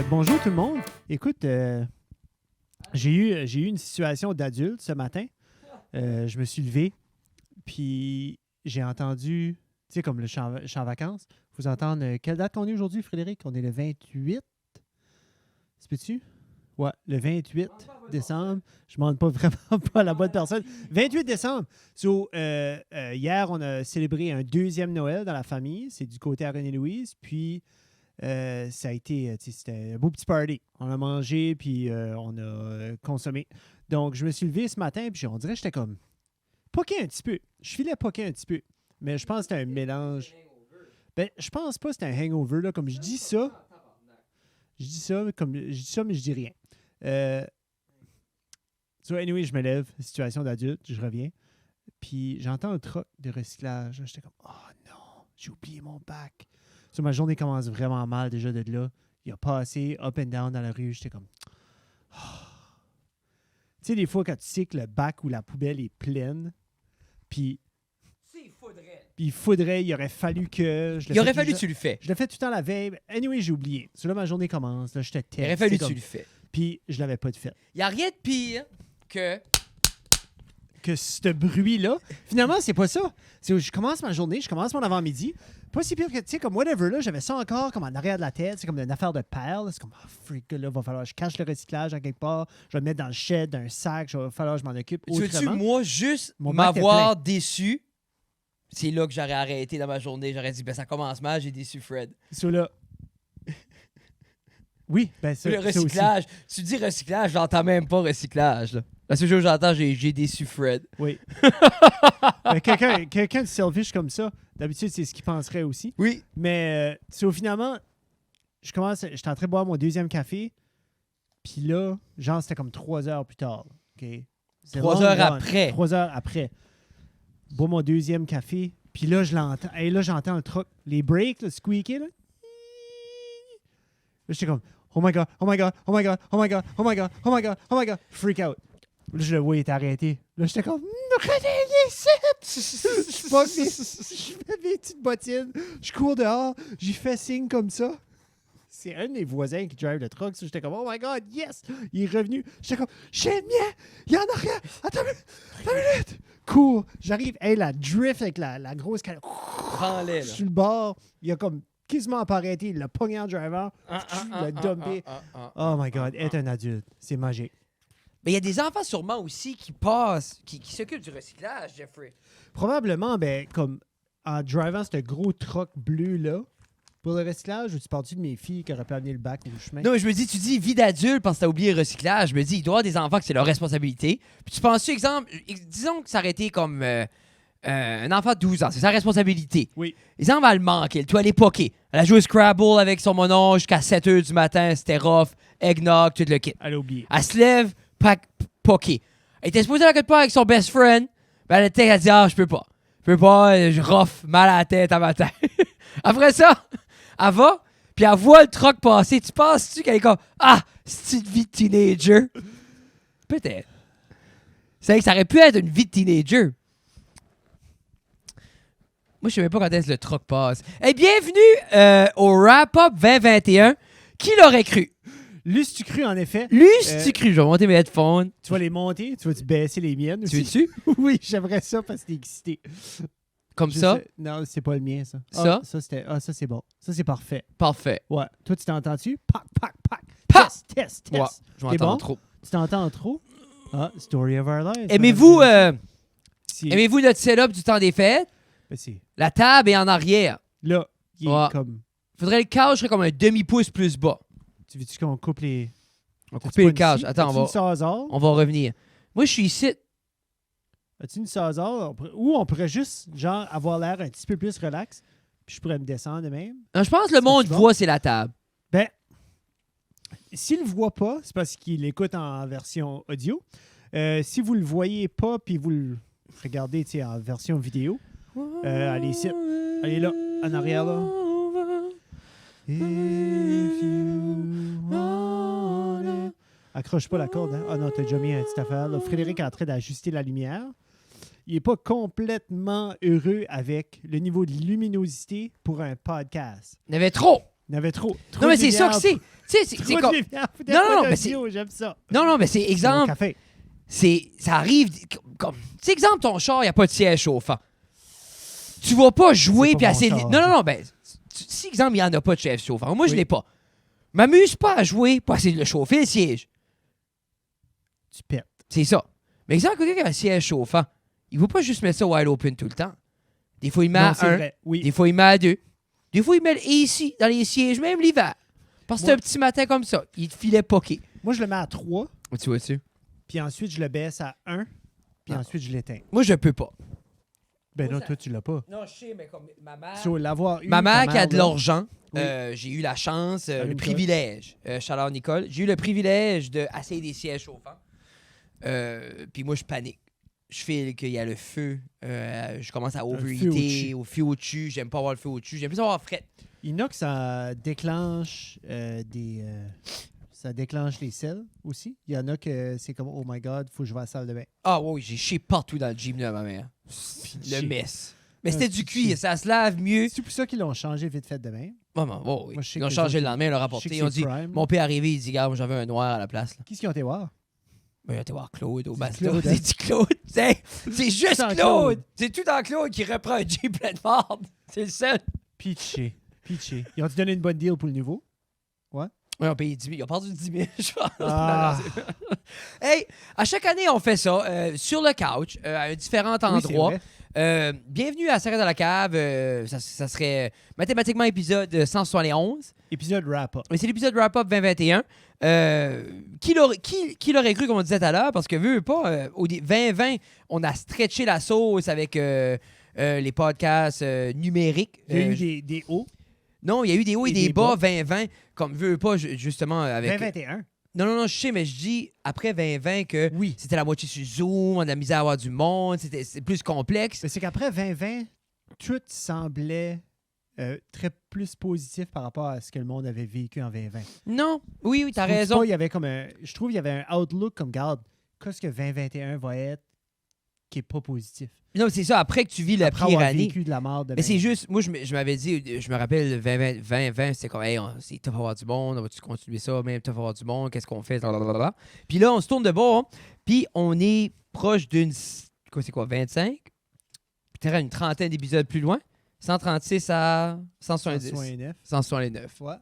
Bonjour tout le monde. Écoute, j'ai eu une situation d'adulte ce matin. Je me suis levé, puis j'ai entendu, tu sais, comme le chant en vacances. Vous entendre, quelle date qu'on est aujourd'hui, Frédéric? On est le 28. C'est peux-tu? Ouais, le 28 décembre. Je ne demande pas vraiment pas à la bonne personne. 28 décembre. So, hier, on a célébré un deuxième Noël dans la famille. C'est du côté à René-Louise. Puis, ça a été, c'était un beau petit party. On a mangé, puis on a consommé. Donc, je me suis levé ce matin, puis on dirait que j'étais comme poqué un petit peu. Je filais poqué un petit peu. Mais je pense que c'était un mélange. Ben, je pense pas que c'était un hangover, là. Comme je dis ça. Je dis ça, mais je dis rien. So, anyway, je me lève, situation d'adulte, je reviens. Puis j'entends un truck de recyclage. J'étais comme, oh non, j'ai oublié mon bac. So, ma journée commence vraiment mal déjà de là. Il a passé up and down dans la rue. J'étais comme, oh. Tu sais, des fois, quand tu sais que le bac ou la poubelle est pleine, puis il aurait fallu que... Il aurait fallu que tu le fais. Je l'ai fait tout le temps la veille. Anyway, j'ai oublié. So, là, ma journée commence. Là, j'étais tête. Il aurait fallu que tu le fais. Puis je l'avais pas fait. Il n'y a rien de pire que ce bruit-là. Finalement, c'est pas ça. C'est où je commence ma journée, je commence mon avant-midi. Pas si pire que, tu sais, comme whatever, là, j'avais ça encore comme en arrière de la tête. C'est comme une affaire de perles. C'est comme, freak, là, va falloir que je cache le recyclage à quelque part. Je vais le mettre dans le shed, dans un sac. Il va falloir que je m'en occupe autrement. Tu veux-tu, moi, juste Mon bac m'avoir déçu? C'est là que j'aurais arrêté dans ma journée. J'aurais dit, ben ça commence mal, j'ai déçu Fred. So là... Oui, ben ça, le recyclage. Tu dis recyclage, j'entends même pas recyclage. Là. La seule chose que j'entends, j'ai déçu Fred. Oui. Ben, quelqu'un de selfish comme ça, d'habitude, c'est ce qu'il penserait aussi. Oui. Mais finalement, j'étais en train de boire mon deuxième café. Puis là, genre, c'était comme 3 heures plus tard. Okay? 3 heures après. 3 heures après. Je bois mon deuxième café. Puis là, je l'entends. Et là, j'entends le truc. Les breaks, le squeaky, là. Là, j'étais comme, oh my God, oh my God, oh my God, oh my God, oh my God, oh my God, oh my God. Freak out. Là, je le vois, il est arrêté. Là, j'étais comme, je mets mes petites bottines, je cours dehors, j'y fais signe comme ça. C'est un de mes voisins qui drive le truck. J'étais comme, oh my God, yes! Il est revenu. J'étais comme, j'ai le mien! Il y en a rien! Attends une minute! Cours! J'arrive, hey, la drift avec la grosse canne. Prends-les, là. Sur le bord, il a comme quasiment pas arrêté. Il l'a pogné en driver. Il l'a dumpé. Oh my God, être un adulte, c'est magique. Mais il y a des enfants sûrement aussi qui passent, qui s'occupent du recyclage, Jeffrey. Probablement, ben, comme en drivant ce gros truck bleu-là, pour le recyclage, ou tu parles-tu de mes filles qui auraient pu amener le bac au chemin? Non, mais je me dis, tu dis vie d'adulte parce que t'as oublié le recyclage. Je me dis, il doit y avoir des enfants que c'est leur responsabilité. Puis tu penses-tu, exemple, disons que ça aurait été comme un enfant de 12 ans, c'est sa responsabilité. Oui. Exemple, elle le manquait, le toit, elle est poquée. Elle a joué Scrabble avec son monon jusqu'à 7 h du matin, c'était rough, eggnog, tout le kit. Elle a oublié. Elle se lève, poquée. Elle était supposée aller quelque part avec son best friend. Ben, elle était, elle dit, je peux pas. Je rough, mal à la tête à matin. Après ça, elle va, puis elle voit le truck passer. Tu penses-tu qu'elle est comme, c'est une vie de teenager? Peut-être. C'est vrai que ça aurait pu être une vie de teenager. Moi, je sais même pas quand est-ce que le truck passe. Hey, bienvenue au Wrap-Up 2021. Qui l'aurait cru? L'eusses-tu cru, en effet? L'eusses-tu cru? Je vais monter mes headphones. Tu vas les monter? Tu vas-tu baisser les miennes aussi? Tu veux-tu? Oui, j'aimerais ça parce que t'es excité. Comme ça? Non, c'est pas le mien, ça. Ça? Ça, c'est bon. Ça, c'est parfait. Parfait. Ouais. Toi, tu t'entends-tu? Pac! Pa! Test. Ouais, je m'entends trop. Tu t'entends trop? Story of our lives. Aimez-vous notre setup du temps des fêtes? Ben, c'est... La table est en arrière. Là, il est comme... Faudrait le couch serait comme un demi-pouce plus bas. Tu veux-tu qu'on coupe les... On va couper le couch. Attends, on va revenir. Moi, je suis ici. As-tu une Sazor? Ou on pourrait juste, genre, avoir l'air un petit peu plus relax, puis je pourrais me descendre de même. Non, je pense que le monde voit, c'est la table. Ben, s'il ne le voit pas, c'est parce qu'il l'écoute en version audio. Si vous ne le voyez pas, puis vous le regardez en version vidéo, allez ici. Allez là, en arrière, là. If you want it. Accroche pas la corde, hein? Ah non, t'as déjà mis une petite affaire. Là. Frédéric est en train d'ajuster la lumière. Il n'est pas complètement heureux avec le niveau de luminosité pour un podcast. Il y en avait trop. Il y en avait trop. Non, mais c'est ça que c'est. Tu sais, c'est Trop comme... de lumière. Non, mais c'est... J'aime ça. Non, mais c'est C'est mon exemple. café. Ça arrive comme... Tu sais, exemple, ton char, il n'y a pas de siège chauffant. Tu vas pas jouer C'est puis pas mon essayer... char. Non, ben... Si, exemple, il n'y en a pas de siège chauffant. Moi, je Oui. l'ai pas. M'amuse pas à jouer pour essayer de le chauffer, le siège. Tu pètes. C'est ça. Mais exemple, quelqu'un qui a un siège chauffant, il ne va pas juste mettre ça wide open tout le temps. Des fois, il met Non, à c'est 1. vrai. Oui. Des fois, il met à 2. Des fois, il met le AC dans les sièges, même l'hiver. Parce que c'est Moi- un petit matin comme ça. Il te filait poqué. Moi, je le mets à 3, Tu vois-tu? puis ensuite, je le baisse à 1, puis Ah. ensuite, je l'éteins. Moi, je peux pas. Ben Moi, non, ça- toi, tu l'as pas. Non, je sais, mais comme ma mère... Sur l'avoir eu. Ma mère ta qui a de là. l'argent, Oui. j'ai eu la chance, Salut, le Nicole. privilège, chaleur Nicole, j'ai eu le privilège d'essayer des sièges chauffants. Puis moi, je panique. Je file qu'il y a le feu. Je commence à feu overheater, au-dessus. au feu au-dessus. J'aime pas avoir le feu au-dessus. J'aime plus avoir fret. Il y en a que ça déclenche ça déclenche les selles aussi. Il y en a que c'est comme, oh my God, faut que je vais à la salle de bain. Ah oui, j'ai chié partout dans le gym de ma mère. Le Chier. mess. Mais Ah, c'était du chier. cuir, ça se lave mieux. C'est pour ça qu'ils l'ont changé vite fait de même. Maman, oh, oui. Moi, je sais Ils ont que changé les le autres, lendemain, ils l'ont Je sais rapporté. que Ils ont c'est dit, Prime. mon père est arrivé, il dit, gars, moi j'avais un noir à la place. Là. Qui est-ce qu'ils ont été voir? Ben, il a été voir Claude au C'est Basta. Claude, hein? C'est dit Claude. C'est juste Tout en Claude. Claude. C'est tout en Claude qui reprend un Jeep plein de marde. C'est le seul. Pitché. Ils ont-tu donné une bonne deal pour le nouveau? Oui, on paye 10 000. Ils ont perdu 10 000, je pense. Ah. Non, c'est- Hey, à chaque année, on fait ça sur le couch, à un différent Oui, c'est endroit. vrai. Bienvenue à Sarah dans la cave. Ça serait mathématiquement épisode 171. Épisode wrap-up. Mais c'est l'épisode wrap-up 2021. Qui l'aurait cru, comme on disait tout à l'heure, parce que vu pas, au 2020, on a stretché la sauce avec les podcasts numériques. Il y a eu des hauts. Non, il y a eu des hauts et Et des des bas bas. 2020, comme veut pas, justement, avec... 2021. Non, je sais, mais je dis après 2020 que Oui. c'était la moitié sur Zoom, on a de la misère à avoir du monde, c'est plus complexe. Mais c'est qu'après 2020, tout semblait très plus positif par rapport à ce que le monde avait vécu en 2020. Non, oui, t'as Trouves-tu raison. pas, il y avait comme je trouve qu'il y avait un outlook comme, garde, qu'est-ce que 2021 va être qui est pas positif. Non, c'est ça, après que tu vis la Après pire avoir année. vécu de la mort de Mais c'est 2020. juste, moi, je m'avais dit, je me rappelle, 2020, c'était comme, hey, c'est tough avoir du monde, on va-tu continuer ça, même tough avoir du monde, qu'est-ce qu'on fait, blablabla. Puis là, on se tourne de bord, puis on est proche d'une, c'est quoi, 25? Peut-être une trentaine d'épisodes plus loin, 136 à 170. 169. 169. Ouais.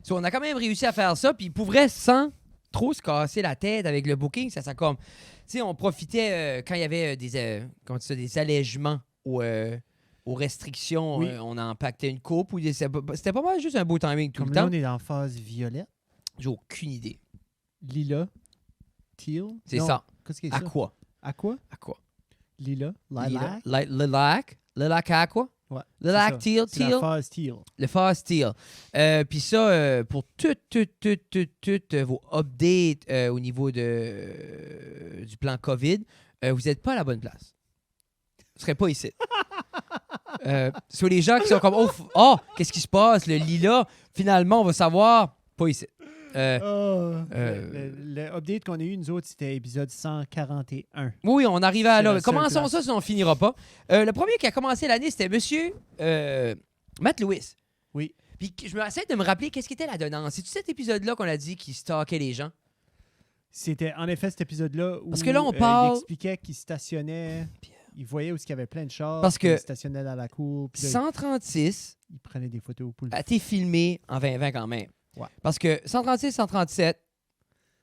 So, on a quand même réussi à faire ça, puis pour vrai, sans trop se casser la tête avec le booking, ça comme... Tu sais, on profitait quand il y avait des allègements aux restrictions. Oui. On en pactait une coupe. C'était pas mal juste un beau timing tout Comme le là, temps. on est en phase violette, J'ai aucune idée. lila, teal. C'est Non, ça. Qu'est-ce que c'est À ça? quoi? Aqua? À quoi? Lila? Lilac? Lilac. Lilac à quoi? Ouais. Lilac, c'est ça. teal, C'est la teal. phase teal. Le Fast Steel. Puis ça, pour toutes vos updates au niveau du plan COVID, vous n'êtes pas à la bonne place. Vous ne serez pas ici. Sur les gens qui sont comme, qu'est-ce qui se passe? Le lilas, finalement, on va savoir. Pas ici. Le update qu'on a eu, nous autres, c'était épisode 141. Oui, on arrivait à C'est là. la seule Commençons place. ça, sinon on finira pas. Le premier qui a commencé l'année, c'était monsieur Matt Lewis. Oui. Puis je me essaie de me rappeler qu'est-ce qui était la donnance. C'est-tu cet épisode-là qu'on a dit qu'il stalkait les gens? C'était en effet cet épisode-là où Parce que là, on parle- il expliquait qu'il stationnait, il voyait où il y avait plein de chars, Parce que- il stationnait dans la cour, puis là, 136 il prenait des photos pour le... a été filmé en 2020 quand même. Ouais. Parce que 136, 137,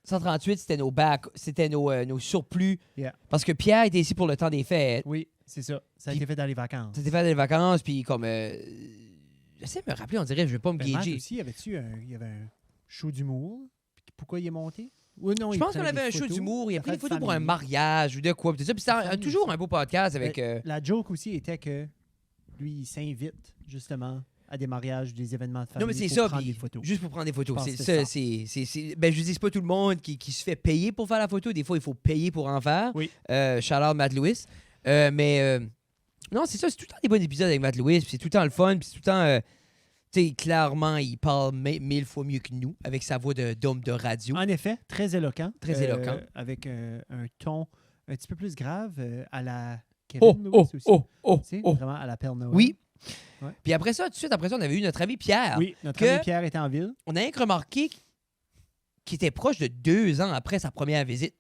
138, c'était nos surplus. Yeah. Parce que Pierre était ici pour le temps des fêtes. Oui, c'est ça. Ça a Puis- été fait dans les vacances. C'était fait des vacances, puis comme... j'essaie de me rappeler, on dirait, je vais pas me Ben, Matt gager. aussi, il y avait un show d'humour. Puis pourquoi il est monté? Ou non, Je il pense qu'on prenait avait des un show photos. d'humour, il a pris Après des photos pour un famille. mariage ou de quoi. Puis tout ça. Puis c'était Famille, toujours ça. un beau podcast avec... La joke aussi était que lui, il s'invite justement à des mariages, des événements de famille Non, mais c'est pour ça, prendre puis des photos. juste pour prendre des photos. Je pense C'est que ça, c'est ben, je dis, c'est pas tout le monde qui se fait payer pour faire la photo. Des fois, il faut payer pour en faire. Oui. Shout out Matt Lewis. Non, c'est ça, c'est tout le temps des bons épisodes avec Matt Lewis, puis c'est tout le temps le fun, puis c'est tout le temps... tu sais, clairement, il parle 1000 fois mieux que nous, avec sa voix d'homme de radio. En effet, très éloquent. Très éloquent. Avec un ton un petit peu plus grave à la Kevin Lewis aussi. Tu sais, vraiment à la Père Noël. Oui. Ouais. Puis après ça, tout de suite après ça, on avait eu notre ami Pierre. Oui, notre que- ami Pierre était en ville. On a rien que remarqué qu'il était proche de 2 ans après sa première visite.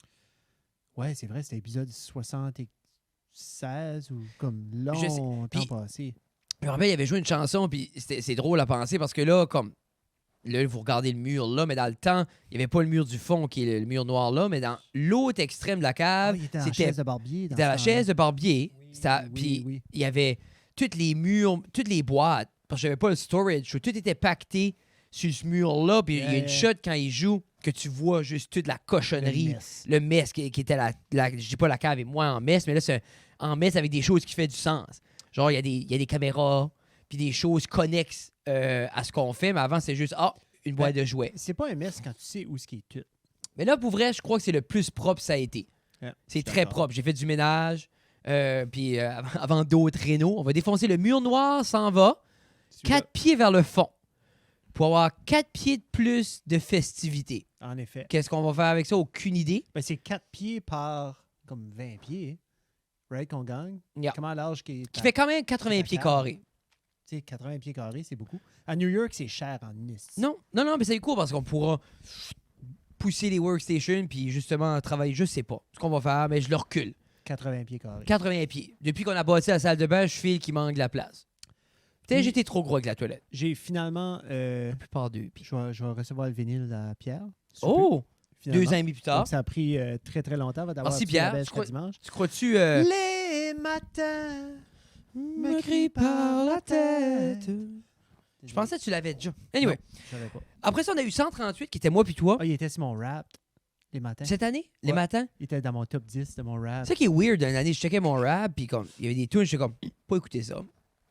Ouais, c'est vrai, c'était l'épisode 76 ou comme Je sais. longtemps Puis- passé. Je me rappelle, il avait joué une chanson, puis c'est drôle à penser parce que là, comme. Là, vous regardez le mur là, mais dans le temps, il n'y avait pas le mur du fond qui est le mur noir là, mais dans l'autre extrême de la Ah, cave, il était dans la c'était chaise de barbier. c'était la chaise de barbier. Oui, Puis oui. il y avait tous les murs, toutes les boîtes, parce que j'avais pas le storage, tout était pacté sur ce mur-là, puis il y a une shot quand il joue que tu vois juste toute la cochonnerie, le mess qui était je dis pas la cave et moi en mess, mais là c'est en mess avec des choses qui fait du sens. Genre il y a des caméras, puis des choses connexes à ce qu'on fait, mais avant c'est juste une boîte de jouets. C'est pas un mess quand tu sais où ce qui est tout. Mais là pour vrai, je crois que c'est le plus propre ça a été. Ouais, C'est je suis très d'accord. propre. J'ai fait du ménage. Puis avant d'autres rénaux, on va défoncer le mur noir, s'en va. 4 pieds vers le fond. Pour avoir 4 pieds de plus de festivité. En effet. Qu'est-ce qu'on va faire avec ça? Aucune idée. Ben, c'est 4 pieds par comme 20 pieds. Right, qu'on gagne. Yeah. Comment large qui est. Qui fait quand même 80 pieds carrés. Tu sais, 80 pieds carrés, c'est beaucoup. À New York, c'est cher en Nice. Non, mais c'est cool parce qu'on pourra pousser les workstations puis justement travailler. Je sais pas ce qu'on va faire, mais je le recule. 80 pieds carrés. 80 pieds. Depuis qu'on a bâti la salle de bain, je file qu'il manque de la place. Peut-être Puis- j'étais trop gros avec la toilette. J'ai finalement. La plupart d'eux. Puis... Je vais recevoir le vinyle à Pierre. Oh! Finalement. 2 ans et demi plus tard. Donc, ça a pris très, très longtemps avant d'avoir Merci, reçu la Pierre. belle Tu crois- jusqu'à dimanche. Tu crois-tu... Les matins me crie par la tête. Je pensais que tu l'avais déjà. Anyway, Non, je savais pas. après ça, on a eu 138 qui était moi puis toi. Ah, il était sur mon rap les matins. Cette année, les Ouais. matins. Il était dans mon top 10 de mon rap. C'est ça qui est weird d'une année. Je checkais mon rap, puis comme il y avait des tunes, j'étais comme, pas écouter ça.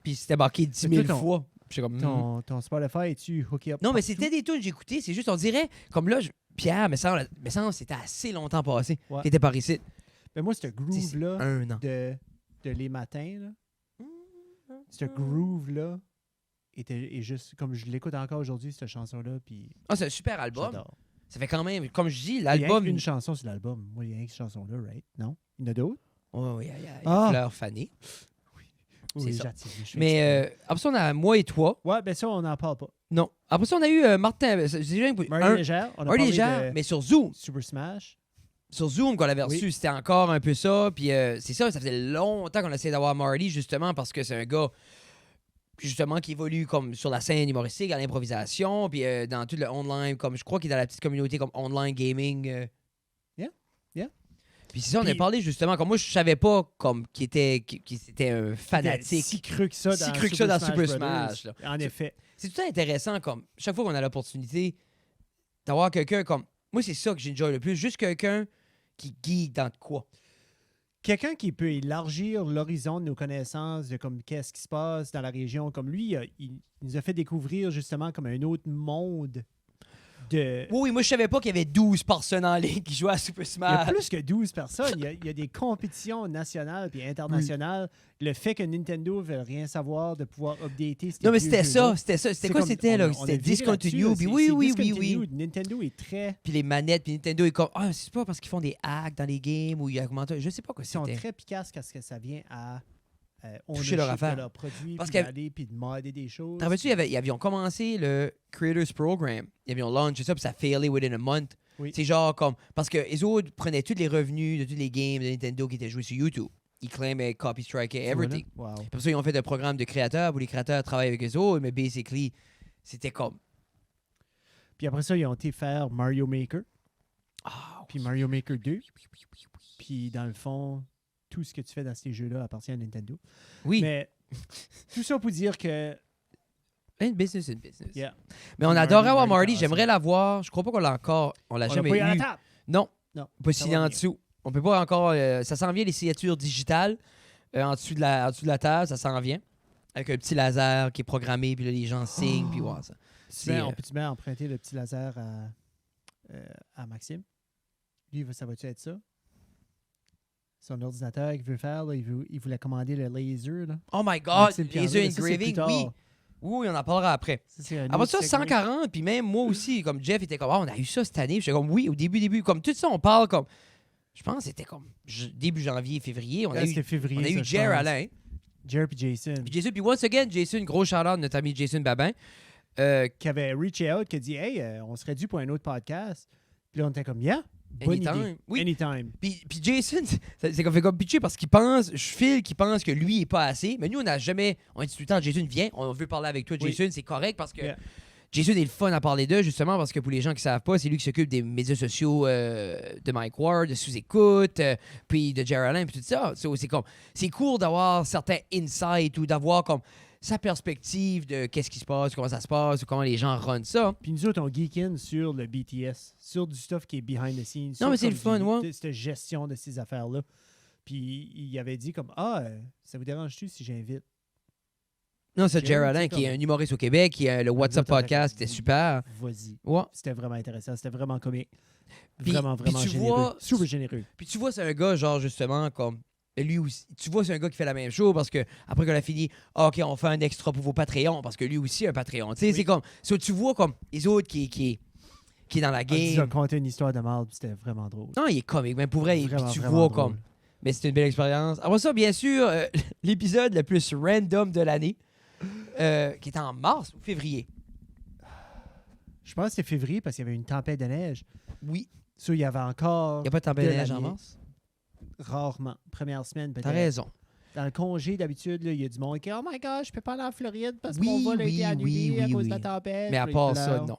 Puis c'était marqué 10 000 Mais toi, ton- fois. J'étais comme, Ton Spotify, es-tu hooké up? Non, mais partout? c'était des tunes que j'écoutais. C'est juste, on dirait, comme là, Pierre, mais ça, c'était assez longtemps passé. Ouais. T'étais par ici. Mais moi, ce C'est groove-là 1 an. de les matins, là, ce groove-là est juste, comme je l'écoute encore aujourd'hui, cette chanson-là, puis Ah, c'est un super album. j'adore. Ça fait quand même, comme je dis, Il y a l'album. une chanson sur l'album. Moi, il y a une chanson-là, right? Non? Il y en a d'autres? Oui, il y a Ah! Fleur fanée. C'est Oui, ça. j'attire, je fais Mais exprès. après ça, on a moi et toi. Ouais, ben ça, on n'en parle pas. Non. Après ça, on a eu Martin. C'est déjà Marie Légère, on a un parlé légère, de mais sur Zoom. Super Smash. Sur Zoom qu'on l'avait reçu, Oui. c'était encore un peu ça. Puis c'est ça, ça faisait longtemps qu'on essayait d'avoir Marty, justement, parce que c'est un gars, justement, qui évolue comme sur la scène humoristique, à l'improvisation, puis dans tout le online, comme je crois qu'il est dans la petite communauté comme online gaming. Yeah. Puis c'est ça, on a Puis- parlé justement, comme moi, je savais pas comme qu'il était un fanatique. Si cru que ça Si dans cru que ça dans Super Super Brothers. Smash, là. En effet. C'est tout le temps intéressant, comme chaque fois qu'on a l'opportunité d'avoir quelqu'un comme. Moi, c'est ça que j'enjoy le plus, juste quelqu'un qui geek dans de quoi. Quelqu'un qui peut élargir l'horizon de nos connaissances de comme qu'est-ce qui se passe dans la région. Comme lui, il nous a fait découvrir justement comme un autre monde de... Oui, moi, je savais pas qu'il y avait 12 personnes en ligne qui jouaient à Super Il y a Smash. plus que 12 personnes. Il y a des compétitions nationales et internationales. Le fait que Nintendo ne veut rien savoir de pouvoir updater... ces Non, mais vieux c'était jeux-là, ça. C'était ça. C'était c'est quoi comme- c'était, on là? a C'était viré discontinue. là-dessus, Puis là. oui, C'est oui, oui, discontinue. oui. Nintendo est très... Puis les manettes, puis Nintendo est comme. Ah, c'est pas parce qu'ils font des hacks dans les games ou ils augmentent. Je sais pas quoi Ils sont c'était. très picaces quand ça vient à Toucher leur ownership affaire. de leurs produits, Parce puis que- d'aller, puis de modder des choses. T'en rappelles-tu, ils avaient commencé le Creators Program. Ils avaient lancé ça, puis ça failé within a month. Oui. C'est genre comme. Parce que les autres prenaient tous les revenus de tous les games de Nintendo qui étaient joués sur YouTube. Ils claimaient copy strike everything. Wow. Puis après ça, ils ont fait un programme de créateurs où les créateurs travaillent avec eux autres, mais basically, c'était comme. Puis après ça, ils ont été faire Mario Maker, Ah, puis Mario Maker 2. Puis dans le fond, tout ce que tu fais dans ces jeux-là appartient à Nintendo. oui. Mais tout ça pour dire que... Une business, une business. Yeah. Mais on Marty, adorait avoir Marty Marty. J'aimerais l'avoir. Je crois pas qu'on l'a encore. On l'a On l'a jamais pas eu à la eu. table. Non. Non. Pas ça signé va en venir. dessous. On peut pas encore. Ça s'en vient, les signatures digitales. En dessous de la table, ça s'en vient. Avec un petit laser qui est programmé, puis là, les gens signent, puis ouais, ça. C'est, On peut-tu bien emprunter le petit laser à Maxime? Lui, ça va-tu être ça? Son ordinateur qu'il veut faire, là, il voulait commander le laser. Là. Oh my god, Maxime laser Pierre, ça, c'est engraving, plus tard. oui. Oui, on en parlera après. Ça, c'est un Après autre ça, segment. 140, puis même moi aussi, comme Jeff était comme, ah, on a eu ça cette année. Puis j'étais comme, oui, au début, comme tout ça, on parle comme, je pense que c'était comme début janvier, février. On a Là, eu, c'était février. on a eu ça, je Jer pense. Alain. Jer et Jason. Puis Jason, puis once again, Jason, gros shout-out de notre ami Jason Babin. Qui avait reach out, qui a dit Hey, on serait dû pour un autre podcast. Puis là, on était comme Yeah, bonne Anytime. idée. Oui. Anytime. Puis Jason, c'est comme fait comme pitcher parce qu'il pense, je file qu'il pense que lui est pas assez. Mais nous, on n'a jamais. On dit tout le temps, Jason, viens, on veut parler avec toi, Jason. Oui. C'est correct parce que Yeah. Jason est le fun à parler d'eux, justement, parce que pour les gens qui savent pas, c'est lui qui s'occupe des médias sociaux de Mike Ward, de Sous-Écoute, puis de Jerry Allen, puis tout ça. So, c'est cool d'avoir certains insights ou d'avoir comme sa perspective de qu'est-ce qui se passe, comment ça se passe, ou comment les gens run ça. Puis nous autres, on geek in sur le BTS, sur du stuff qui est behind the scenes. Non, mais c'est sur le fun, ouais. de cette gestion de ces affaires-là. Puis il avait dit comme ça vous dérange-tu si j'invite? Non, c'est Jerry, Jerry Allen, tu sais, qui est comme- un humoriste au Québec, qui a le WhatsApp Vous autres, podcast, avec- c'était super. Vas-y. Ouais. C'était vraiment intéressant. C'était vraiment comique. Puis- Vraiment, puis vraiment tu généreux. vois- Super généreux. Puis tu vois, c'est un gars, genre, justement, comme. Lui aussi. Tu vois, c'est un gars qui fait la même chose parce que après qu'on a fini, OK, on fait un extra pour vos Patreons parce que lui aussi a un Patreon. Tu sais, Oui. c'est comme. So, tu vois, comme les autres qui est dans la Il a game. conté une histoire de mal, c'était vraiment drôle. Non, il est comique, mais pour vrai, puis Vraiment, tu vraiment vois drôle. comme. Mais c'est une belle expérience. Après ça, bien sûr, l'épisode le plus random de l'année, qui est en mars ou février. Je pense que c'était février parce qu'il y avait une tempête de neige. Oui. Ça, il y avait encore Il n'y a pas de tempête de De neige en l'année. mars. rarement, première semaine peut-être. T'as raison. Dans le congé, d'habitude, là, il y a du monde qui dit Oh my God, je peux pas aller en Floride parce que Oui, mon vol a oui, été annulé oui, à oui, cause oui. de la tempête. Mais à Puis part ils ça, pleurent. non.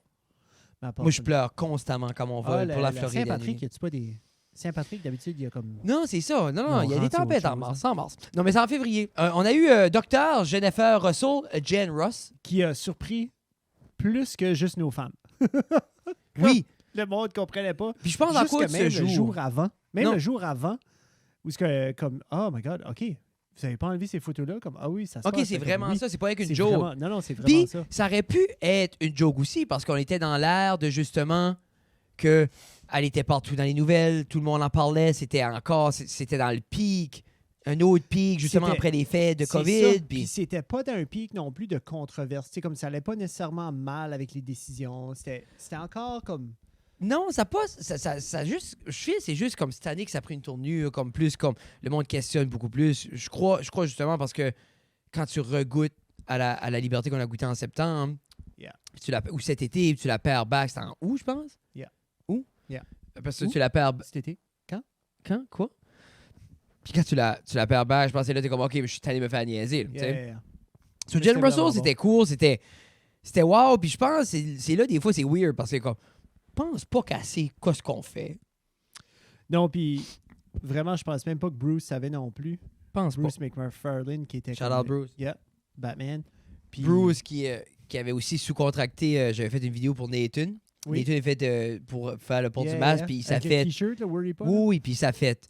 Mais à part Moi, je ça, pleure constamment quand on Ah, vole pour la la Floride. Saint-Patrick, annulée. y a-tu pas des. Saint-Patrick, d'habitude, il y a comme. Non, c'est ça. Non, Ils il y a ont des rendu tempêtes autre en chose, mars. En mars. Non, mais c'est en février. On a eu Docteur Jennifer Russell, Jen Ross. Qui a surpris plus que juste nos femmes. Oui. Le monde ne comprenait pas. Puis je pense en Jusque quoi de même ce le jour. jour avant. Même Non. le jour avant, où est-ce que, comme, oh my God, OK, vous n'avez pas enlevé ces photos-là? Comme, ah oui, ça se OK, passe. c'est Fait que vraiment oui, ça. C'est pas avec une c'est joke. vraiment- Non, non, c'est vraiment Puis, ça. ça aurait pu être une joke aussi parce qu'on était dans l'ère de justement que elle était partout dans les nouvelles, tout le monde en parlait, c'était dans le pic, un autre pic justement C'était- après les fêtes de C'est COVID. ça. Puis Puis c'était pas dans un pic non plus de controverse. Tu sais, comme ça allait pas nécessairement mal avec les décisions. C'était encore comme. non, ça passe, ça juste, je fais, c'est juste comme cette année que ça a pris une tournure, comme plus, comme le monde questionne beaucoup plus. Je crois justement parce que quand tu regoutes à la liberté qu'on a goûté en septembre, Yeah. puis ou cet été, puis tu la perds back, c'est en août, je pense. Yeah. Où? Yeah. Parce que Où? tu la perds. Cet été. Quand? Quoi? Puis quand tu la perds back, je pensais là, t'es comme, OK, je suis allé me faire niaiser. tu sais. Yeah. So, Mais Jen c'était Russell, vraiment c'était cool, c'était wow. Puis je pense, c'est là, des fois, c'est weird parce que comme, je pense pas qu'assez quoi ce qu'on fait. Non, puis vraiment, je pense même pas que Bruce savait non plus. Je pense Bruce McFarlane qui était. pas. Shout comme- out Bruce. Yeah, Batman. Puis- Bruce qui avait aussi sous-contracté, j'avais fait une vidéo pour Nathan. Oui. Nathan a fait pour faire le port Yeah, du masque, yeah. puis ça Avec le fait. T-shirt, le Worry Pas. là? Oui, puis ça fait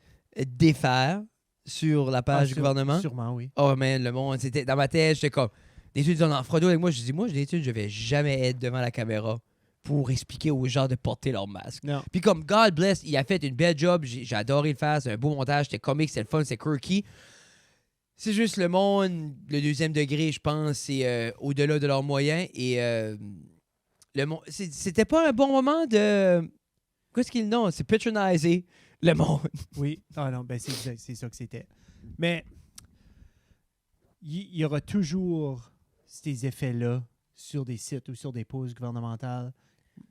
défaire sur la page du gouvernement. Sûrement, oui. Oh man, le monde, c'était dans ma tête, j'étais comme. Nathan dit en Frodo avec moi, je dis, moi, Nathan, je vais jamais être devant la caméra pour expliquer aux gens de porter leur masque. Non. Puis comme God bless, il a fait une belle job, j'ai adoré le faire, c'est un beau montage, c'était comique, c'était le fun, c'est quirky. C'est juste le monde, le deuxième degré, je pense, c'est au-delà de leurs moyens et c'était pas un bon moment de. Qu'est-ce qu'il non, c'est patroniser le monde. Oui. Ah non, ben c'est ça que c'était. Mais il y aura toujours ces effets-là sur des sites ou sur des pauses gouvernementales.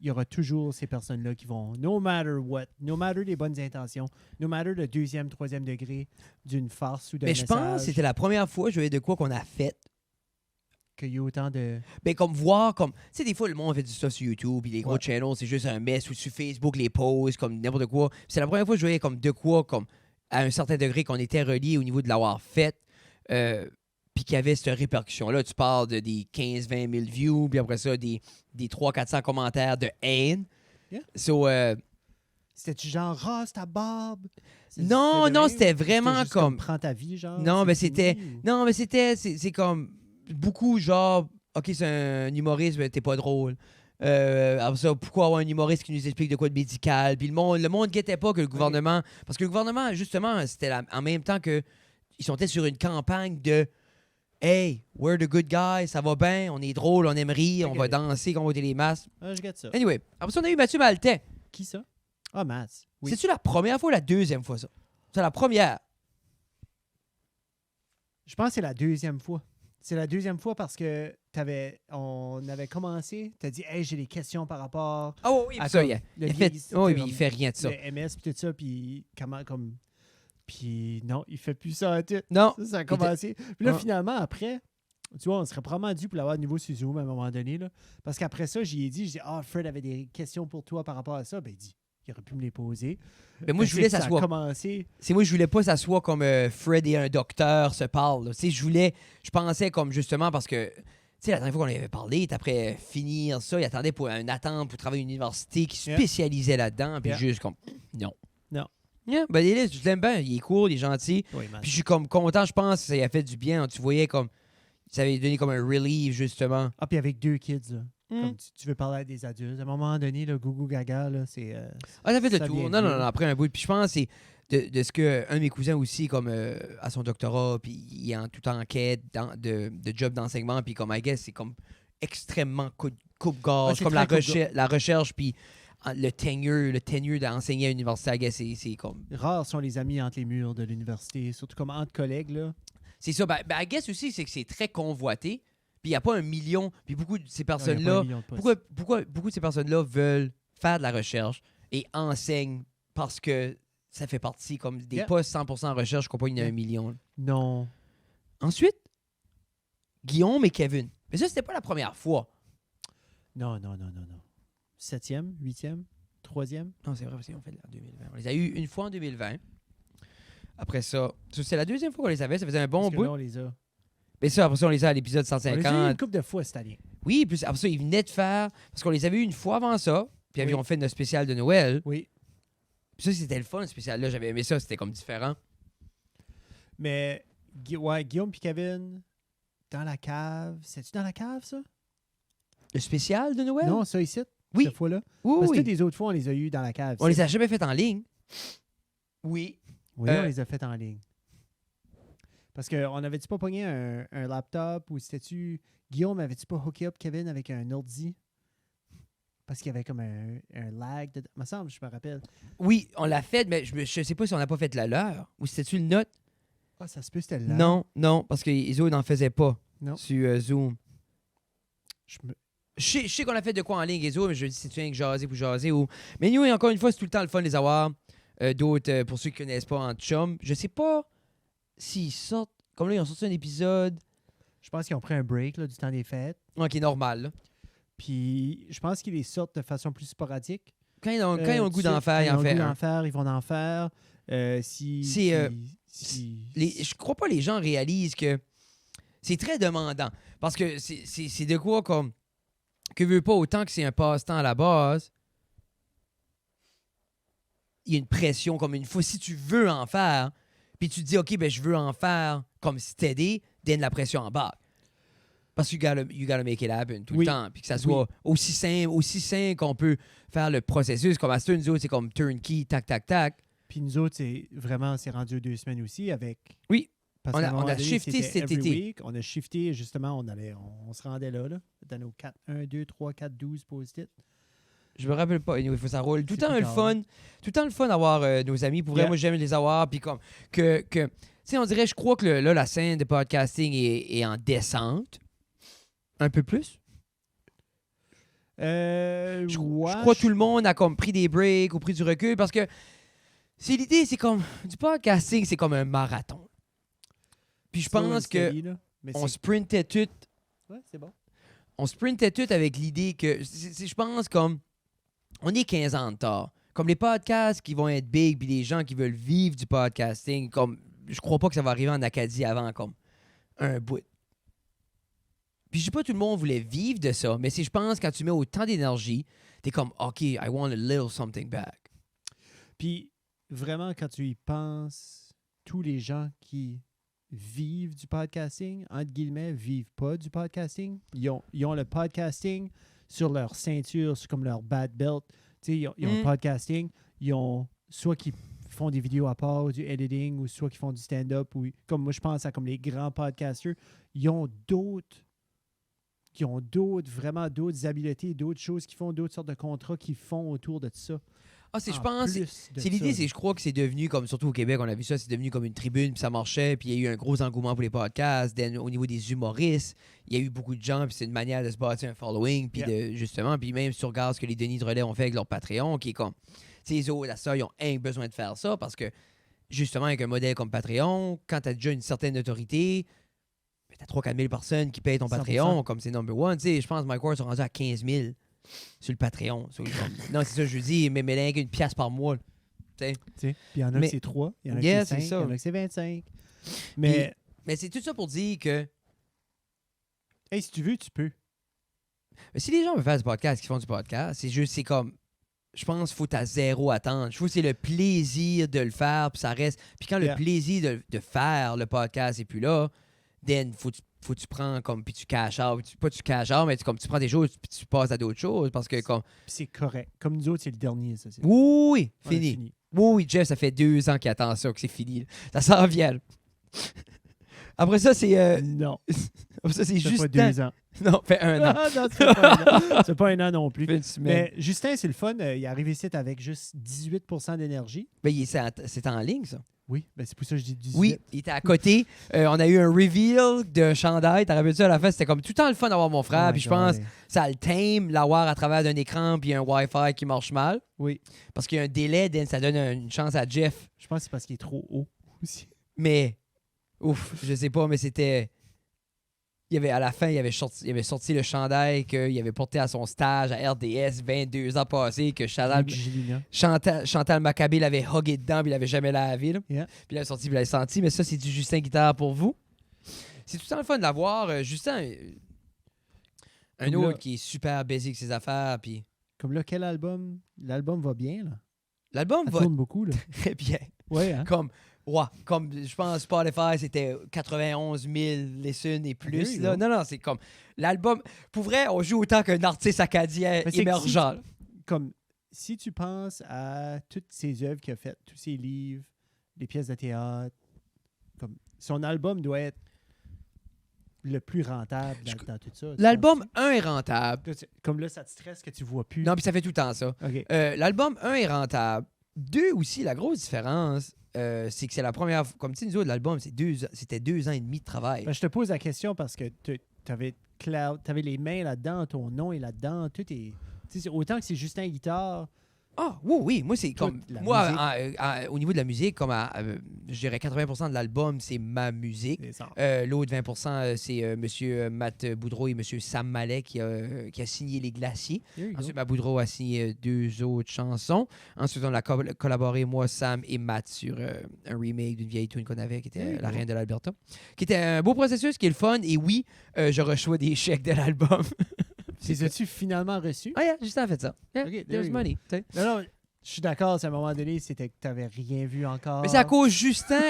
Il y aura toujours ces personnes-là qui vont, no matter what, no matter les bonnes intentions, no matter le deuxième, troisième degré d'une farce ou d'un Mais je pense que message, c'était la première fois, je voyais de quoi qu'on a fait. qu'il y a autant de... Ben, comme voir, comme. Tu sais, des fois, le monde fait du stuff sur YouTube, puis les gros Ouais. channels, c'est juste un mess, ou sur Facebook, les posts, comme n'importe quoi. Puis c'est la première fois que je voyais comme de quoi, comme à un certain degré, qu'on était relié au niveau de l'avoir fait, puis qu'il y avait cette répercussion-là. Tu parles de des 15-20 000 views, puis après ça, des 300-400 commentaires de haine. Yeah. So, C'était-tu genre, rase ta barbe? Non, de non, même? c'était vraiment juste comme- Prends ta vie, genre. Non, c'est ben, fini, c'était- ou- non, mais c'est comme beaucoup genre, OK, c'est un humoriste, mais t'es pas drôle. Après ça, pourquoi avoir un humoriste qui nous explique de quoi de médical? Puis le monde guettait pas que le gouvernement. Parce que le gouvernement, justement, c'était en même temps que ils sont sur une campagne de Hey, we're the good guys, ça va bien, on est drôle, on aime rire, on va Ok. danser, on va ôter les masques. Ah, je gâte ça. Anyway, après ça, on a eu Mathieu Maltais. Qui ça? Ah, Matt. Oui. C'est-tu la première fois ou la deuxième fois, ça? C'est la première. Je pense que c'est la deuxième fois. C'est la deuxième fois parce que on avait commencé, tu as dit, hey, j'ai des questions par rapport Ah oui, à ça, comme il le a fait, vieillis- oui, comme il fait rien de ça. le MS puis tout ça, puis comment comme. Puis non, il fait plus ça à tout. Non. Ça a commencé. Puis là, Ah. finalement, après, tu vois, on serait probablement dû pour l'avoir de nouveau sur Zoom à un moment donné. Là, parce qu'après ça, j'ai dit, Fred avait des questions pour toi par rapport à ça. Ben, il dit, il aurait pu me les poser. Mais moi, je voulais que ça a soit. commencé. C'est moi, je voulais pas que ça soit comme Fred et un docteur se parlent. là. Tu sais, je pensais comme justement parce que, tu sais, la dernière fois qu'on avait parlé, après finir ça, il attendait pour une attente pour travailler à une université qui Yeah. spécialisait là-dedans, puis Yeah. juste comme, non. Non. Yeah, ben, je l'aime bien, il est cool, il est gentil. Oui, man. Puis je suis comme content, je pense, que ça lui a fait du bien. Tu voyais comme, ça avait donné comme un relief, justement. Ah, puis avec 2 kids, là. Mm. Comme tu veux parler à des adultes. À un moment donné, le gougou gaga, là, c'est. Ah, ça fait le ça tour. vient Non, vieux. après un bout. Puis je pense que c'est de ce que un de mes cousins aussi, comme à son doctorat, puis il est tout en quête de job d'enseignement, puis comme, I guess, c'est comme extrêmement coupe-gorge, Ouais, c'est comme très la recherche, puis le tenure d'enseigner à l'université, I guess, c'est comme... Rares sont les amis entre les murs de l'université, surtout comme entre collègues, là. C'est ça. Ben, I guess aussi, c'est que c'est très convoité, puis il n'y a pas un million, puis beaucoup de ces Il y a pas personnes-là... un million de postes. Pourquoi beaucoup de ces personnes-là veulent faire de la recherche et enseignent parce que ça fait partie comme des Yeah. postes 100% en recherche, je crois pas qu'il y en a Yeah. un million. Non. Ensuite, Guillaume et Kevin. Mais ça, c'était pas la première fois. Non. 7e, 8e, 3e. Non, c'est vrai, parce qu'on fait en 2020. On les a eu une fois en 2020. Après ça, c'est la deuxième fois qu'on les avait. Ça faisait un bon Parce que bout. là, on les a. Mais ça, après ça, on les a à l'épisode On les a eu 150. une couple de fois cette année. Oui, puis après ça, ils venaient de faire... Parce qu'on les avait eu une fois avant ça. Puis Oui. on fait notre spécial de Noël. Oui. Puis ça, c'était le fun, le spécial-là. J'avais aimé ça. C'était comme différent. Mais, Guillaume et Kevin, dans la cave. C'est-tu dans la cave, ça? Le spécial de Noël? Non, ça ici, Oui. cette fois-là. Oui, Parce que oui. toutes les autres fois, on les a eu dans la cave. On les a jamais fait en ligne. Oui. Oui, on les a fait en ligne. Parce qu'on avait-tu pas pogné un laptop ou c'était-tu. Guillaume, avait-tu pas hooké up Kevin avec un ordi? Parce qu'il y avait comme un lag. Me semble, je me rappelle. Oui, on l'a fait, mais je sais pas si on n'a pas fait la leur. Ou c'était-tu le note? Ah, ça se peut, c'était là. Non, parce que les autres n'en faisaient pas Non. sur Zoom. Je me- Je sais qu'on a fait de quoi en ligne, les autres, mais je dis, c'est-tu rien que jaser pour jaser ou. Mais nous, encore une fois, c'est tout le temps le fun de les avoir. D'autres, pour ceux qui ne connaissent pas en chum, je sais pas s'ils sortent. Comme là, ils ont sorti un épisode. Je pense qu'ils ont pris un break là, du temps des fêtes. Qui est normal, là. Puis je pense qu'ils les sortent de façon plus sporadique. Quand ils ont le goût d'en faire, Quand ils en ont le font goût un. d'en faire, ils vont en faire. Je crois pas les gens réalisent que c'est très demandant. Parce que c'est de quoi comme. Que veut pas autant que c'est un passe-temps à la base. Il y a une pression comme une fois. Si tu veux en faire, puis tu te dis, OK, ben je veux en faire comme steady, then la pression en bas. Parce que you gotta make it happen tout Oui. le temps. Puis que ça soit aussi simple qu'on peut faire le processus. Comme à ce nous autres, c'est comme turnkey, tac, tac, tac. Puis nous autres, c'est rendu 2 semaines aussi avec. Oui. Parce On qu'à a- un moment on a donné, shifté c'était cet every été. week. On a shifté, justement, on se rendait là, dans nos 4, 1, 2, 3, 4, 12 post-it. Je me rappelle pas. Anyway, faut que ça roule. Tout le C'est temps plus le tard, fun. Tout le temps le fun d'avoir nos amis. Pour vrai, Yeah. moi, j'aime les avoir. Puis comme que tu sais, on dirait, je crois que là, la scène de podcasting est en descente. Un peu plus. Je crois que tout le monde a comme pris des breaks ou pris du recul parce que c'est l'idée, c'est comme du podcasting, c'est comme un marathon. Puis je pense que on sprintait tout. Ouais, c'est bon. On sprintait tout avec l'idée que je pense comme on est 15 ans de tard. Comme les podcasts qui vont être big puis les gens qui veulent vivre du podcasting, comme je crois pas que ça va arriver en Acadie avant comme un bout. Puis je sais pas tout le monde voulait vivre de ça, mais je pense quand tu mets autant d'énergie, t'es comme OK, I want a little something back. Puis vraiment, quand tu y penses, tous les gens qui vivent du podcasting, entre guillemets, vivent pas du podcasting. Ils ont le podcasting sur leur ceinture, c'est comme leur bad belt. Tu sais, ils ont le podcasting. Ils ont soit qui font des vidéos à part, ou du editing, ou soit qui font du stand-up. Ou, comme moi, je pense à comme les grands podcasters. Ils ont vraiment d'autres habiletés, d'autres choses qu'ils font, d'autres sortes de contrats qu'ils font autour de ça. je en pense. plus de C'est l'idée, ça, c'est que je crois que c'est devenu, comme surtout au Québec, on a vu ça, c'est devenu comme une tribune, puis ça marchait, puis il y a eu un gros engouement pour les podcasts. Au niveau des humoristes, il y a eu beaucoup de gens, puis c'est une manière de se bâtir un following, puis justement, puis même si tu regardes ce que les Denis de Relais ont fait avec leur Patreon, qui est comme, tu sais, les autres, ils ont besoin de faire ça, parce que justement, avec un modèle comme Patreon, quand tu as déjà une certaine autorité, tu as 3-4 000 personnes qui payent ton 100%. Patreon, comme c'est number one. Tu sais, je pense que Mike Ward sont rendus à 15 000 sur le Patreon. Non, c'est ça, je dis, mais rien qu'une pièce par mois. Puis il y en a Mais- que c'est 3, il y en a Yeah, que c'est 5, c'est il ça. y en a que c'est 25. Mais, Mais c'est tout ça pour dire que hey, si tu veux, tu peux. si les gens veulent faire du podcast, qui font du podcast, c'est comme, je pense qu'il faut à zéro attendre. Je trouve que c'est le plaisir de le faire, puis ça reste. Puis quand Yeah. le plaisir de faire le podcast est plus là, then faut que tu prends comme, puis tu cash out. Pas tu cash out, mais tu prends des choses, puis tu passes à d'autres choses, parce que comme, Puis c'est correct. Comme nous autres, c'est le dernier, ça. oui, On a fini. Oui, Jeff, ça fait 2 ans qu'il attend ça, que c'est fini. Ça s'en vient. Après ça, c'est. Non, Après ça, c'est ça fait juste. pas 2 ans. Non, fait 1 an. non, ça fait pas 1 an. Ça fait pas 1 an non plus. Fait une semaine. Mais Justin, c'est le fun. Il est arrivé ici avec juste 18% d'énergie. Ben, c'est en ligne, ça. Oui, ben c'est pour ça que je dis 18. Oui, il était à côté. On a eu un reveal d'un chandail. T'as rappelé ça à la fin? C'était comme tout le temps le fun d'avoir mon frère. Oh my Puis je God, pense ouais. ça le tame, l'avoir à travers d'un écran puis un Wi-Fi qui marche mal. Oui, Parce qu'il y a un délai, then ça donne une chance à Jeff. je pense que c'est parce qu'il est trop haut aussi. Mais, ouf, je sais pas, mais c'était... à la fin, il avait sorti le chandail qu'il avait porté à son stage à RDS 22 ans passés, que Luc Gélina. Chantal Maccabé l'avait hugué dedans, puis il l'avait jamais lavé. Là. Yeah. Puis il l'avait sorti, puis il l'avait senti. Mais ça, c'est du Justin Guitare pour vous. C'est tout le temps le fun de l'avoir. Justin, un Comme autre là- qui est super busy avec ses affaires. Puis Comme là, quel album? L'album va bien, là. l'album Ça va tourne beaucoup, là. très bien. Ouais, hein? Comme je pense Spotify, c'était 91 000 lessons et plus. There you Là. go. Non, c'est comme l'album. Pour vrai, on joue autant qu'un artiste acadien Mais c'est que émergent. Comme, si tu penses à toutes ses œuvres qu'il a faites, tous ses livres, les pièces de théâtre, comme, son album doit être le plus rentable dans tout ça. tu L'album penses-tu? 1 est rentable. Là, comme là, ça te stresse que tu vois plus. Non, puis ça fait tout le temps ça. OK. L'album 1 est rentable. 2 aussi, la grosse différence, c'est que c'est la première fois. Comme tu sais, nous autres, l'album, c'était 2 ans et demi de travail. Ben, je te pose la question parce que tu avais les mains là-dedans, ton nom est là-dedans, tout est... tu sais, autant que c'est Justin Guitare, Ah, oui. Moi, c'est comme. la Moi, musique. au niveau de la musique, comme je dirais 80% de l'album, c'est ma musique. c'est ça. L'autre 20%, c'est M. Matt Boudreau et M. Sam Mallet qui a signé Les Glaciers. There you go. Ensuite, Matt Boudreau a signé 2 autres chansons. Ensuite, on a collaboré, moi, Sam et Matt, sur un remake d'une vieille tune qu'on avait, qui était There you La go. Reine de l'Alberta. Qui était un beau processus, qui est le fun. Et oui, je reçois des chèques de l'album. Les as-tu finalement reçus? Ah, yeah, Justin a fait ça. Yeah, Ok, there there's you go. money. tu sais. Non, je suis d'accord, c'est à un moment donné, c'était que tu n'avais rien vu encore. Mais c'est à cause Justin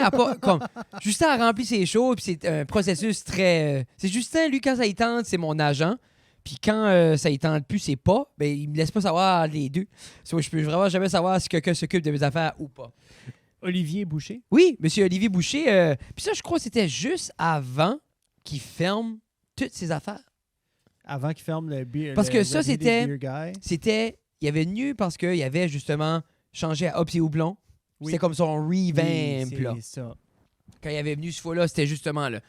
Justin a rempli ses shows, puis c'est un processus très. C'est Justin, lui, quand ça y tente, c'est mon agent. Puis quand ça y tente plus, c'est pas. Ben, il me laisse pas savoir les deux. So, je peux vraiment jamais savoir si quelqu'un s'occupe de mes affaires ou pas. Olivier Boucher. Oui, monsieur Olivier Boucher. Puis ça, je crois que c'était juste avant qu'il ferme toutes ses affaires. Avant qu'il ferme le beer. Parce que ça, Red c'était- Headed Beer Guy. Il avait venu parce qu'il avait justement changé à Hops et Houblon. Oui. C'était comme son revamp, Oui, là. c'est ça. Quand il avait venu ce fois-là, c'était justement là.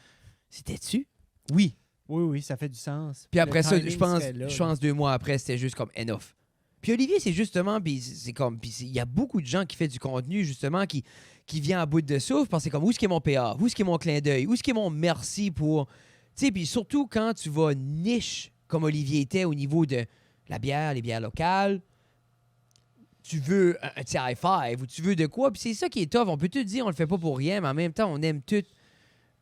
C'était-tu? Oui. Oui, ça fait du sens. Puis après Le ça, timing je pense serait là, je pense 2 mois après, c'était juste comme enough. Puis Olivier, c'est justement, puis c'est comme, puis il y a beaucoup de gens qui font du contenu, justement, qui vient à bout de souffle, parce que c'est comme, où est-ce qui est mon PA? Où est-ce qui est mon clin d'œil? Où est-ce qui est mon merci pour... Tu sais, puis surtout quand tu vas niche, comme Olivier était, au niveau de la bière, les bières locales, tu veux un petit high five, ou tu veux de quoi, puis c'est ça qui est tough. On peut tout dire, on le fait pas pour rien, mais en même temps, on aime tout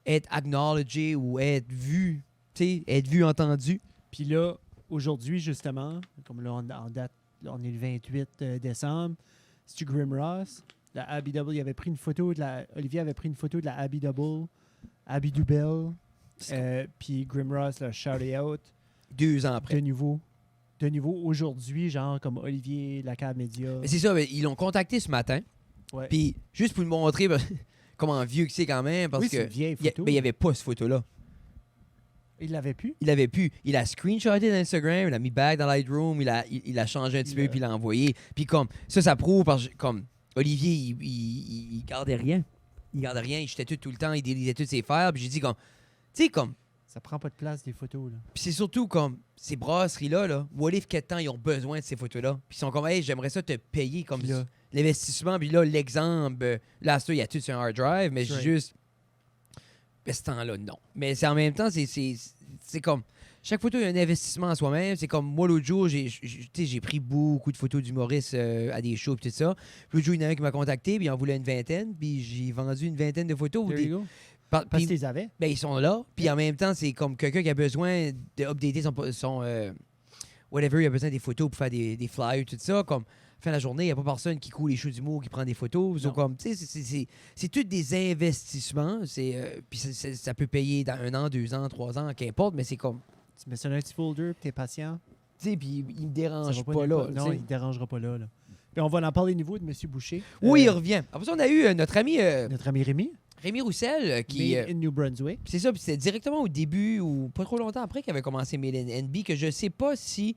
être acknowledgé ou être vu, tu sais, être vu, entendu. Puis là, aujourd'hui, justement, comme là, en date, là, on est le 28 décembre, c'est Grim Ross. La Abby Double, il avait pris une photo Olivier avait pris une photo de la Abby Double, Abby Dubel, puis Grim Ross l'a shouté out 2 ans après. de nouveau aujourd'hui, genre comme Olivier, la Cab Média. Mais c'est ça, mais ils l'ont contacté ce matin. Ouais. Puis juste pour lui montrer comment vieux que c'est quand même, parce oui, c'est que une vieille il photo. n'y avait pas cette photo-là. Il l'avait plus? Il l'avait plus. Il a screenshoté d'Instagram, il a mis back dans Lightroom, il a changé un petit peu, puis il l'a envoyé. Puis comme, ça prouve, parce que comme Olivier, il gardait rien. Il gardait rien, il jetait tout le temps, il délisait tous ses files. Puis j'ai dit comme, tu sais, comme... Ça prend pas de place, des photos, là. Puis c'est surtout comme, ces brasseries-là, là, what if quel temps ils ont besoin de ces photos-là? Puis ils sont comme, hey, j'aimerais ça te payer comme Là. l'investissement. Puis là, l'exemple, là, il y a tout sur un hard drive, mais Right. juste... Mais ce temps-là, non. Mais c'est en même temps, c'est comme... Chaque photo, il y a un investissement en soi-même. C'est comme moi, l'autre jour, j'ai pris beaucoup de photos d'humoristes à des shows et tout ça. Puis l'autre jour, il y en a un qui m'a contacté, puis il en voulait une vingtaine, puis j'ai vendu une vingtaine de photos. There you go. Parce Parce que tu les avais. ben, ils sont là, puis en même temps, c'est comme quelqu'un qui a besoin d'updater son whatever, il a besoin des photos pour faire des flyers, tout ça. Comme, fin de la journée, il n'y a pas personne qui coule les shows d'humour, qui prend des photos. Non. Comme, tu sais, c'est tous des investissements. Puis ça peut payer dans 1 an, 2 ans, 3 ans, qu'importe, mais c'est comme, Tu mets ça dans un petit folder, puis t'es patient. tu sais, puis il me Ça dérange va pas nulle là. part. tu Non, sais. il ne dérangera pas là. Puis on va en parler nouveau de M. Boucher. Oui, il revient. Après ça, on a eu notre ami Notre ami Rémi, Rémi Roussel, qui... Made in New Brunswick. Puis c'est ça, puis c'était directement au début ou pas trop longtemps après qu'il avait commencé Made in NB, que je sais pas si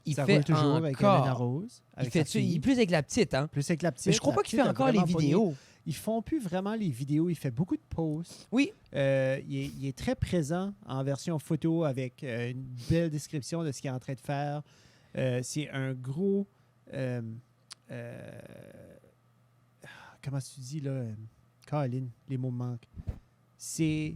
il Ça fait roule toujours avec Elena encore. Rose. Il avec fait sa ça, il fille. est plus avec la petite, hein. Plus avec la petite. Mais je crois La pas qu'il petite fait a encore les vraiment pogné. vidéos. Ils font plus vraiment les vidéos. Il fait beaucoup de posts. Oui. Il est très présent en version photo avec une belle description de ce qu'il est en train de faire. C'est un gros... comment tu dis là? Colin, les mots me manquent. C'est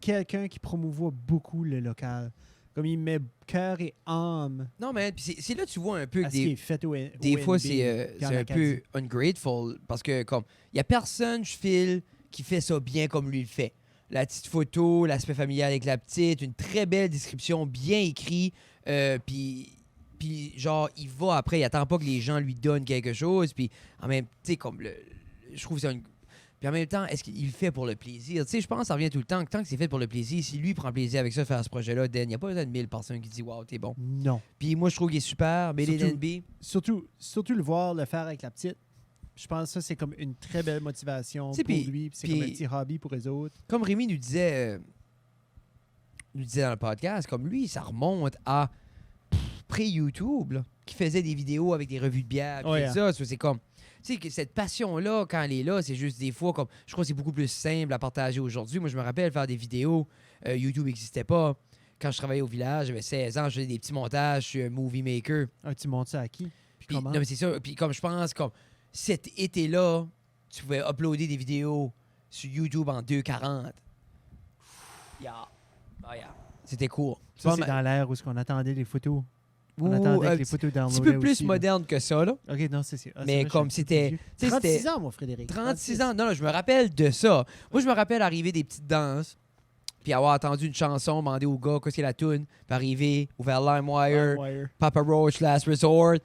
quelqu'un qui promouvoit beaucoup le local. Comme il met cœur et âme Non, mais puis c'est là que tu vois un peu à que ce qui est des, fait au des fois, NB, c'est puis en un Acadie. peu ungrateful parce que, comme, il y a personne, je file, qui fait ça bien comme lui le fait. La petite photo, l'aspect familial avec la petite, une très belle description, bien écrit, puis genre, il va après, il attend pas que les gens lui donnent quelque chose, puis en même temps, tu sais, comme, je trouve que c'est Puis en même temps, est-ce qu'il le fait pour le plaisir? Tu sais, je pense que ça revient tout le temps. Tant que c'est fait pour le plaisir, si lui prend plaisir avec ça, faire ce projet-là, Dan, il n'y a pas besoin de 1000 personnes qui disent « Wow, t'es bon ». Non. Puis moi, je trouve qu'il est super. Mais les Surtout- NB, Surtout le voir le faire avec la petite. Je pense que ça, c'est comme une très belle motivation Tu sais, pour puis- lui. Puis c'est puis- comme un petit hobby pour les autres. comme Rémi nous disait dans le podcast, comme lui, ça remonte à pré-YouTube, là, qui faisait des vidéos avec des revues de bière. Puis Ouais, tout ça, c'est comme... Tu sais, que cette passion-là, quand elle est là, c'est juste des fois comme... Je crois que c'est beaucoup plus simple à partager aujourd'hui. Moi, je me rappelle faire des vidéos. YouTube n'existait pas. Quand je travaillais au village, j'avais 16 ans, je faisais des petits montages. Je suis un movie maker. Ah, tu montes ça à qui? Puis Puis, comment? non, mais c'est ça. Puis comme je pense, comme cet été-là, tu pouvais uploader des vidéos sur YouTube en 2,40. Yeah. Ah, yeah. C'était cool. Ça, Pas c'est mal- dans l'ère où on attendait les photos. On Ouh, attendait un que les petit- photos Un petit downloadaient peu plus aussi, là. moderne que ça, là. OK, non, c'est... ah, Mais c'est vrai, comme je suis un peu c'était- plus vieux. tu sais, 36 c'était- ans, mon Frédéric. 36 ans. Non, non, je me rappelle de ça. Moi, je me rappelle arriver des petites danses, puis avoir entendu une chanson, demander au gars qu'est-ce qu'il y a la toune, puis arriver, ouvert LimeWire, Wire. Papa Roach, Last Resort,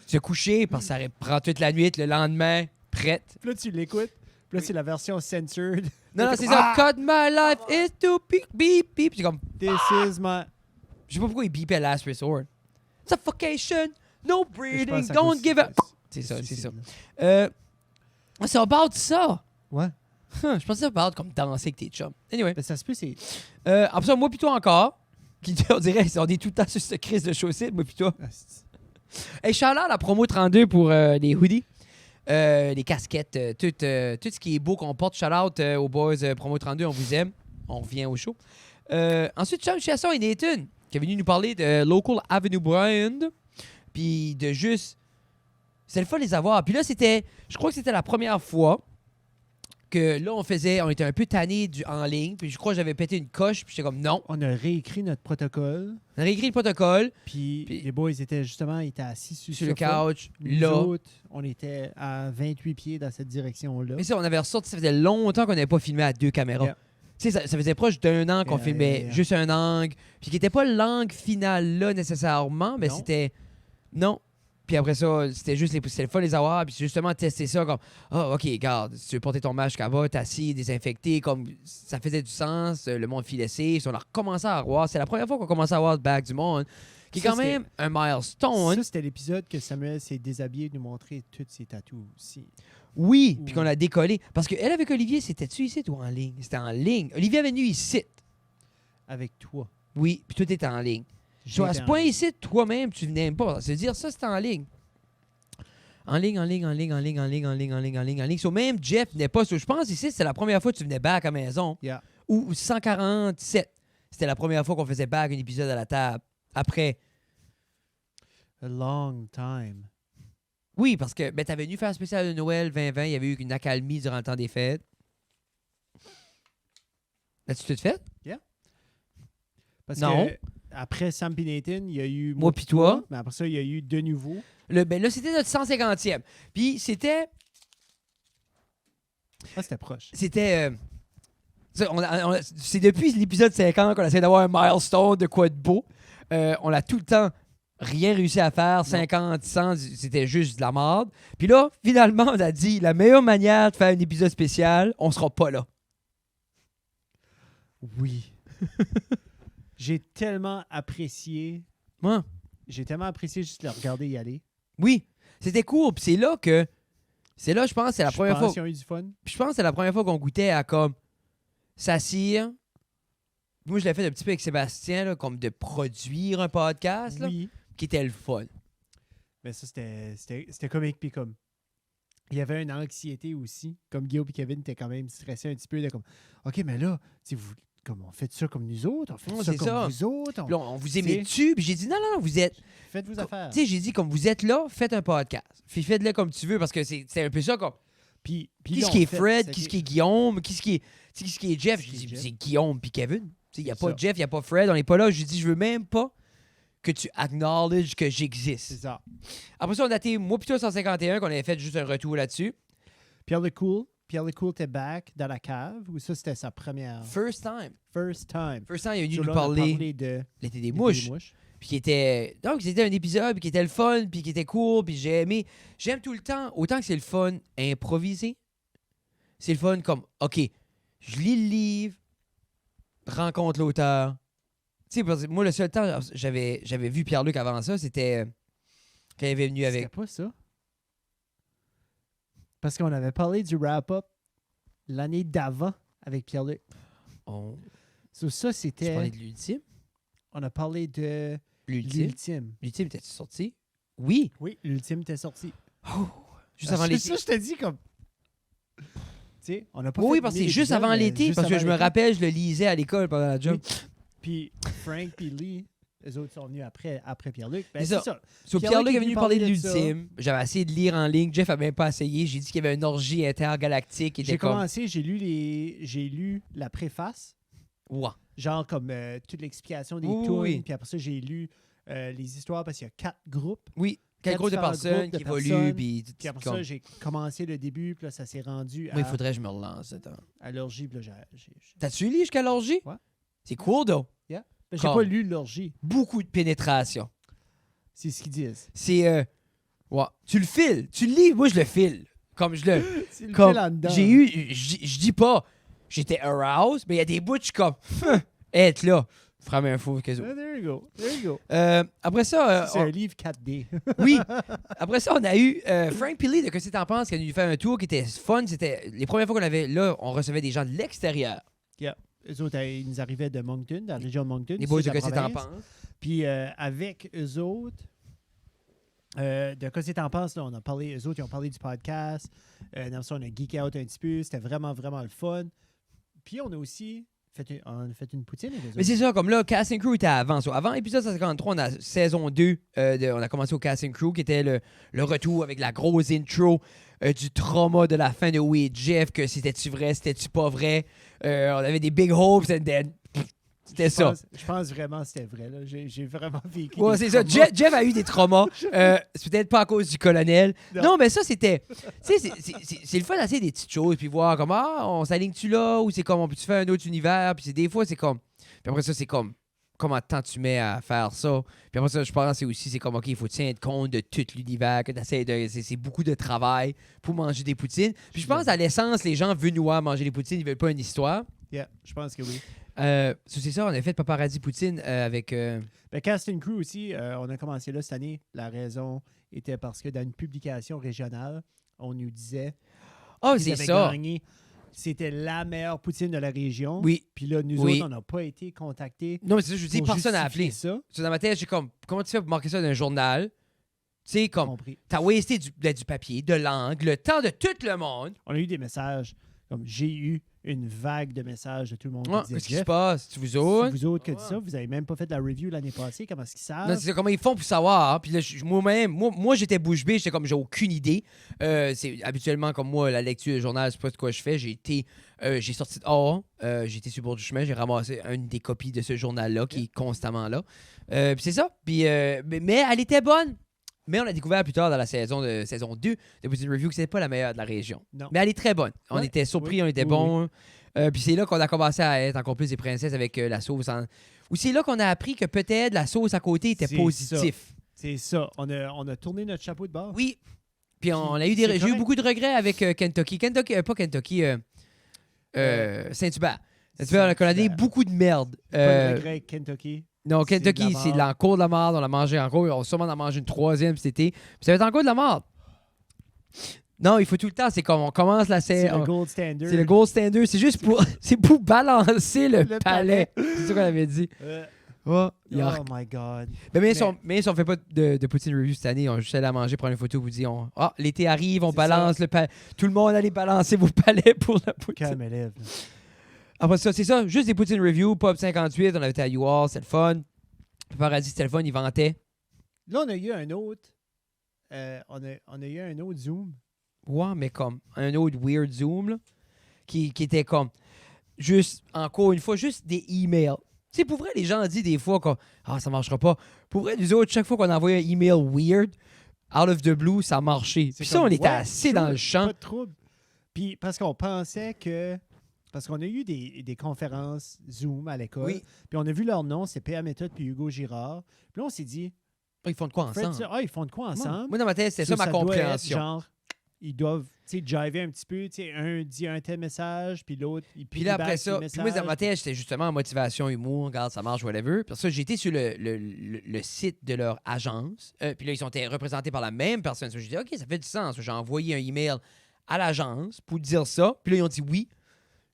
se coucher, parce que ça prend toute la nuit, le lendemain, prête. Puis là, tu l'écoutes. Puis là, c'est la version censored. Non, non, Là, c'est t'es ça. comme, Cut my life is to beep, beep, beep. C'est comme, This is my... je sais pas pourquoi il beepait Last Resort. Suffocation, no Je breathing, pense à don't cause- give up. C'est ça, c'est ça. C'est about ça. Ouais. Je pensais about comme danser avec tes chums. Anyway. Ben, ça se peut, c'est... Après ça, moi plutôt encore, qui on dirait, on est tout le temps sur ce crise de chaussée, moi plutôt. Ah, c'est- Hey, Charles, la promo 32 pour les hoodies, les casquettes, tout ce qui est beau qu'on porte. Shout out aux boys promo 32, on vous aime. On revient au show. Ensuite, Chum Chasson et Nathan, qui est venu nous parler de Local Avenue Brand, puis de juste... C'était le fun de les avoir. Puis là, je crois que c'était la première fois que là, on était un peu tannés en ligne, puis je crois que j'avais pété une coche, puis j'étais comme non. On a réécrit notre protocole. On a réécrit le protocole Puis Puis- les boys étaient justement ils étaient assis sur le sofa. couch, Nous là. autres, on était à 28 pieds dans cette direction-là. Mais ça, on avait ressorti, ça faisait longtemps qu'on n'avait pas filmé à 2 caméras. Yeah. Tu sais, ça faisait proche d'un an qu'on Yeah, filmait yeah, yeah. juste un angle, puis qui n'était pas l'angle final là nécessairement, mais Non. c'était... Non. Puis après ça, c'était juste c'était le fun de les avoir, puis justement tester ça comme OK, regarde, si tu veux porter ton masque à bas, t'es assis, désinfecté, comme ça faisait du sens, le monde filait safe, on a recommencé à avoir, c'est la première fois qu'on commençait à avoir le back du monde, qui est Ça, quand même un milestone. Ça, c'était l'épisode que Samuel s'est déshabillé de nous montrer tous ses tatous aussi. Oui, Ouh. puis qu'on a décollé. Parce qu'elle avec Olivier, c'était-tu ici ou en ligne? C'était en ligne. Olivier avait venu ici. avec toi. Oui, puis tout est en ligne. Soit à ce point ici, toi-même, tu venais même pas. C'est-à-dire, ça, c'est en ligne. En ligne. So, même Jeff n'est pas. Je pense ici, c'est la première fois que tu venais back à la maison. Yeah. Ou 147. C'était la première fois qu'on faisait back un épisode à la table. Après. A long time. Oui, parce que ben, t'avais venu faire un spécial de Noël 2020. Il y avait eu une accalmie durant le temps des fêtes. L'as-tu tout fait? Parce Non. que après Sam et Nathan, il y a eu Moi pis toi. Mais après ça, il y a eu de nouveau. Ben là, c'était notre 150e. Puis c'était. Ah, c'était proche. C'était. C'est depuis l'épisode 50 qu'on essaie d'avoir un milestone de quoi de beau. On a tout le temps rien réussi à faire. 50, 100, c'était juste de la merde. Puis là, finalement, on a dit la meilleure manière de faire un épisode spécial, on sera pas là. Oui. J'ai tellement apprécié. Ouais. J'ai tellement apprécié juste le regarder y aller. Oui, c'était cool. Puis c'est là, je pense, c'est la première fois. Qu'ils ont eu du fun. Puis je pense que c'est la première fois qu'on goûtait à comme s'assire. Moi, je l'ai fait un petit peu avec Sébastien, là, comme de produire un podcast, là, Oui. qui était le fun. Mais ça, c'était comique. Puis comme, il y avait une anxiété aussi. Comme Guillaume et Kevin étaient quand même stressés un petit peu. De comme, OK, mais là, vous, comme on fait ça comme nous autres. On fait ça comme vous autres. Puis là, on vous aimait dessus. Puis j'ai dit, non, vous êtes... Faites vos affaires. Tu sais, j'ai dit, comme vous êtes là, faites un podcast. Puis faites-le comme tu veux, parce que c'est un peu ça, comme... Puis Qui est Fred, qui est Guillaume, qui est Jeff. Je dis, c'est Guillaume puis Kevin. Il n'y a pas ça. Jeff, il n'y a pas Fred, on n'est pas là. Je dis, je veux même pas que tu acknowledges que C'est j'existe. ça. Après ça, on a été, moi plutôt 151, qu'on avait fait juste un retour là-dessus. Pierre Le Cool était back dans la cave. Ou ça, c'était sa première... First time. First time. Il est venu So nous là, on a parler de l'été des mouches. Puis qui était... Donc, c'était un épisode qui était le fun, puis qui était cool, puis j'ai aimé. J'aime tout le temps, autant que c'est le fun improvisé, c'est le fun comme, OK, je lis le livre, rencontre l'auteur. Tu sais, parce que moi, le seul temps, j'avais vu Pierre-Luc avant ça, c'était quand il avait venu avec... C'était pas ça. Parce qu'on avait parlé du wrap-up l'année d'avant avec Pierre-Luc. So, ça, Tu c'était... parlais de l'ultime? On a parlé de l'ultime. L'ultime était sorti? Oui. Oui, l'ultime était sorti. Oh, juste avant l'été. C'est ça, je te dis comme... Tu sais, on a pas Oui, fait parce que c'est 1000 juste épisodes, avant mais l'été, juste parce que avant je me l'été. rappelle, je le lisais à l'école pendant la job. Oui. Puis Frank puis Lee, eux autres sont venus après Pierre-Luc. Ben, C'est c'est ça. ça. So, Pierre-Luc Pierre-Luc est venu parler de ça. l'ultime. J'avais essayé de lire en ligne. Jeff avait même pas essayé. J'ai dit qu'il y avait une orgie intergalactique. J'ai commencé, j'ai lu la préface. Ouais. Genre comme toute l'explication des Oui, tunes. oui. Puis après ça, j'ai lu les histoires parce qu'il y a 4 groupes. Oui. Quel groupe de différents personnes groupes de qui évoluent. personnes. Puis Puis après ça, j'ai commencé le début. Puis là, ça s'est rendu Moi, il faudrait que je me relance. Attends. à l'orgie. Puis là, T'as-tu lu jusqu'à l'orgie? Ouais. C'est cool, though. Ben, j'ai Comme. pas lu l'orgie. Beaucoup de pénétration. C'est ce qu'ils disent. C'est... Ouais. Tu le files. Tu le lis. Moi, je le file. Comme je le... C'est le Comme fil en dedans. j'ai eu... Je dis pas j'étais aroused, mais il y a des bouts, je suis comme... être là. Frame un fou. There you go. There you go. Après ça... C'est un livre 4D. Oui. Après ça, on a eu Frank Pili de Qu'est-ce que t'en penses qui a nous fait un tour qui était fun. C'était les premières fois qu'on avait... Là, on recevait des gens de l'extérieur. Eux autres, ils nous arrivaient de Moncton, dans la région de Moncton. Les boys de sud la Qu'est-ce que t'en province. penses? Puis avec eux autres, de Qu'est-ce que t'en penses, là, on a parlé, eux autres, ils ont parlé du podcast. Dans ça, on a geeké out un petit peu. C'était vraiment, vraiment le fun. Puis on a aussi on a fait une poutine avec eux Mais autres. c'est ça, comme là, Casting Crew était avant. So, avant l'épisode 153, on a saison 2. On a commencé au Casting Crew, qui était le retour avec la grosse intro du trauma de la fin de We et Jeff, que c'était-tu vrai, c'était-tu pas vrai. On avait des big hopes, and then, c'était ça. Je pense vraiment que c'était vrai. Là. J'ai vraiment vécu. Ouais, des c'est ça. traumas. Jeff a eu des traumas. C'est peut-être pas à cause du colonel. Non, mais ça, c'était... Tu sais, c'est le fun d'essayer des petites choses, puis voir comme, on s'aligne-tu là, ou c'est comme, on peut-tu faire un autre univers, puis des fois, c'est comme... Puis après ça, c'est comme, comment de temps tu mets à faire ça. Puis après ça, je pense que c'est comme, OK, il faut tenir compte de tout l'univers, que t'essaies de... C'est beaucoup de travail pour manger des poutines. Puis je pense, à l'essence, les gens veulent nous voir manger des poutines, ils veulent pas une histoire. Yeah, je pense que oui. C'est ça, on a fait Paparazzi Poutine avec... Ben, Casting Crew aussi, on a commencé là cette année. La raison était parce que dans une publication régionale, on nous disait Oh, qu'ils c'est avaient ça. gagné c'était la meilleure poutine de la région. Oui. Puis là, nous Oui. autres, on n'a pas été contactés. Non, mais c'est ça, je vous dis, pour personne n'a justifier appelé. ça. Dans ma tête, j'ai comme, comment tu fais pour marquer ça dans un journal? Tu sais, comme, Compris. t'as wasté du papier, de l'encre, le temps de tout le monde. On a eu des messages. Comme j'ai eu une vague de messages de tout le monde Ah, qui qu'est-ce disait qui se Jeff, passe? Tu vous c'est autres? vous autres qui dit ça. Vous n'avez même pas fait de la review l'année passée. Comment est-ce qu'ils savent? Non, c'est ça, comment ils font pour savoir. Hein? Puis là, moi, j'étais bouche bée, j'étais comme, j'ai aucune idée. C'est habituellement comme moi, la lecture du journal, c'est pas de quoi je fais. J'ai sorti dehors, j'ai été sur le bord du chemin, j'ai ramassé une des copies de ce journal-là qui est constamment là. Puis c'est ça. Puis, mais elle était bonne. Mais on a découvert plus tard dans la saison 2 de Poutine Review que c'était pas la meilleure de la région. Non. Mais elle est très bonne. On Ouais. était surpris, Oui. on était Oui, bons. Puis c'est là qu'on a commencé à être encore plus des princesses avec la sauce. Ou c'est là qu'on a appris que peut-être la sauce à côté était C'est positif. C'est ça. On a tourné notre chapeau de bord. Oui. Puis on a eu c'est j'ai eu correct. beaucoup de regrets avec Kentucky. Pas Kentucky, Saint-Hubert. Saint-Hubert, on a donné Saint-Hubert. beaucoup de merde. Pas de regret avec Kentucky. Non, C'est de Kentucky, la c'est marde. encore de la merde. On l'a mangé encore. On va sûrement en manger une troisième cet été. Puis ça va être encore de la merde. Non, il faut tout le temps. C'est comme on commence la C'est série. le gold standard. C'est le gold standard. C'est juste pour, c'est pour balancer le, Le palais. palais. C'est ça qu'on avait dit. Oh Yark. my God. Mais si on fait pas de poutine review cette année, on juste allé à manger, prendre une photo, vous dit l'été arrive, on C'est balance le palais. Tout le monde allez balancer vos palais pour la poutine. Calme élève. Après ça, c'est ça, juste des poutines review, Pub 58, on avait été à UR, c'était le fun. Le Paradis, c'était le fun, ils vantaient. Là, on a eu un autre. On a eu un autre Zoom. Ouais, mais comme un autre weird Zoom, là, qui était comme juste, encore une fois, juste des emails. Tu sais, pour vrai, les gens disent des fois que ça marchera pas. Pour vrai, nous autres, chaque fois qu'on envoyait un email weird, out of the blue, ça marchait. C'est Puis ça, comme, on était ouais, assez sure, dans le champ. Pas de trouble. Puis parce qu'on pensait que. Parce qu'on a eu des conférences Zoom à l'école. Oui. Puis on a vu leur nom, c'est PA Méthode puis Hugo Girard. Puis là, on s'est dit, Ils font de quoi Fred, ensemble? ils font de quoi ensemble? Moi, dans ma tête, c'était ça ma doit être compréhension. genre, ils doivent jiver un petit peu. Un dit un tel message, puis l'autre, il Puis là, après piggyback sur ça, le puis moi, dans ma message. tête, j'étais justement en motivation, humour, regarde, ça marche, whatever. Puis ça, j'ai été sur le site de leur agence. Puis là, ils sont représentés par la même personne. J'ai dit, OK, ça fait du sens. J'ai envoyé un email à l'agence pour dire ça. Puis là, ils ont dit oui.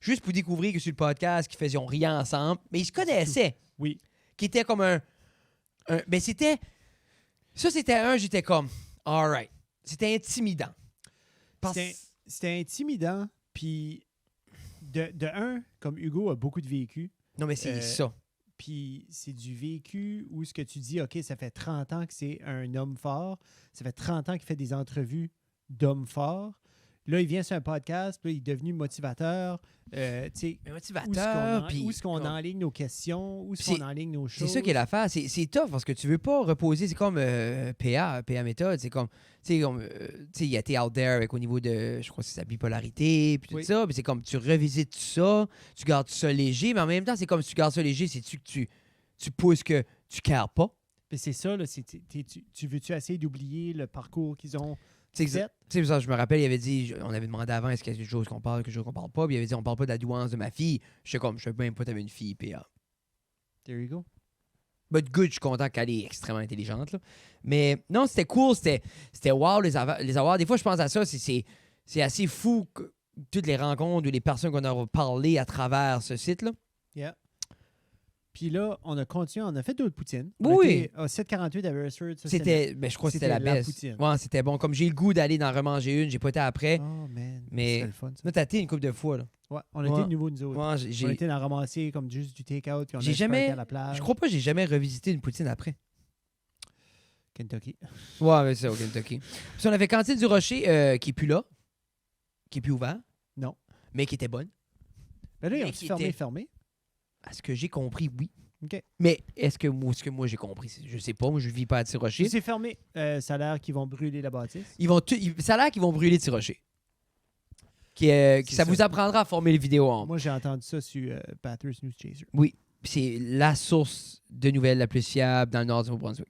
Juste pour découvrir que sur le podcast, qu'ils faisaient rien ensemble. Mais ils se connaissaient. Oui. Qui était comme un ben, c'était. Ça, c'était j'étais comme, all right. C'était intimidant. C'était intimidant. Puis, de un, comme Hugo a beaucoup de vécu, Non, mais c'est ça. puis c'est du vécu où ce que tu dis, OK, ça fait 30 ans que c'est un homme fort, ça fait 30 ans qu'il fait des entrevues d'hommes forts. Là, il vient sur un podcast, puis là, il est devenu motivateur. Tu sais, Un où motivateur. est-ce qu'on enligne nos questions, où est-ce C'est- qu'on enligne nos C'est choses. ça qui est l'affaire. C'est tough parce que tu veux pas reposer. C'est comme PA méthode. C'est comme, tu sais, il a été out there avec au niveau de, je crois que c'est sa bipolarité, puis tout Oui. ça. Puis c'est comme, tu revisites tout ça, tu gardes ça léger, mais en même temps, c'est comme si tu gardes ça léger, c'est-tu que tu pousses que tu cares pas. Mais c'est ça, là, tu veux-tu essayer d'oublier le parcours qu'ils ont C'est fait? exact. Tu sais, ça, je me rappelle, il avait dit, on avait demandé avant, est-ce qu'il y a quelque chose qu'on parle, quelque chose qu'on parle pas. Puis il avait dit, on parle pas de la douance de ma fille. Je sais comme, je sais même pas, t'avais une fille, PA. There you go. But good, je suis content qu'elle est extrêmement intelligente. Là. Mais non, c'était cool, c'était wow les avoir. Des fois, je pense à ça, c'est assez fou que toutes les rencontres ou les personnes qu'on a parlé à travers ce site-là. Yeah. Puis là, on a continué, on a fait d'autres poutines. Oui. Au 748 Anniversary. ça, C'était, ben, je crois que c'était la c'était la best. poutine. Ouais, c'était bon. Comme j'ai le goût d'aller d'en remanger une, j'ai pas été après. Oh, man. Mais- C'était le fun, ça. Moi, t'as été une couple de fois. Là. Ouais, on a Ouais. été de nouveau, nous autres. Ouais, On a été dans ramasser comme juste du take-out, puis on a J'ai jamais- sparké à la plage. je crois pas que j'ai jamais revisité une poutine après. Kentucky. Ouais, mais c'est au Kentucky. Puis on avait Cantine du Rocher qui est plus là, qui est plus ouvert. Non. Mais qui était bonne. Mais là, ils Mais ont qui fermé. À ce que j'ai compris, oui. OK. Mais est-ce que moi j'ai compris? Je sais pas, moi je vis pas à Tirocher. C'est fermé. Ça a l'air qu'ils vont brûler la bâtisse. Ça a l'air qu'ils vont brûler Tirocher. Ça ça. vous apprendra à former les vidéos en. Moi, j'ai entendu ça sur Bathurst News Chaser. C'est la source de nouvelles la plus fiable dans le nord du Nouveau-Brunswick.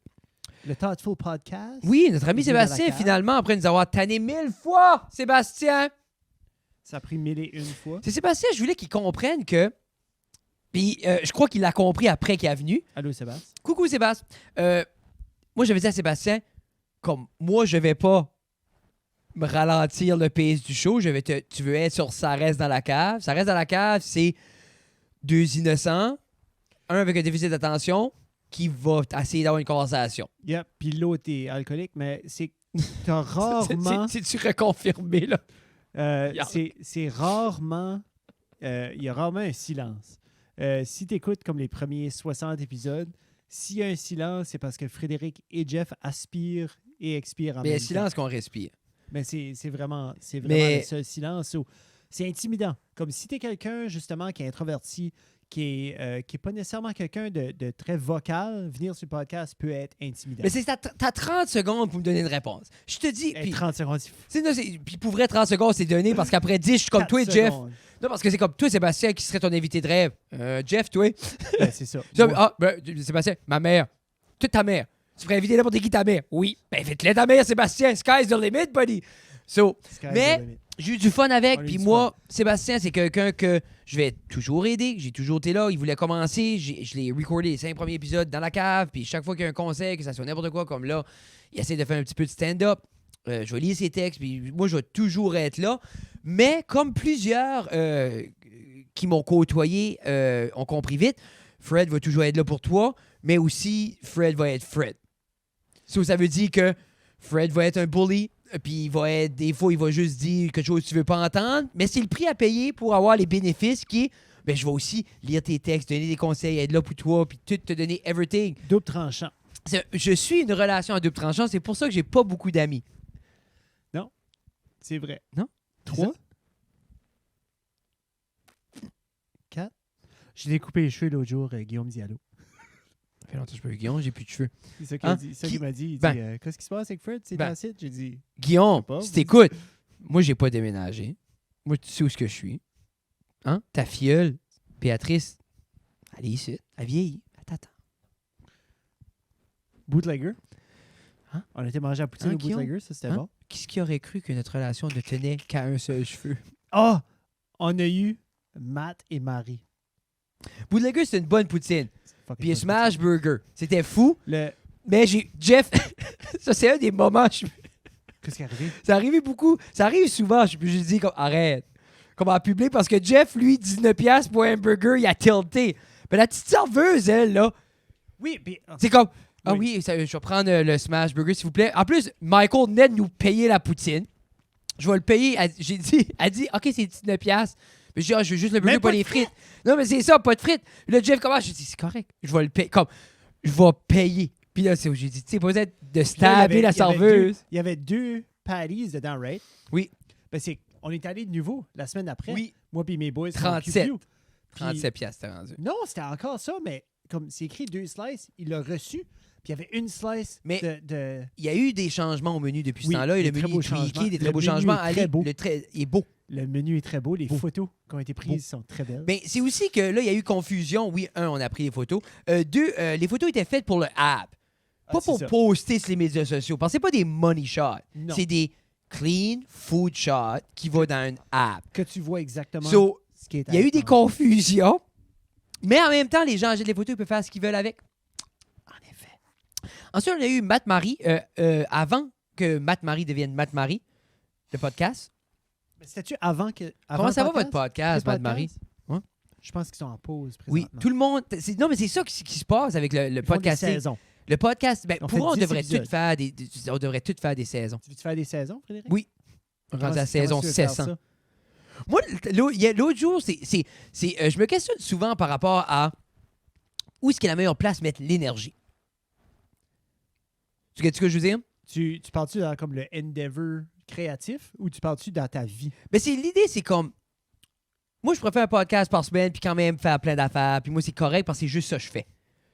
Le Thoughtful Podcast. Oui, notre ami Vu à la Sébastien, cave. finalement, après nous avoir tanné 1000 fois, Sébastien. Ça a pris 1001 fois. C'est Sébastien, je voulais qu'il comprenne que. Puis je crois qu'il l'a compris après qu'il est venu. Allô, Sébastien. Coucou Sébastien. Moi, j'avais dit à Sébastien, comme moi, je vais pas me ralentir le pace du show. Tu veux être sur Ça reste dans la cave. Ça reste dans la cave, c'est deux innocents, un avec un déficit d'attention qui va essayer d'avoir une conversation. Yep. Puis l'autre est alcoolique, mais c'est t'as rarement... C'est-tu reconfirmé, là? c'est rarement... Il y a rarement un silence. Si tu écoutes comme les premiers 60 épisodes, s'il y a un silence, c'est parce que Frédéric et Jeff aspirent et expirent en Mais il y a même un silence temps. qu'on respire. Mais c'est vraiment Mais- le seul silence. C'est intimidant. Comme si tu es quelqu'un, justement, qui est introverti, qui est pas nécessairement quelqu'un de très vocal, venir sur le podcast peut être intimidant. Mais c'est t'as 30 secondes pour me donner une réponse. Je te dis... Hey, Puis 30 secondes, puis pour vrai, 30 secondes, c'est donné parce qu'après 10, je suis comme 4 toi, Jeff. secondes. Non, parce que c'est comme toi, Sébastien, qui serait ton invité de rêve. Jeff, toi. Ben, c'est ça. Ça, Moi, ah, Sébastien, ma mère. Toute ta mère. Tu ferais inviter n'importe qui ta mère. Oui. Ben, faites-le ta mère, Sébastien. Sky's the limit, buddy. So, sky's mais- the limit. j'ai eu du fun On avec. a eu Puis du moi, Sébastien, c'est quelqu'un que je vais toujours aider. J'ai toujours été là. Il voulait commencer. Je l'ai recordé les 5 premiers épisodes dans la cave. Puis chaque fois qu'il y a un conseil, que ça soit n'importe quoi, comme là, il essaie de faire un petit peu de stand-up. Je vais lire ses textes. Puis moi, je vais toujours être là. Mais comme plusieurs qui m'ont côtoyé ont compris vite, Fred va toujours être là pour toi. Mais aussi, Fred va être Fred. So, ça veut dire que Fred va être un bully. Puis il va être, des fois, il va juste dire quelque chose que tu veux pas entendre. Mais c'est le prix à payer pour avoir les bénéfices qui est, ben, je vais aussi lire tes textes, donner des conseils, être là pour toi, puis tout te donner everything. Double tranchant. Je suis une relation à double tranchant. C'est pour ça que j'ai pas beaucoup d'amis. C'est vrai. Non? 3? 4? J'ai découpé les cheveux l'autre jour, Guillaume Diallo. Ça fait longtemps que je peux Guillaume, j'ai plus de cheveux. C'est ça qu'il Hein? a dit. C'est ça qu'il m'a dit. Il Ben. dit qu'est-ce qui se passe avec Fred? C'est Ben. tacite? J'ai dit Guillaume, Je sais pas, si vous t'écoutes, moi, j'ai pas déménagé. Moi, tu sais où ce que je suis. Hein? Ta filleule, Béatrice, elle est ici. Elle vieillit. Attends. bootlegger. Hein? On était mangé à poutine Hein, au Guillaume? bootlegger, ça c'était Hein? bon. Qui aurait cru que notre relation ne tenait qu'à un seul cheveu? Ah! On a eu Matt et Marie. Bootlegger, c'est une bonne poutine. Fucking Puis bonne Smash Burger. C'était fou. Le... Mais Jeff, ça c'est un des moments. Qu'est-ce qui est arrivé? Ça arrive beaucoup. Ça arrive souvent. Je dis comme arrête. Comme en public parce que Jeff, lui, 19$ pour un burger, il a tilté. Mais la petite serveuse, elle, là, Oui, puis... c'est comme ah Oui. oui, je vais prendre le Smash Burger, s'il vous plaît. En plus, Michael venait de nous payer la poutine. Je vais le payer. Elle dit OK, c'est 19$. Mais je dis, je veux juste le burger, Même pas pas les de frites. Non, mais c'est ça, pas de frites. Puis là, Jeff commence. Je dis, c'est correct. Je vais le payer. Comme, je vais payer. Puis là, j'ai dit, tu sais, pas besoin de Puis là, stabber la serveuse. Il y avait deux patties dedans, right? Oui. Ben, on est allé de nouveau la semaine après. Oui. Moi puis mes boys. 37. Puis- 37$, t'es rendu. Non, c'était encore ça, mais comme c'est écrit 2 slices, il l'a reçu. Puis il y avait une slice Mais- de... Il y a eu des changements au menu depuis Oui, ce temps-là. Et des le très menu beaux est tweaké, changements. des très Le beaux menu changements. est très beau. Il est beau. Le menu est très beau. Les Beau. photos qui ont été prises sont très belles. Mais c'est aussi que là, il y a eu confusion. Oui, on a pris les photos. Deux, les photos étaient faites pour le app. Ah, Pas c'est pour ça. poster sur les médias sociaux. Parce que c'est pas des money shots. Non. C'est des clean food shots qui vont dans une app. Que tu vois exactement So, ce qui est à il y a eu des l'écran. confusions. Mais en même temps, les gens achètent les photos, ils peuvent faire ce qu'ils veulent avec. En effet. Ensuite, on a eu Matt Marie. Avant que Matt Marie devienne Matt Marie, le podcast. Mais c'était-tu avant que... avant Comment le ça va votre podcast, Le Matt Marie? podcast? Ouais. Je pense qu'ils sont en pause Oui, présentement. tout le monde. Non, mais c'est ça qui se passe avec le Ils font des podcasting. saisons. Le podcast, ben, On pour fait eux, on 10 devrait épisodes. on devrait toutes faire des saisons. Tu veux-tu faire des saisons, Frédéric? Oui. On est rendu à la saison 700. Moi, l'autre jour, je me questionne souvent par rapport à où est-ce qu'il y a la meilleure place mettre l'énergie. Tu sais ce que je veux dire? Tu parles-tu dans comme le endeavor créatif ou tu parles-tu dans ta vie? Mais l'idée, c'est comme. Moi, je préfère un podcast par semaine, puis quand même faire plein d'affaires, puis moi, c'est correct parce que c'est juste ça que je fais. Tu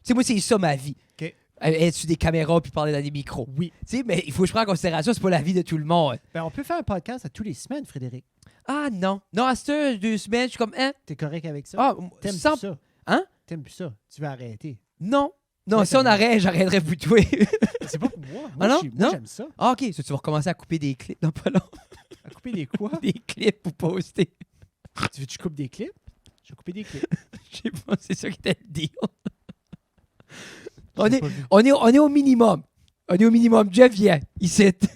sais, moi, c'est ça ma vie. OK. Être sur des caméras puis parler dans des micros. Oui. Tu sais, mais il faut que je prenne en considération, c'est pas la vie de tout le monde. Ben, on peut faire un podcast à tous les semaines, Frédéric. Ah non. Non, à cette 2 semaines, je suis comme, hein? T'es correct avec ça? Ah, T'aimes sans- plus ça? Hein? T'aimes plus ça? Tu vas arrêter? Non. Non, Ouais, si on t'aimes- arrête, j'arrêterai pour toi. C'est pas pour moi. Ah non? Moi, Non? j'aime ça. Ah, OK. Ça, tu vas recommencer à couper des clips dans pas long. À couper des quoi? Des clips pour poster. Tu veux que je coupe des clips? Je vais couper des clips. Je sais pas, c'est ça qui était le deal. J'ai pas vu. On est au minimum. On est au minimum. Jeff vient. Il cite.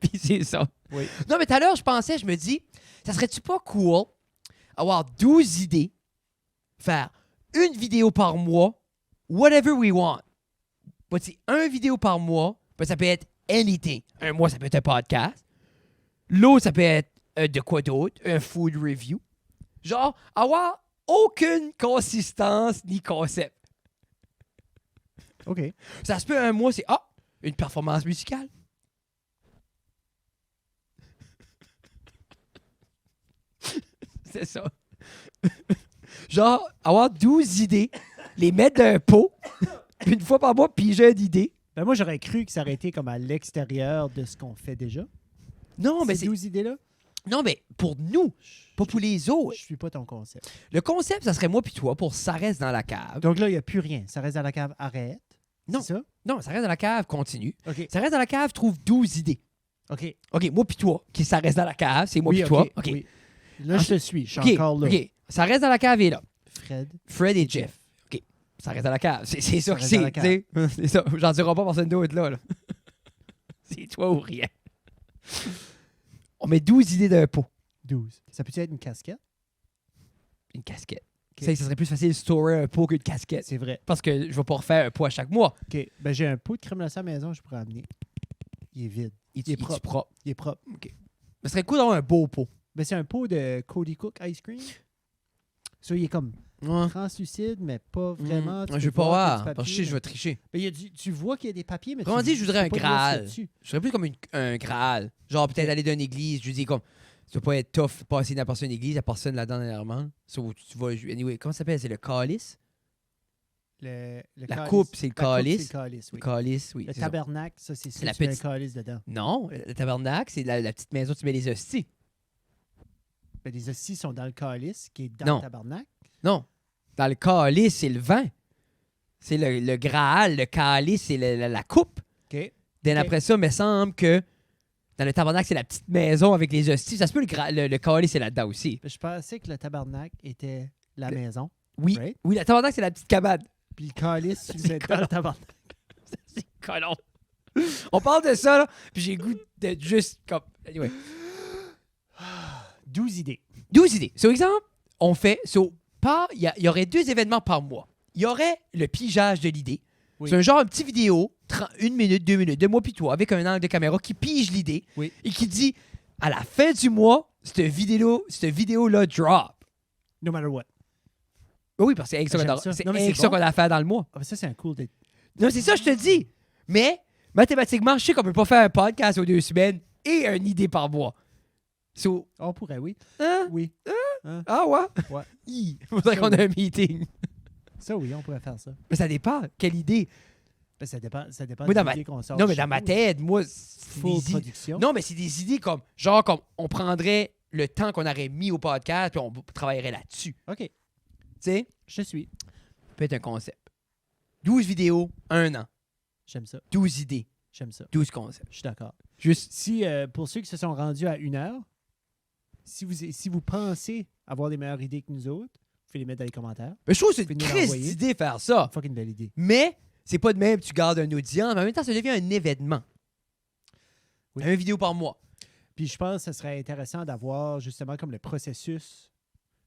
Puis C'est ça. Oui. Non, mais tout à l'heure, je me dis, ça serait-tu pas cool avoir 12 idées, faire une vidéo par mois, whatever we want. But c'est un vidéo par mois, ben ça peut être anything. Un mois, ça peut être un podcast. L'autre, ça peut être de quoi d'autre, un food review. Genre, avoir aucune consistance ni concept. OK. Ça se peut un mois, c'est une performance musicale. C'est ça. Genre, avoir 12 idées, les mettre dans un pot, une fois par mois, piger une idée. Ben moi, j'aurais cru que ça aurait été comme à l'extérieur de ce qu'on fait déjà. Non, mais Ces c'est... 12 idées-là, Non, mais pour nous, pas pour les autres. je suis pas ton concept. Le concept, ça serait moi puis toi pour ça reste dans la cave. Donc là, il n'y a plus rien. Ça reste dans la cave, arrête. Non. C'est ça? Non, ça reste dans la cave, continue. OK. Ça reste dans la cave, trouve 12 idées. OK. OK, moi puis toi, qui ça reste dans la cave, c'est moi Oui, puis toi. OK. OK. Oui. Là, je te suis. Je suis OK, encore là. OK. Ça reste dans la cave et là. Fred Et Jeff. OK. Ça reste dans la cave. C'est ça Ça que reste dans la c'est. cave. Tu sais. C'est ça. J'en dirai pas personne d'autre là. C'est toi ou rien. On met 12 idées d'un pot. 12. Ça peut être une casquette? Une casquette. OK. Ça serait plus facile de storer un pot qu'une casquette. C'est vrai. Parce que je vais pas refaire un pot à chaque mois. OK. Ben, j'ai un pot de crème glacée à la maison, je pourrais amener. Il est vide. Il est propre. Il est propre. Ce serait cool d'avoir un beau pot. Ben, c'est un pot de Cody Cook Ice Cream. Ça, il est comme Ouais. translucide, mais pas vraiment. Tu Je vais peux pas voir qu'il y a voir. du Parce que je papier, sais, je vais tricher. mais il y a tu vois qu'il y a des papiers, mais Comment dire, je voudrais tu un peux pas lire ce qu'il y a Graal. dessus. Je serais plus comme un Graal. Genre, peut-être aller dans une église. Je dis comme, tu vas pas être tough, passer n'importe une église, il n'y a personne là-dedans dernièrement. So, tu vas, anyway, comment ça s'appelle? C'est le calice? Le La calice. coupe, c'est le La coupe, calice. c'est le calice, oui. Le calice, oui. Le c'est ça. tabernacle, ça, c'est ça. la Tu mets un petite- calice dedans. Non, le tabernacle, c'est la petite maison où tu mets les hosties. Ben, les hosties sont dans le calice, qui est dans Non. le tabernacle. Non. Dans le calice, c'est le vin. C'est le Graal, le calice, c'est la coupe. OK. Then Ok. après ça, il me semble que dans le tabernacle, c'est la petite maison avec les hosties. Ça se peut, le calice, c'est là-dedans aussi. Ben, je pensais que le tabernacle était la maison. Oui, Right. oui, le tabernacle, c'est la petite cabane. Puis le calice, tu le C'est mets dans colon. le tabernacle. C'est colon. On parle de ça, là, puis j'ai le goût d'être juste comme... Anyway. 12 idées. 12 idées. Sur exemple, on fait... Il y aurait 2 événements par mois. Il y aurait le pigeage de l'idée. Oui. C'est un genre, une petite vidéo, 1 minute, 2 minutes, de moi puis toi, avec un angle de caméra qui pige l'idée Oui. et qui dit, à la fin du mois, cette vidéo-là drop. No matter what. Oui, parce que c'est avec ça J'aime qu'on a- ça. c'est Non, mais avec c'est ça bon. qu'on a fait dans le mois. Ah, ben ça, c'est un cool d'être. Non, c'est ça, je te dis. Mais, mathématiquement, je sais qu'on peut pas faire un podcast aux 2 semaines et une idée par mois. So, On pourrait, oui. hein? Oui. Ah ouais? Ouais. Il faudrait qu'on ait un meeting. Ça, oui, on pourrait faire ça. Mais ça dépend. Quelle idée? Ben, ça dépend Moi, dans de ma- l'idée qu'on sort. Non, mais chez dans ma nous. tête, moi, c'est Full des idées. production. Non, mais c'est des idées comme, genre, comme on prendrait le temps qu'on aurait mis au podcast puis on travaillerait là-dessus. OK. Tu sais? Je te suis. Peut être un concept. 12 vidéos, 1 an. J'aime ça. 12 idées, J'aime ça. 12 concepts. Je suis d'accord. Juste, Si, pour ceux qui se sont rendus à 1 heure, si vous pensez avoir des meilleures idées que nous autres, vous pouvez les mettre dans les commentaires. mais je trouve que c'est une Venez crise l'envoyer. d'idée faire ça. Fucking belle idée. Mais, c'est pas de même, tu gardes une audience, mais en même temps, ça devient un événement. Oui. Une vidéo par mois. Puis je pense que ce serait intéressant d'avoir justement comme le processus,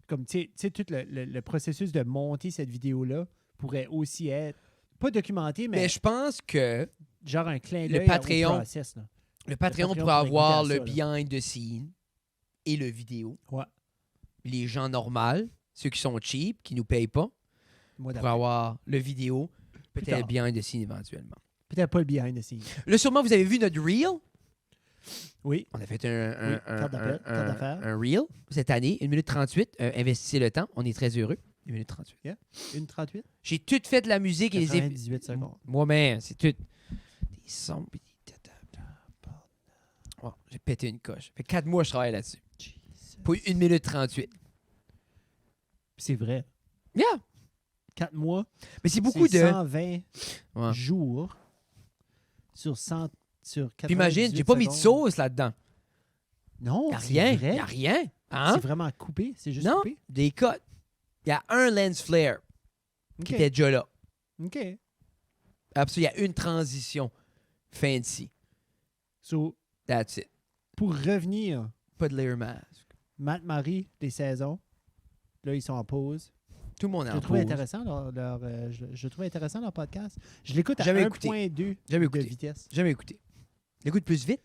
comme tu sais, tout le processus de monter cette vidéo-là pourrait aussi être, pas documenté, mais Mais je pense que genre un clin le d'œil Patreon- au process. Là. le Patreon Patreon pourrait avoir pourrait le goûter à ça, behind the scene et le vidéo. Ouais. Les gens normaux, ceux qui sont cheap, qui nous payent pas, Moi, pourraient d'après. avoir le vidéo, Plus peut-être tard. behind the scene éventuellement. Peut-être pas le behind the scenes. Là, sûrement, vous avez vu notre reel. Oui. On a fait Oui, carte d'appel, carte d'affaires. un reel cette année, 1 minute 38. Investissez le temps, on est très heureux. 1 minute 38. 1,38. J'ai tout fait de la musique et les 98 secondes. Moi-même, c'est tout. Des sons. Pis des Oh, j'ai pété une coche. Ça fait 4 mois que je travaille là-dessus. Pour 1 minute 38. C'est vrai. Yeah! 4 mois, Mais c'est beaucoup c'est de. 120 Ouais. jours sur 100 sur 98 Puis imagine, j'ai pas mis de secondes. sauce là-dedans. Non, Y a c'est rien. vrai. Y a rien. Hein? C'est vraiment coupé. C'est juste Non, coupé. des cotes. Il y a un lens flare qui OK. était déjà là. OK. Après ça, il y a une transition fancy. So, That's it. pour revenir, Pas de layer mask. Matt Marie, des saisons, là, ils sont en pause. Tout le monde est Je en le trouvais pause. intéressant, je trouvais intéressant leur podcast. Je l'écoute à Jamais 1.2 Jamais de écouté. vitesse. Jamais écouté. L'écoute plus vite.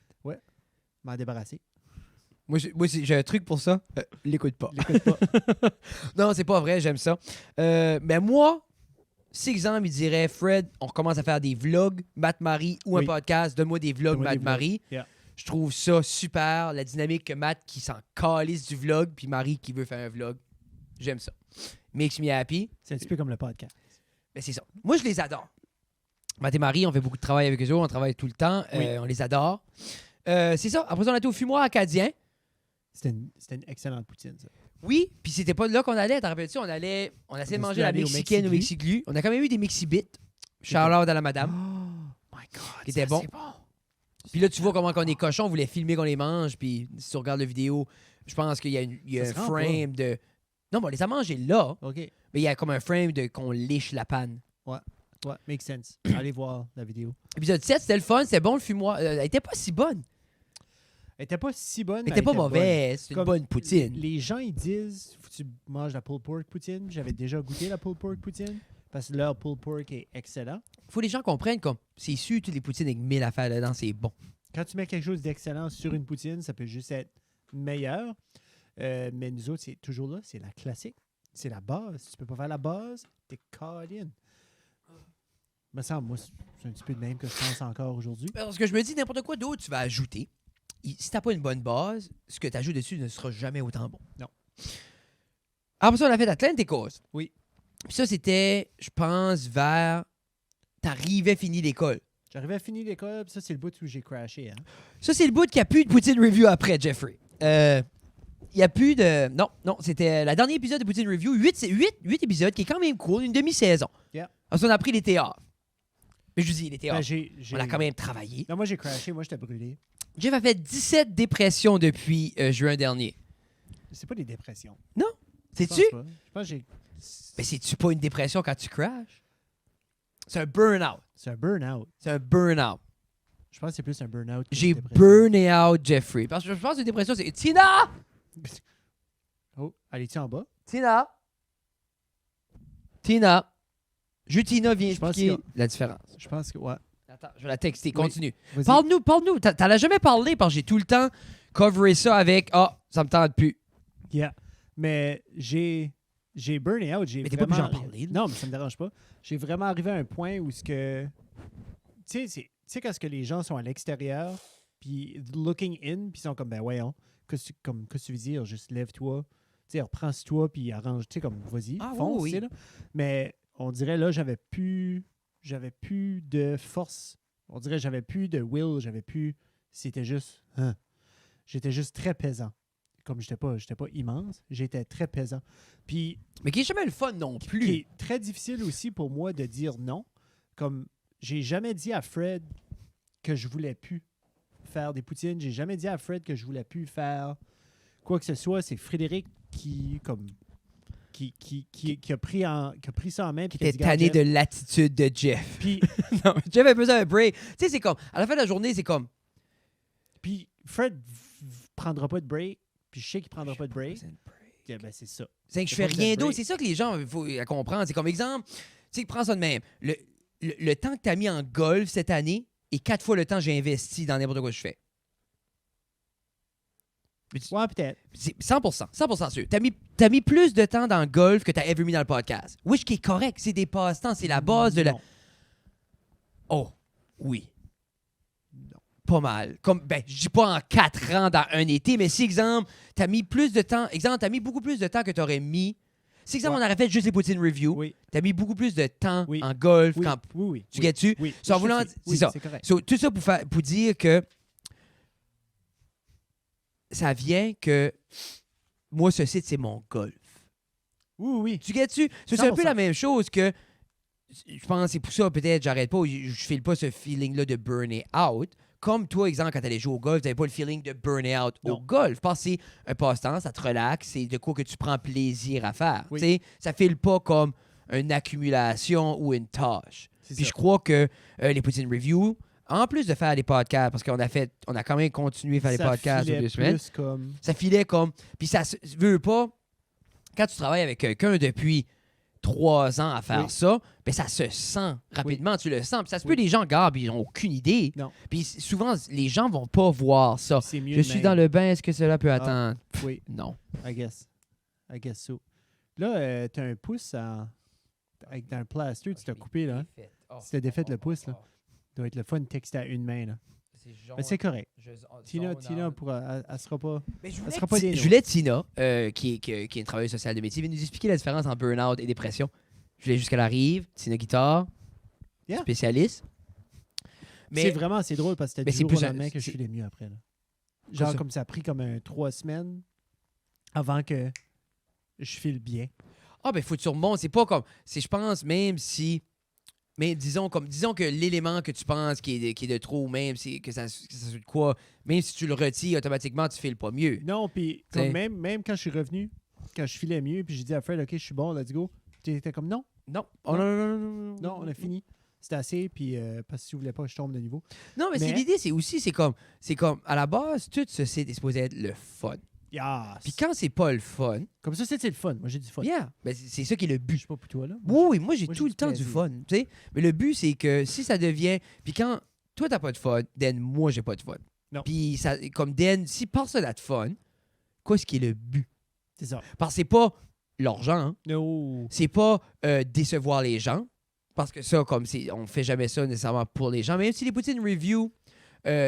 M'en débarrasser. Moi, j'ai un truc pour ça. L'écoute pas. L'écoute pas. Non, c'est pas vrai, j'aime ça. Mais moi, si exemple, il dirait Fred, on recommence à faire des vlogs, Matt Marie ou un Oui. podcast, donne-moi des vlogs, Donne-moi des Matt vlogs. Marie. Yeah. Je trouve ça super. La dynamique que Matt qui s'en calisse du vlog, puis Marie qui veut faire un vlog. J'aime ça. Makes me happy. C'est un petit peu comme le podcast. Mais c'est ça. Moi, je les adore. Matt et Marie, on fait beaucoup de travail avec eux autres, on travaille tout le temps. Oui. On les adore. C'est ça. Après ça, on a été au fumoir acadien. C'était une excellente poutine, ça. Oui, puis c'était pas là qu'on allait. T'en rappelles-tu? On essayait de manger la allé au mexicaine au Mexiglu. Mexiglu. On a quand même eu des Mexibits. Shout-out à la madame. Oh my God. Qui était bon. C'est bon. Puis là, tu vois comment on est cochon. On voulait filmer qu'on les mange. Puis si tu regardes la vidéo, je pense qu'il y a Ça un se rend frame de... Non, mais on les a mangés là. OK. Mais il y a comme un frame de qu'on liche la panne. Ouais, make sense. Allez voir la vidéo. Épisode 7, c'était le fun. C'était bon, le fumoir. Elle était pas si bonne. Elle était pas si bonne, Elle mais était pas bonne. mauvaise. C'est une Comme bonne poutine. Les gens, ils disent faut que tu manges la pulled pork poutine. J'avais déjà goûté la pulled pork poutine parce que leur pulled pork est excellent. Faut que les gens comprennent comme c'est sûr, toutes les poutines avec 1000 affaires dedans, c'est bon. Quand tu mets quelque chose d'excellent sur une poutine, ça peut juste être meilleur. Mais nous autres, c'est toujours là. C'est la classique. C'est la base. Si tu peux pas faire la base, t'es call in. Me semble, moi, c'est un petit peu de même que je pense encore aujourd'hui. Parce que je me dis, n'importe quoi d'autre tu vas ajouter. Si t'as pas une bonne base, ce que tu ajoutes dessus ne sera jamais autant bon. Non. Après ça, on a fait Atlanticos. Oui. Puis ça, c'était, je pense, vers... T'arrivais fini l'école. J'arrivais à finir l'école, puis ça, c'est le bout où j'ai crashé. Hein? Ça, c'est le bout qu'il n'y a plus de Poutine Review après, Jeffrey. Il n'y a plus de... Non, c'était la dernière épisode de Poutine Review. 8 épisodes, qui est quand même cool, une demi-saison. Yeah. Ensuite, on a pris l'été off. Mais je vous dis, l'été Ben, off. On a quand même travaillé. Non, moi, j'ai crashé. Moi, j'étais brûlé. Jeff a fait 17 dépressions depuis juin dernier. C'est pas des dépressions. Sais-tu? Je pense que j'ai... Mais c'est-tu pas une dépression quand tu crashes? C'est un burn-out. C'est un burn-out. C'est un burn-out. Je pense que c'est plus un burn-out. J'ai burné out Jeffrey. Parce que je pense que une dépression, c'est... Tina! Oh, elle est-tu en bas? Tina! Tina! Tina vient Je pense expliquer qu'il la différence. Je pense que, ouais. Attends, je vais la texter. Oui. Continue. Vas-y. Parle-nous. T'en as jamais parlé parce que j'ai tout le temps coveré ça avec « Ah, ça me tente plus. Yeah. Mais j'ai burné out. Mais t'es pas obligé d'en parler, là. Non, mais ça me dérange pas. J'ai vraiment arrivé à un point où ce que... Tu sais, quand ce que les gens sont à l'extérieur, puis looking in, puis ils sont comme, ben voyons, qu'est-ce que tu veux dire? Juste lève-toi, tu sais, reprends-toi, puis arrange, tu sais, comme, vas-y, Ah, fonce, oui. tu sais, là. Mais on dirait, là, j'avais plus de force. On dirait, j'avais plus de will, c'était juste, j'étais juste très pesant. Comme j'étais pas immense, j'étais très pesant. Puis, Mais qui est jamais le fun non qui plus. est très difficile aussi pour moi de dire non. Comme, j'ai jamais dit à Fred que je voulais plus faire des poutines. J'ai jamais dit à Fred que je voulais plus faire quoi que ce soit. C'est Frédéric qui a pris ça en main. Qui puis était qui a dit, tanné Regarde, de l'attitude de Jeff. Puis, Non, mais Jeff a besoin d'un break. Tu sais, c'est comme... À la fin de la journée, c'est comme... puis Fred prendra pas de break. Puis je sais qu'il prendra pas de break. Puis, ben, c'est ça. C'est que je C'est fais pas rien besoin de d'autre. break. C'est ça que les gens, il faut comprendre. C'est comme exemple, tu sais, prends ça de même. Le temps que tu as mis en golf cette année est 4 fois le temps que j'ai investi dans n'importe quoi que je fais. Ouais, peut-être. C'est 100% sûr. T'as mis plus de temps dans le golf que t'as ever mis dans le podcast. Oui, ce qui est correct, c'est des passe-temps, c'est la base de la... Non. Oh, oui. Non. Pas mal. Comme, ben, je dis pas en 4 ans dans un été, mais si, exemple, t'as mis plus de temps... Exemple, t'as mis beaucoup plus de temps que t'aurais mis... Si, exemple, Ouais. on aurait fait juste les poutines review, Oui. t'as mis beaucoup plus de temps Oui. en golf Oui. qu'en... Oui. Tu gagnes-tu? Oui. So, en Je voulant- sais. c'est Oui, ça. C'est correct. So, tout ça pour dire que ça vient que moi, ce site, c'est mon golf. Oui, oui. Tu gagnes-tu? So, c'est un peu 100%. la même chose que... Je pense que c'est pour ça, peut-être, j'arrête pas, je file pas ce feeling-là de burner out. Comme toi, exemple, quand t'allais jouer au golf, t'avais pas le feeling de burner out au Non. golf. Parce que c'est un passe-temps, ça te relaxe, c'est de quoi que tu prends plaisir à faire. Oui. Tu sais, ça file pas comme une accumulation ou une tâche. C'est Puis ça. je crois que les poutines review, en plus de faire des podcasts, parce qu'on a quand même continué à faire des podcasts filait 2 semaines, plus comme... ça filait comme... Puis ça se veut pas... Quand tu travailles avec quelqu'un depuis 3 ans à faire Oui. ça, ben ça se sent rapidement, tu le sens. Puis ça se peut, les gens regardent, puis ils n'ont aucune idée. Non. Puis souvent, les gens vont pas voir ça. C'est mieux Je de suis même. dans le bain, est-ce que cela peut attendre? Oui, Non. I guess so. Là, t'as un pouce dans le plaster, tu t'as coupé, là. Tu t'as défait le pouce, là. Ça doit être le fun de texter à une main, là. Mais c'est correct. Tina elle sera pas... Mais elle sera pas des je voulais Tina, qui est une travailleuse sociale de métier, nous expliquer la différence entre burn-out et dépression. Je voulais juste qu'elle arrive, Tina Guitare, Yeah. spécialiste. C'est vraiment assez drôle parce que c'était mais du c'est jour plus au un- lendemain que je c'est- filais mieux après. Là. Quoi Genre ça? comme ça a pris comme 3 semaines avant que je file bien. Ah, ben, faut que tu remontes. C'est pas comme. Je pense, même si. Mais disons que l'élément que tu penses qui est de trop, même si que ça soit de quoi, même si tu le retires automatiquement, tu files pas mieux. Non, puis T'sais. même quand je suis revenu, quand je filais mieux, puis j'ai dit à Fred, OK, je suis bon, let's go. Tu étais comme non, Non. Oh, non. non, on a fini. C'était assez, puis parce que si vous voulez pas, je tombe de niveau. Non, mais c'est Mais- l'idée, c'est comme, à la base, tout ceci est supposé être le fun. Yes. Puis quand c'est pas le fun, Comme ça, c'est le fun. Moi, j'ai du fun. yeah, ben c'est ça qui est le Je but. suis pas pour toi, là. Oui, moi j'ai moi, tout j'ai le du temps du plaisir. fun, tu sais. Mais le but c'est que si ça devient, puis quand toi t'as pas de fun, then moi j'ai pas de fun. Non. Puis ça, comme then, si personne n'a de fun, qu'est-ce qui est le but? C'est ça. Parce que c'est pas l'argent, hein. No. C'est pas décevoir les gens, parce que ça, comme on fait jamais ça nécessairement pour les gens. Même si les poutines review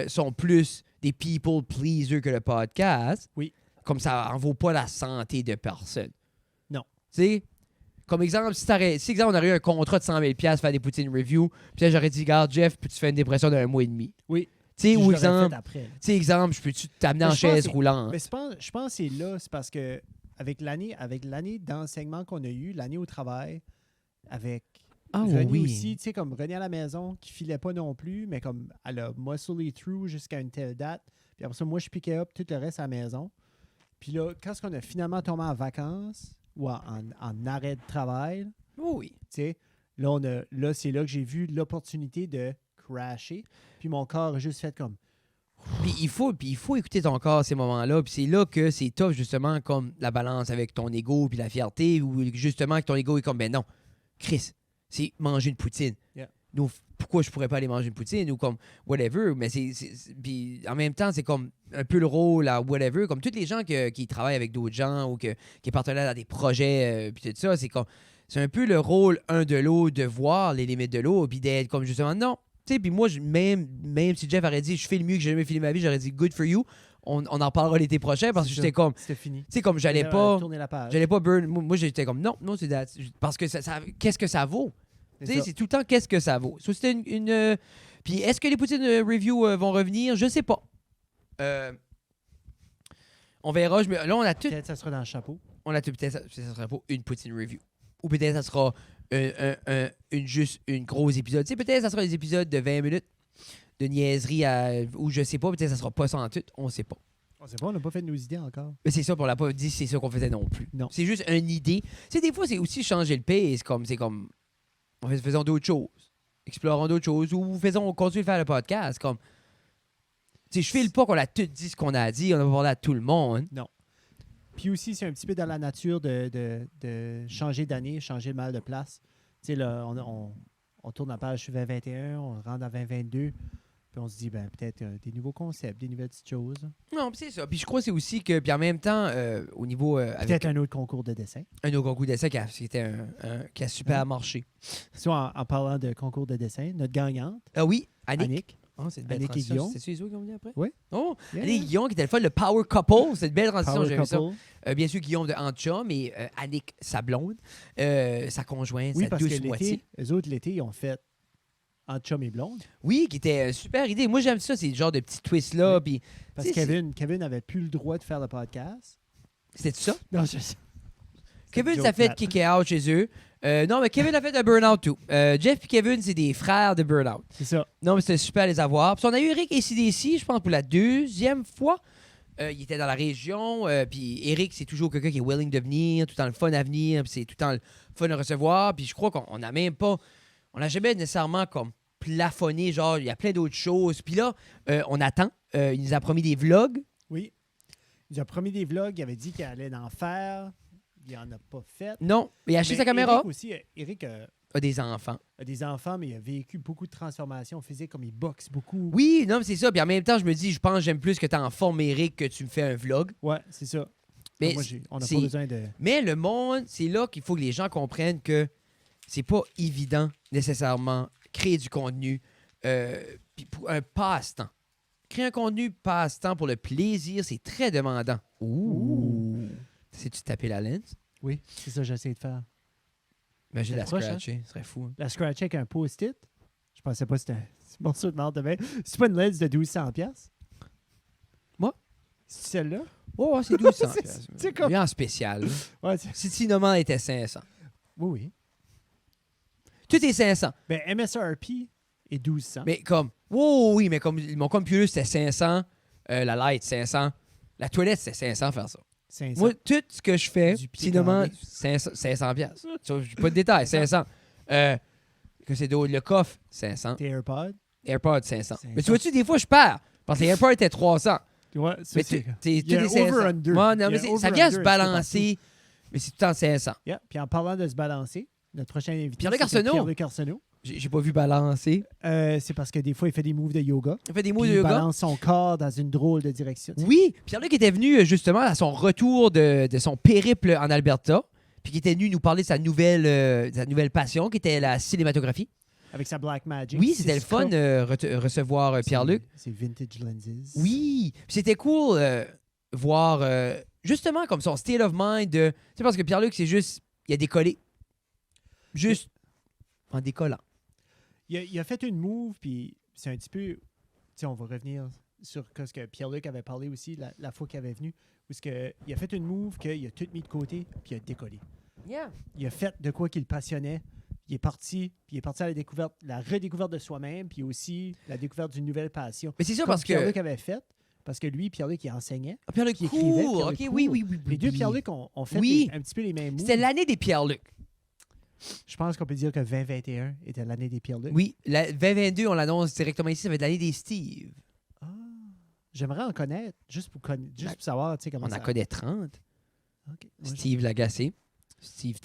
sont plus des people pleasers que le podcast, Oui. comme ça en vaut pas la santé de personne. Non. Tu sais, comme exemple, si exemple, on aurait eu un contrat de 100 000 $ faire des poutines review, puis là, j'aurais dit, regarde, Jeff, peux-tu faire une dépression d'un mois et demi? Oui. Tu sais, Puis ou je l'aurais exemple, fait après, là. tu sais, exemple, je peux-tu t'amener Mais en je pense chaise que- roulante? Mais je pense que c'est là, c'est parce que avec l'année d'enseignement qu'on a eu, l'année au travail, avec Ah René oui. aussi, tu sais, comme René à la maison, qui filait pas non plus, mais comme elle a musclé through jusqu'à une telle date. Puis après ça, moi, je piquais up tout le reste à la maison. Puis là, quand on a finalement tombé en vacances ou en arrêt de travail, Oui. tu sais, là, c'est là que j'ai vu l'opportunité de crasher. Puis mon corps a juste fait comme... Puis il faut écouter ton corps à ces moments-là. Puis c'est là que c'est tough, justement, comme la balance avec ton ego puis la fierté, ou justement que ton ego est comme, ben non, Chris, c'est manger une poutine. Yeah. Nous, pourquoi je pourrais pas aller manger une poutine ou comme whatever. Mais puis en même temps, c'est comme un peu le rôle à whatever. Comme tous les gens qui travaillent avec d'autres gens ou qui est partenaire dans des projets, puis tout ça, c'est un peu le rôle un de l'autre de voir les limites de l'autre, puis d'être comme justement, non. Tu sais, puis moi, même si Jeff aurait dit, je fais le mieux que j'ai jamais filmé ma vie, j'aurais dit, good for you. On en parlera l'été prochain parce que C'est j'étais ça. comme, tu C'était fini. sais, comme j'allais Tourner la page. burn. Moi, j'étais comme, non, c'est parce que qu'est-ce que ça vaut? C'est Tu sais, ça. c'est tout le temps qu'est-ce que ça vaut. So, c'était une puis est-ce que les poutines review vont revenir? Je sais pas. On verra. Là, on a tout. Peut-être que ça sera dans le chapeau. Peut-être ça sera pas une poutine review. Ou peut-être ça sera juste une grosse épisode. Tu sais, peut-être ça sera des épisodes de 20 minutes de niaiserie ou je sais pas. Peut-être ça sera pas ça en tout. On sait pas. On sait pas, on n'a pas fait nos idées encore. Mais c'est ça, on l'a pas dit, c'est ça qu'on faisait non plus. Non. C'est juste une idée. Tu sais, des fois, c'est aussi changer le pace. Faisons d'autres choses. Explorons d'autres choses. Ou continuer de faire le podcast. Comme, tu sais, je file pas qu'on a tout dit ce qu'on a dit. On a parlé à tout le monde. Puis aussi, c'est un petit peu dans la nature de changer d'année, changer mal de place. Tu sais, là, on tourne la page sur 2021, on rentre dans 2022, puis on se dit, ben peut-être des nouveaux concepts, des nouvelles petites choses. Non, puis c'est ça. Puis je crois que c'est aussi que, puis en même temps, au niveau. Avec Peut-être un autre concours de dessin. un autre concours d'essai qui a super Hein? marché. Soit en parlant de concours de dessin, notre gagnante, Ah oui, Annick. Annick. Oh, c'est une belle Annick et transition. Guillaume. C'est-tu les autres qui ont dit après? Oui. Oh, Yeah. Annick et Guillaume qui était le fun, le Power Couple. C'est une belle transition, Power j'ai aimé ça. couple. Bien sûr, Guillaume de Ancha, mais Annick, sa blonde, sa conjointe, Oui, sa parce que douce moitié. l'été, eux autres, l'été, ils ont fait en chum et blonde. Oui, qui était une super idée. Moi, j'aime ça, c'est le genre de petits twists-là. Oui. Puis, Parce que C'est- Kevin n'avait plus le droit de faire le podcast. c'était ça. Non, je sais. Kevin joke s'est fait plate. kicker out chez eux. Non, mais Kevin a fait un burn-out tout. Jeff et Kevin, c'est des frères de burn-out. C'est ça. Non, mais c'était super à les avoir. Puis on a eu Eric et CDC, je pense, pour la 2e fois. Il était dans la région. Puis Eric, c'est toujours quelqu'un qui est willing de venir, tout le temps le fun à venir. Puis c'est tout le temps le fun à recevoir. Puis je crois qu'on n'a même pas. On n'a jamais nécessairement comme plafonné, genre, il y a plein d'autres choses. Puis là, on attend. Il nous a promis des vlogs. Oui. Il nous a promis des vlogs. Il avait dit qu'il allait en faire. Il n'en a pas fait. Non, mais il a acheté Mais sa caméra. Eric aussi, Eric A des enfants. a des enfants, mais il a vécu beaucoup de transformations physiques, comme il boxe beaucoup. Oui, non, mais c'est ça. Puis en même temps, je me dis, je pense que j'aime plus que tu en forme, Eric, que tu me fais un vlog. Ouais, c'est ça. Mais Moi, on n'a c'est- pas besoin de... Mais le monde, c'est là qu'il faut que les gens comprennent que c'est pas évident nécessairement créer du contenu puis pour un passe-temps. Créer un contenu passe-temps pour le plaisir, c'est très demandant. Ouh! Sais-tu taper la lens? Oui, c'est ça que j'essaie de faire. Imagine la C'est proche, scratcher, ce serait fou. Hein? La scratch avec un post-it. Je pensais pas que c'était un morceau de marde de main. C'est pas une lens de 1200$? Moi? C'est celle-là? Oh, ouais, c'est 1200. C'est comme... Il est en spécial. Là. Ouais, Si Cinnamon était 500. oui, oui. Tout est 500. Ben, MSRP est 1200. Mais comme, oh, oui, mais comme mon computer, c'était 500. La light, 500. La toilette, c'était 500 faire ça. 500. Moi, tout ce que je fais, Du pied Cinnamon, carré. 500 piastres. Je n'ai pas de détails, 500. Que c'est d'autres, le coffre, 500. Tes AirPods? AirPods, 500. 500. Mais tu vois-tu, des fois, je perds. Parce que les AirPods étaient 300. Ouais, ça, Mais c'est... tout Il y a est un 500. over-under. Ouais, Il y non, a mais un ça vient over-under se un petit peu balancer, mais c'est tout le temps 500. Yeah. Puis en parlant de se balancer, notre prochain invité, Pierre-Luc c'est Arsenault. Pierre-Luc Arsenault. J'ai pas vu balancer. C'est parce que des fois, il fait des moves de yoga. Il fait des mots Puis de il yoga. balance son corps dans une drôle de direction. tu sais. Oui, Pierre-Luc était venu justement à son retour de son périple en Alberta, puis qui était venu nous parler de sa nouvelle passion, qui était la cinématographie. Avec sa Black Magic. Oui, c'était le fun recevoir Pierre-Luc. C'est vintage lenses. Oui, puis c'était cool voir justement comme son state of mind. Tu sais, parce que Pierre-Luc, c'est juste, il a décollé. Juste en décollant. Il a fait une move, puis c'est un petit peu... Tu sais, on va revenir sur ce que Pierre-Luc avait parlé aussi la fois qu'il avait venu. Où il a fait une move qu'il a tout mis de côté, puis il a décollé. Yeah. Il a fait de quoi qu'il passionnait. Il est parti à la redécouverte de soi-même, puis aussi la découverte d'une nouvelle passion. Mais c'est ça Comme parce que Pierre-Luc avait fait, parce que lui, Pierre-Luc, il enseignait. Pierre-Luc Puis il écrivait, cool. Pierre-Luc Ok, cool. oui. Les deux oui. Pierre-Luc ont fait Oui. un petit peu les mêmes moves. C'était l'année des Pierre-Luc. Je pense qu'on peut dire que 2021 était l'année des Pierre-Luc. Oui, la 2022, on l'annonce directement ici, ça va être l'année des Steve. Ah, j'aimerais en connaître, juste pour savoir, tu sais, comment On ça... en connaît 30. Ok. Moi, Steve Lagacé, Steve,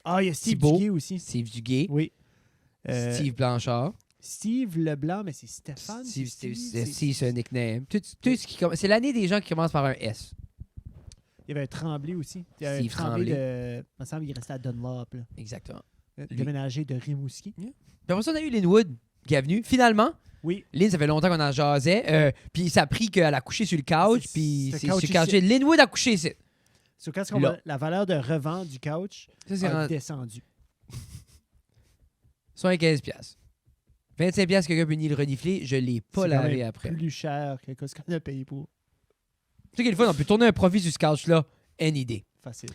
Ah, il y a Steve Thibault. Duguay aussi. Steve Duguay, Oui. Steve Blanchard. Steve Leblanc, mais c'est Stéphane. Steve, c'est Steve, c'est un nickname. C'est l'année des gens qui commencent par un S. Il y avait un Tremblay aussi. Il y avait Steve un Tremblay. Tremblay. Il me semble qu'il restait à Dunlop. Là. Exactement. Lui. Déménagé de Rimouski. Puis après ça, on a eu Lynn Wood qui est venue. Finalement, Oui. Lynn, ça fait longtemps qu'on en jasait. Puis ça a pris qu'elle a couché sur le couch. Puis Ce c'est couch sur le couch. ici. Lynn Wood a couché ici. Sur quand Là. la valeur de revente du couch Ça, c'est a rendu descendu. 75$. 25$, quelqu'un peut ni le renifler. Je l'ai pas C'est quand lavé même après. plus cher que ce qu'on a payé pour. Tu sais quelle fois, on peut tourner un profit sur ce couch-là. Any day. Facile.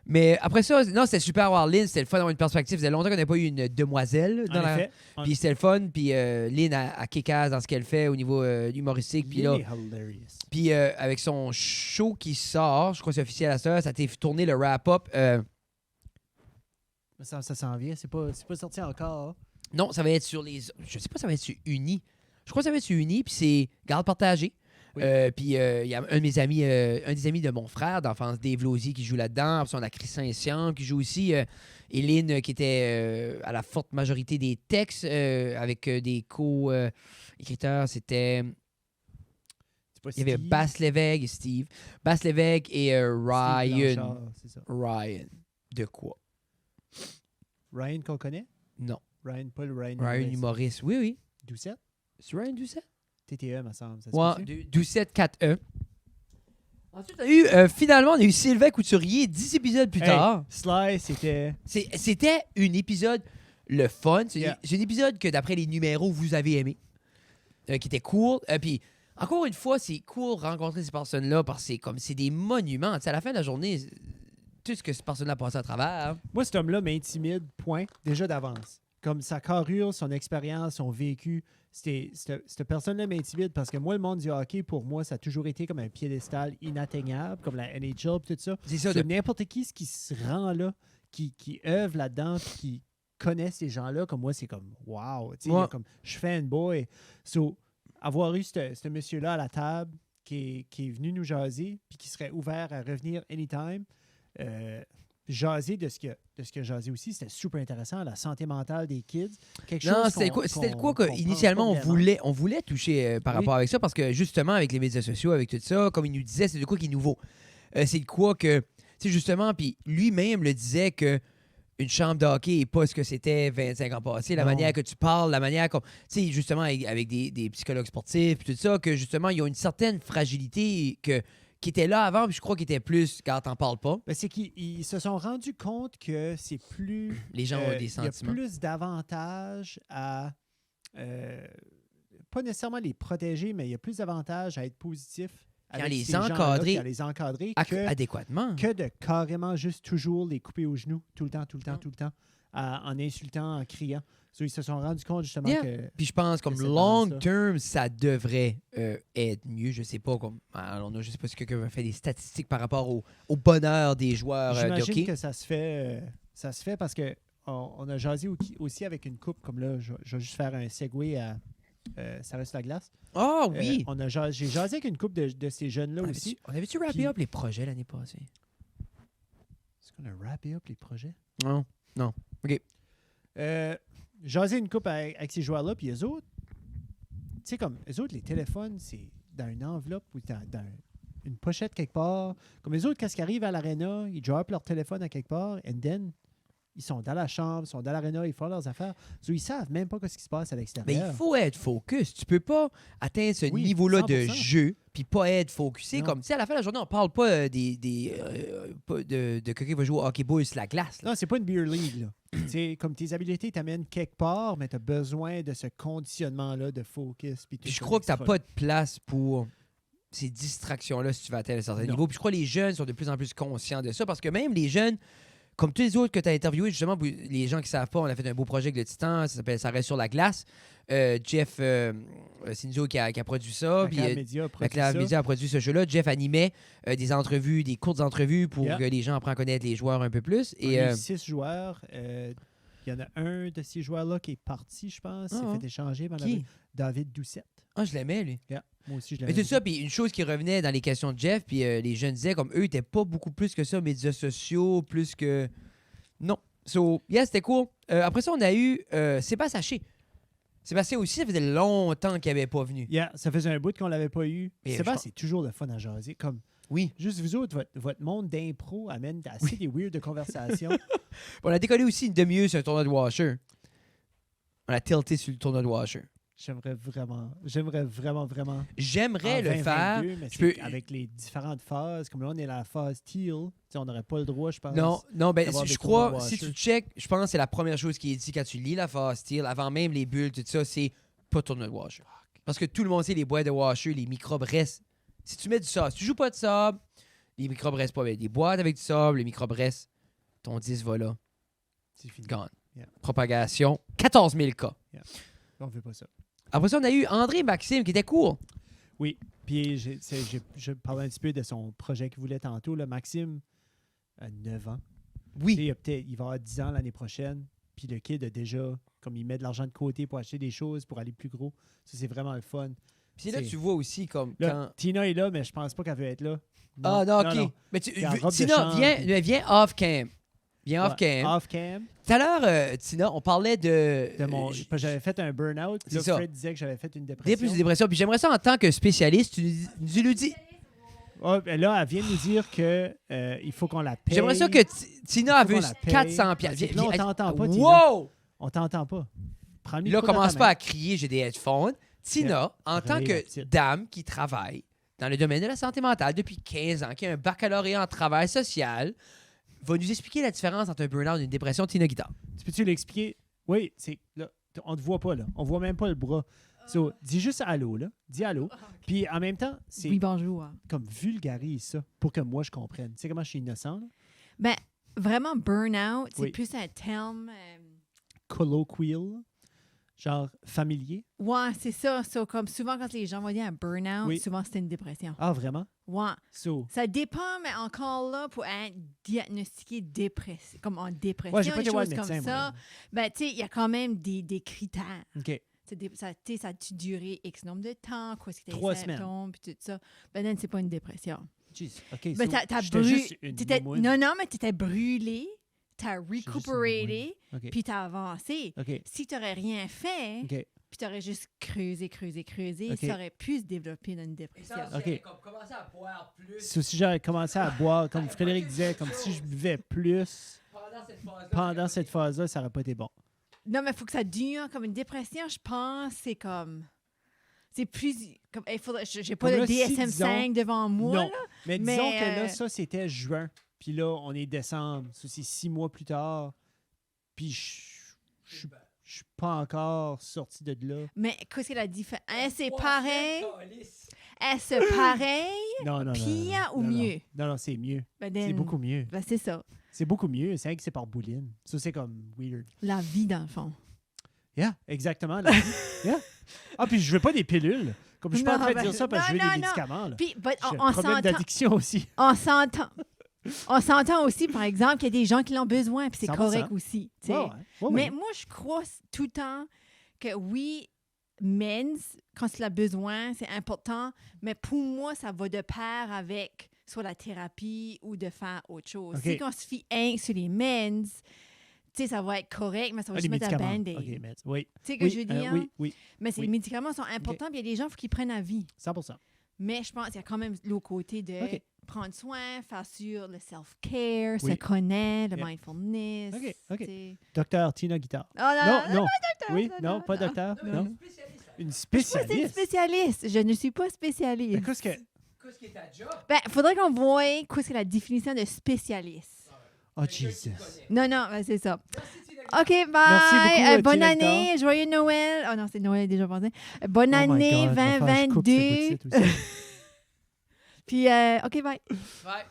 Mais après ça, non, c'était super avoir Lynn. C'était le fun d'avoir une perspective. Ça faisait longtemps qu'on n'avait pas eu une demoiselle dans En la. effet, Puis c'était le fun. Puis Lynn a kick-ass dans ce qu'elle fait au niveau humoristique. Puis là, il est hilarious. puis avec son show qui sort, je crois que c'est officiel à ça, ça a été tourné le wrap-up. Ça s'en vient. C'est pas sorti encore. Hein. Non, ça va être sur les. Je sais pas si ça va être sur Uni. Je crois que ça va être sur Uni. Puis c'est Garde partagé. Oui. Puis il y a un de mes amis, un des amis de mon frère d'enfance, Dave Lozy, qui joue là-dedans. Puis on a Christian Essian qui joue aussi. Hélène, qui était à la forte majorité des textes avec des co-écriteurs. C'était. C'est pas Il y avait Steve, Bass Lévesque et Steve. Bass Lévesque et Steve Ryan. Blanchard, c'est ça. Ryan. De quoi? Ryan qu'on connaît? Non. Pas le Ryan. Ryan humoriste. Oui, oui. Doucette? C'est Ryan Doucette? TTE, me semble. Ça se Ouais, peut-tu? Doucette 4E. Ensuite, finalement, on a eu Sylvain Couturier 10 épisodes plus Hey, tard. Sly, c'était... C'était un épisode le fun. Yeah. C'est un épisode que, d'après les numéros, vous avez aimé. Qui était cool. Puis, encore une fois, c'est cool de rencontrer ces personnes-là parce que c'est des monuments. Tu sais, à la fin de la journée, tout ce que ces personnes-là passent à travers. Moi, cet homme-là m'intimide, point, déjà d'avance. Comme sa carrure, son expérience, son vécu, cette personne-là m'intimide parce que moi, le monde du hockey, pour moi, ça a toujours été comme un piédestal inatteignable, comme la NHL, tout ça. C'est ça. C'est n'importe qui ce qui se rend là, qui œuvre là-dedans, puis connais ces gens-là, comme moi, c'est comme wow. Tu sais, Ouais. comme je suis fanboy. So, avoir eu ce monsieur-là à la table qui est venu nous jaser puis qui serait ouvert à revenir anytime, jaser de ce que jasé aussi, c'était super intéressant. La santé mentale des kids. Quelque Non, chose c'était quoi qu'on qu'initialement pense pas vraiment. on voulait toucher par Oui. rapport avec ça parce que justement avec les médias sociaux, avec tout ça, comme il nous disait, c'est de quoi qui est nouveau. C'est de quoi que, tu sais, justement, puis lui-même le disait que une chambre de hockey n'est pas ce que c'était 25 ans passés. La Non. manière que tu parles, la manière comme, tu sais, justement avec des psychologues sportifs, puis tout ça, que justement, ils ont une certaine fragilité qui était là avant, puis je crois qu'il était plus quand t'en parles pas. Ben, c'est qu'ils se sont rendus compte que c'est plus. Les gens ont des Il y a sentiments. plus d'avantages à. Pas nécessairement les protéger, mais il y a plus d'avantages à être positif. Puis à avec les ces gens-là, encadrer puis à les encadrer Adéquatement. que de carrément juste toujours les couper aux genoux tout le temps, en insultant, en criant. So, ils se sont rendus compte justement Yeah. que. Puis je pense comme cette long balance-là. term, ça devrait être mieux. Je sais pas comme. Alors, je sais pas si quelqu'un fait des statistiques par rapport au bonheur des joueurs de J'imagine hockey. que ça se fait parce que on a jasé aussi avec une coupe, comme là, je vais juste faire un segue à Ça reste la glace. Ah oui! J'ai jasé avec une couple de ces jeunes-là aussi. On avait-tu wrappé Puis- up les projets l'année passée? Est-ce qu'on a wrappé up les projets? Non. Jasé une couple avec ces joueurs-là, puis eux autres, tu sais, comme, eux autres, les téléphones, c'est dans une enveloppe ou dans une pochette quelque part. Comme les autres, quand ils arrivent à l'aréna, ils droppent leur téléphone à quelque part, and then, ils sont dans la chambre, ils sont dans l'aréna, ils font leurs affaires. So, ils savent même pas ce qui se passe à Mais l'extérieur. il faut être focus. Tu peux pas atteindre ce Oui, niveau-là de 100%. jeu puis pas être focusé. Non. Comme, tu sais, à la fin de la journée, on parle pas pas de quelqu'un qui va jouer au hockey-ball sur la glace. là. Non, c'est pas une beer league, là. C'est comme tes habiletés t'amènent quelque part, mais tu as besoin de ce conditionnement-là de focus. Puis tout Puis je ça crois que tu n'as extra. pas de place pour ces distractions-là si tu vas atteindre un certain Non. niveau. Puis je crois que les jeunes sont de plus en plus conscients de ça parce que même les jeunes, comme tous les autres que tu as interviewés, justement, pour les gens qui ne savent pas, on a fait un beau projet avec le Titan, ça s'appelle Ça reste sur la glace. Jeff Sinzo qui a produit ça. Puis, Maclave Media a produit McLeod ça. Media a produit ce show-là. Jeff animait des entrevues, des courtes entrevues pour Yeah. que les gens apprennent à connaître les joueurs un peu plus. On Et a eu 6 joueurs. Il y en a un de ces joueurs-là qui est parti, je pense. Ah, s'est fait échanger. par qui? David Doucette. Ah, je l'aimais, lui. Yeah. Moi aussi, je Mais l'avais tout ça, puis une chose qui revenait dans les questions de Jeff, puis les jeunes disaient comme eux n'étaient pas beaucoup plus que ça, médias sociaux, plus que. Non. So, yeah, c'était cool. Après ça, on a eu Sébastien Haché. Sébastien aussi, ça faisait longtemps qu'il n'avait pas venu. Yeah, ça faisait un bout qu'on l'avait pas eu. Et Sébastien, je pense- c'est toujours le fun à jaser. Comme, Oui. juste vous autres, votre monde d'impro amène assez des weird de conversation. On a décollé aussi une demi-heure sur un tournoi de Washer. On a tilté sur le tournoi de Washer. J'aimerais vraiment J'aimerais en le faire. 2022, mais Je c'est peux- avec les différentes phases. Comme là, on est à la phase teal. Tu sais, on n'aurait pas le droit, je pense. Non, ben, d'avoir je des crois, tournois de si tu Washer. check, je pense que c'est la première chose qui est dit quand tu lis la phase style, avant même les bulles, tout ça, c'est pas tournoi de Washer. Parce que tout le monde sait, les boîtes de Washer, les microbes restent. Si tu mets du sable, si tu joues pas de sable, les microbes restent pas. Mais des boîtes avec du sable, les microbes restent. Ton 10 va là. C'est fini. Gone. Yeah. Propagation. 14 000 cas. On veut pas ça. Après ça, on a eu André Maxime qui était cool. Puis je parlais un petit peu de son projet qu'il voulait tantôt. Là. Maxime a 9 ans. Tu sais, Oui. il va avoir 10 ans l'année prochaine. Puis le kid a déjà, comme il met de l'argent de côté pour acheter des choses, pour aller plus gros. Ça, c'est vraiment le fun. Puis là, c'est- tu vois aussi comme Là, quand. Tina est là, mais je pense pas qu'elle veut être là. Ah non, ok. Mais tu, Il est en robe de Tina, chambre, viens off-cam. Viens Ouais, off-cam. Off-cam. Tout à l'heure, Tina, on parlait de. J'avais fait un burn-out. Puis C'est là, ça. Fred disait que j'avais fait une Des dépression. plus de dépression. Puis j'aimerais ça en tant que spécialiste, tu nous dis. Ah, ben là, elle vient de nous dire que il faut qu'on la paye. J'aimerais ça que Tina a Faut vu qu'on la paye. 400 Parce piastres. que là, on t'entend pas, Tina. Wow! On t'entend pas. Prends le Là, micro dans commence ta pas main. à crier, j'ai des headphones. Tina, Yeah. en tant Réveille la que petite. dame qui travaille dans le domaine de la santé mentale depuis 15 ans, qui a un baccalauréat en travail social, va nous expliquer la différence entre un burn-out et une dépression. Tina Guitare. Tu peux-tu l'expliquer? Oui, c'est là. On te voit pas, là. On voit même pas le bras. So, dis juste allô, là. Dis allô. Puis en même temps, c'est Oui, bonjour. comme vulgarise ça pour que moi je comprenne. Tu sais comment je suis innocent, là? Ben, vraiment, burn-out, c'est Oui. plus un terme. Colloquial, genre familier. Ouais, c'est ça. So, comme souvent, quand les gens vont dire un burn-out, Oui. souvent, c'est une dépression. Ah, vraiment? Ouais. So, Ça dépend, mais encore là, pour être diagnostiqué dépressif, comme en dépression, ouais, j'ai pas des été voir choses le comme médecin, ça, moi. ben, tu sais, il y a quand même des critères. OK. Ça a-tu duré X nombre de temps? Quoi, est-ce que 3 les semaines. symptômes, puis tout ça? Ben, non, c'est pas une dépression. Jeez. OK, Ben, so, t'as j'étais brûlé. juste une moumoune. Non, mais t'étais brûlé, t'as J'étais juste une recuperated, moumoune. OK. puis t'as avancé. OK. Si t'aurais rien fait, OK. puis t'aurais juste creusé, OK. ça aurait pu se développer dans une dépression. OK. Commencer à boire plus So, si j'avais commencé à boire, comme Frédéric disait, comme si je buvais plus pendant cette phase-là, ça aurait pas été bon. Non, mais il faut que ça dure. Comme une dépression, je pense, c'est comme... C'est plus... Comme, j'ai pas Comme le là, si, DSM-5 devant moi, non. là. Mais Mais, disons que là, ça, c'était juin. Puis là, on est décembre. Ça, c'est 6 mois plus tard. Puis je suis pas encore sorti de là. Mais qu'est-ce que la différence? C'est pareil? Est-ce pareil? Non. Pire ou non, mieux? Non, c'est mieux. Ben, C'est then- beaucoup mieux. Ben, c'est ça. C'est beaucoup mieux. C'est vrai que c'est par bouline. Ça, c'est comme weird. La vie, dans le fond. Yeah, exactement. la vie. Yeah. Ah, puis je veux pas des pilules. Comme je suis pas en Non, train de ben, dire ça parce que je veux non, des non. médicaments. Là. Puis, J'ai un on problème s'entend... d'addiction aussi. On s'entend. On s'entend aussi, par exemple, qu'il y a des gens qui l'ont besoin, puis c'est 100%. correct aussi. Tu sais. Ouais, Mais moi, je crois tout le temps que oui, mens, quand il a besoin, c'est important, mais pour moi, ça va de pair avec soit la thérapie ou de faire autre chose. OK. Si on se fie un sur les mens, tu sais, ça va être correct, mais ça va les juste mettre un médicaments. band-aid. OK, mais oui. Tu sais ce que Oui, je veux dire? oui, Mais ces oui. médicaments sont importants, puis il y a des gens faut qu'ils prennent à vie. 100%. Mais je pense qu'il y a quand même l'autre côté de OK. prendre soin, faire sur le self-care, Oui. se connaître, le Yeah. mindfulness. OK. tu sais. Docteur Tina Guitare. Oh là, Non. docteur, Oui, non, non, pas non. docteur. Non. Une Je suis pas une spécialiste. spécialiste. Je ne suis pas Mais spécialiste. qu'est-ce que... Qu'est-ce qui est ta job? Ben, faudrait qu'on voie qu'est-ce que la définition de spécialiste. Oh, Jesus. Non, ben, c'est ça. Merci, OK, bye. Merci beaucoup, Bonne Tina année. Joyeux Noël. Oh non, c'est Noël déjà passé. Bonne Oh my année God, va falloir que je coupe 2022. ce bout de site aussi. Puis, OK, bye. Ouais.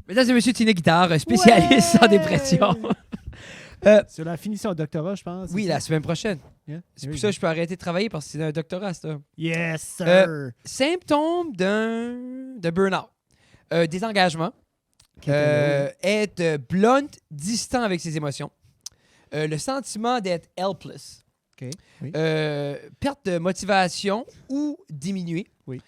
Mesdames et messieurs, Tina Guitare, spécialiste en Ouais. dépression. Sur la finition au doctorat, je pense. Oui, c'est la ça? semaine prochaine. Yeah, C'est there pour you ça que go. je peux arrêter de travailler parce que c'est un doctorat, ça. Yes, sir. Symptômes de burn-out. Désengagement. Ok, oui. Être blunt, distant avec ses émotions. Le sentiment d'être helpless. OK, oui. Perte de motivation ou diminuée. Oui.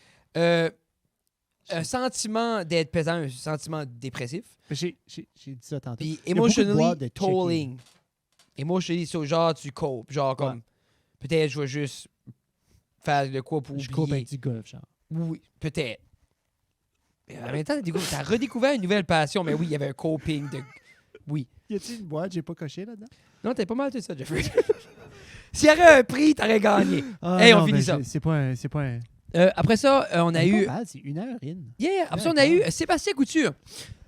Un sentiment d'être pesant, un sentiment dépressif. J'ai dit ça tantôt. Puis Il y a beaucoup de emotionally boîtes de check-in. tolling. Emotionally, so, genre tu copes. Genre comme, peut-être je vais juste faire de quoi pour Je coupe oublier. avec du golf, genre. Oui, peut-être. Mais en même temps, t'as redécouvert une nouvelle passion. Mais oui, il y avait un coping de... Oui. Y a-t-il une boîte j'ai pas coché là-dedans? Non, t'as pas mal tout ça, Jeffrey. S'il y avait un prix, t'aurais gagné. Hey, on non, finit mais ça. C'est pas un... Après ça, on a C'est eu... pas mal, c'est 1 heure in. Yeah, après ça, on a eu Sébastien Couture,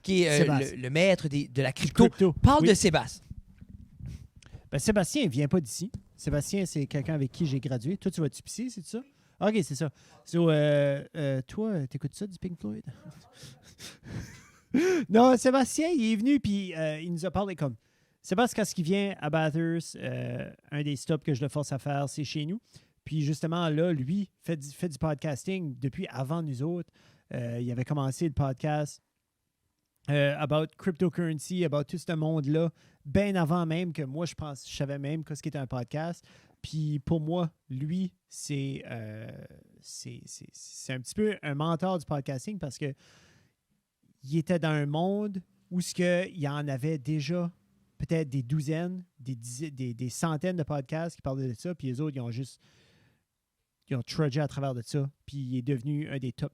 qui est Sébastien. le maître de la crypto. Crypto. Parle Oui. de Sébastien. Ben, Sébastien, il vient pas d'ici. Sébastien, c'est quelqu'un avec qui j'ai gradué. Toi, tu vas-tu pisser, c'est ça? OK, c'est ça. So, toi, t'écoutes ça du Pink Floyd? Non, Sébastien, il est venu, puis il nous a parlé comme... Sébastien, quand il vient à Bathurst, un des stops que je le force à faire, c'est chez nous. Puis justement, là, lui, fait du podcasting depuis avant nous autres. Il avait commencé le podcast about cryptocurrency, about tout ce monde-là, bien avant même que moi, je savais même ce qu'était un podcast. Puis pour moi, lui, c'est un petit peu un mentor du podcasting parce que il était dans un monde où il y en avait déjà peut-être des douzaines, des centaines de podcasts qui parlaient de ça, puis les autres, ils ont trudgé à travers de ça, puis il est devenu un des top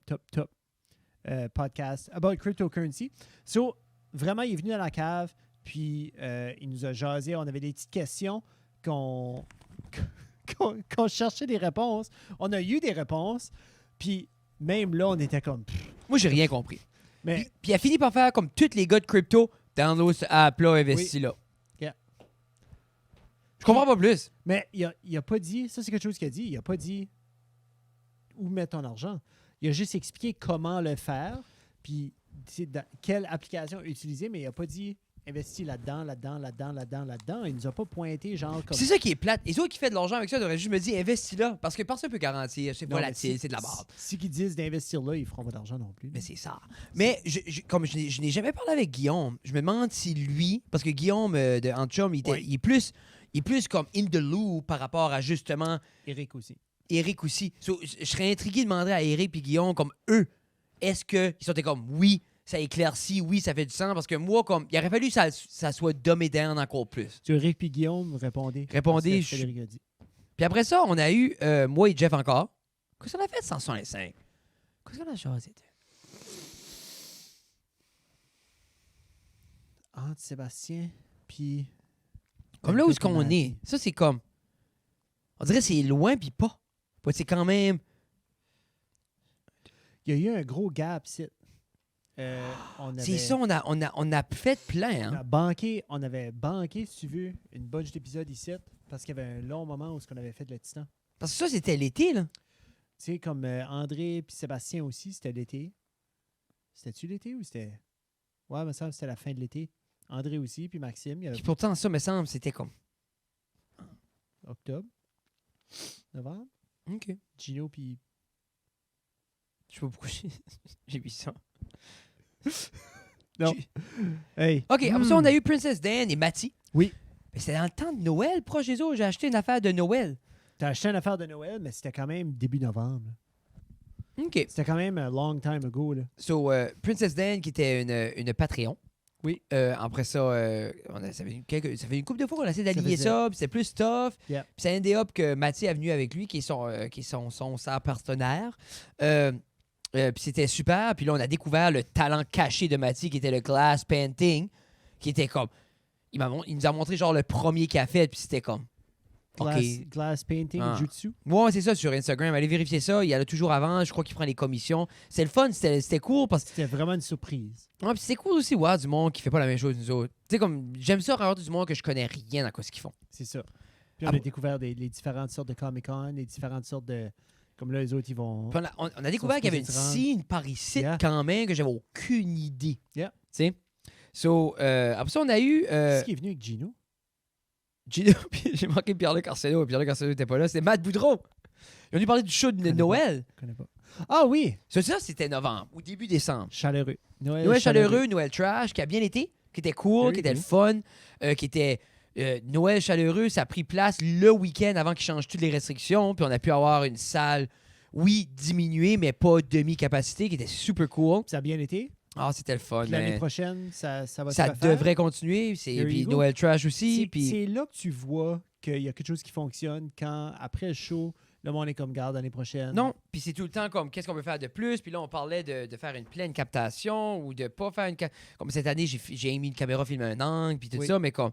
podcasts about cryptocurrency. So, vraiment, il est venu dans la cave, puis il nous a jasé. On avait des petites questions qu'on cherchait des réponses. On a eu des réponses, puis même là, on était comme... Moi, j'ai rien compris. Mais Puis il a fini par faire comme tous les gars de crypto, download cette app-là, investi là. Yeah. Je comprends pas plus. Mais il a pas dit, ça c'est quelque chose qu'il a dit, il a pas dit où mettre ton argent. Il a juste expliqué comment le faire, puis quelle application utiliser, mais il a pas dit investi là-dedans. Il nous a pas pointé genre comme... C'est ça qui est plate. Les autres qui font de l'argent avec ça devraient juste me dire investis là. Parce que personne peut garantir. C'est Non, mais volatile, c'est de la barre. Si qu'ils disent d'investir là, ils feront pas d'argent non plus. Mais c'est ça. Mais comme je n'ai jamais parlé avec Guillaume, je me demande si lui, parce que Guillaume de Antchum, il est plus comme in the loop par rapport à justement Eric aussi. Eric aussi. So, je serais intrigué de demander à Eric et Guillaume comme eux, est-ce qu'ils sont comme oui, ça éclaircit, oui, ça fait du sens, parce que moi, comme il aurait fallu que ça soit dumbé down encore plus. Tu Eric puis Guillaume, répondez. Répondez, Ce que Frédéric a dit. Puis après ça, on a eu moi et Jeff encore. Qu'est-ce qu'on a fait de 165? Qu'est-ce qu'on a choisi? Entre Sébastien, puis... Comme là où est-ce qu'on est. Ça, c'est comme... On dirait que c'est loin, puis pas. C'est quand même... Il y a eu un gros gap, c'est... C'est ça, on a fait plein. Hein? On avait banqué, si tu veux, une bunch d'épisodes ici, parce qu'il y avait un long moment où on avait fait le Titan. Parce que ça, c'était l'été, là. Tu sais, comme André puis Sébastien aussi, c'était l'été. C'était-tu l'été ou c'était... Ouais, mais ça, c'était la fin de l'été. André aussi, puis Maxime. Il y avait Puis pourtant, ça, me semble, c'était comme... octobre, novembre. OK. Gino, puis... Je sais pas pourquoi j'ai vu ça. Non. Hey. OK, après ça, on a eu Princess Dan et Matty. Oui. Mais c'était dans le temps de Noël, proche des autres. J'ai acheté une affaire de Noël. T'as acheté une affaire de Noël, mais c'était quand même début novembre. OK. C'était quand même a long time ago, là. So, Princess Dan, qui était une Patreon. Oui. Après ça, ça fait une couple de fois qu'on a essayé d'allier faisait- ça, puis c'était plus tough. Yeah. Puis ça a endé up que Mathieu est venu avec lui, qui est son partenaire. Puis c'était super. Puis là, on a découvert le talent caché de Mathieu, qui était le glass painting, qui était comme... Il nous a montré genre le premier qu'il a fait, puis c'était comme... Glass painting, Ah. jutsu. Ouais, c'est ça, sur Instagram. Allez vérifier ça. Il y en a toujours avant. Je crois qu'il prend les commissions. C'est le fun. C'était cool parce que... C'était vraiment une surprise. Ouais, puis c'est cool aussi voir du monde qui fait pas la même chose que nous autres. Tu sais, comme, j'aime ça avoir du monde que je connais rien dans quoi ce qu'ils font. C'est ça. Puis on Ah a bon? découvert les différentes sortes de Comic-Con, les différentes sortes de... Comme là, les autres, ils vont... Puis on a découvert qu'il y avait une supposés se rendre. scene par ici Yeah. quand même que j'avais aucune idée. Yeah. Tu sais? So, après ça, on a eu... Qui est venu avec Gino? Gino, puis j'ai manqué Pierre-Luc Arsenault. Pierre-Luc Arsenault n'était pas là. C'était Matt Boudreau. Ils ont dû parler du show de connais Noël. Je connais pas. Ah oui! Ça, c'était novembre ou début décembre. Chaleureux. Noël chaleureux, Noël trash, qui a bien été, qui était cool, Very qui était le good. fun, qui était Noël chaleureux, ça a pris place le week-end avant qu'ils changent toutes les restrictions, puis on a pu avoir une salle, oui, diminuée, mais pas demi-capacité, qui était super cool. Ça a bien été. Ah, c'était le fun. Puis l'année mais prochaine, ça va ça se refaire. devrait continuer, There puis you go. Noël trash aussi, C'est puis... c'est là que tu vois qu'il y a quelque chose qui fonctionne quand, après le show, le monde est comme garde l'année prochaine. Non, puis c'est tout le temps comme qu'est-ce qu'on peut faire de plus. Puis là, on parlait de faire une pleine captation ou de pas faire une... Comme cette année, j'ai mis une caméra filmer un angle, puis tout Oui. ça, mais comme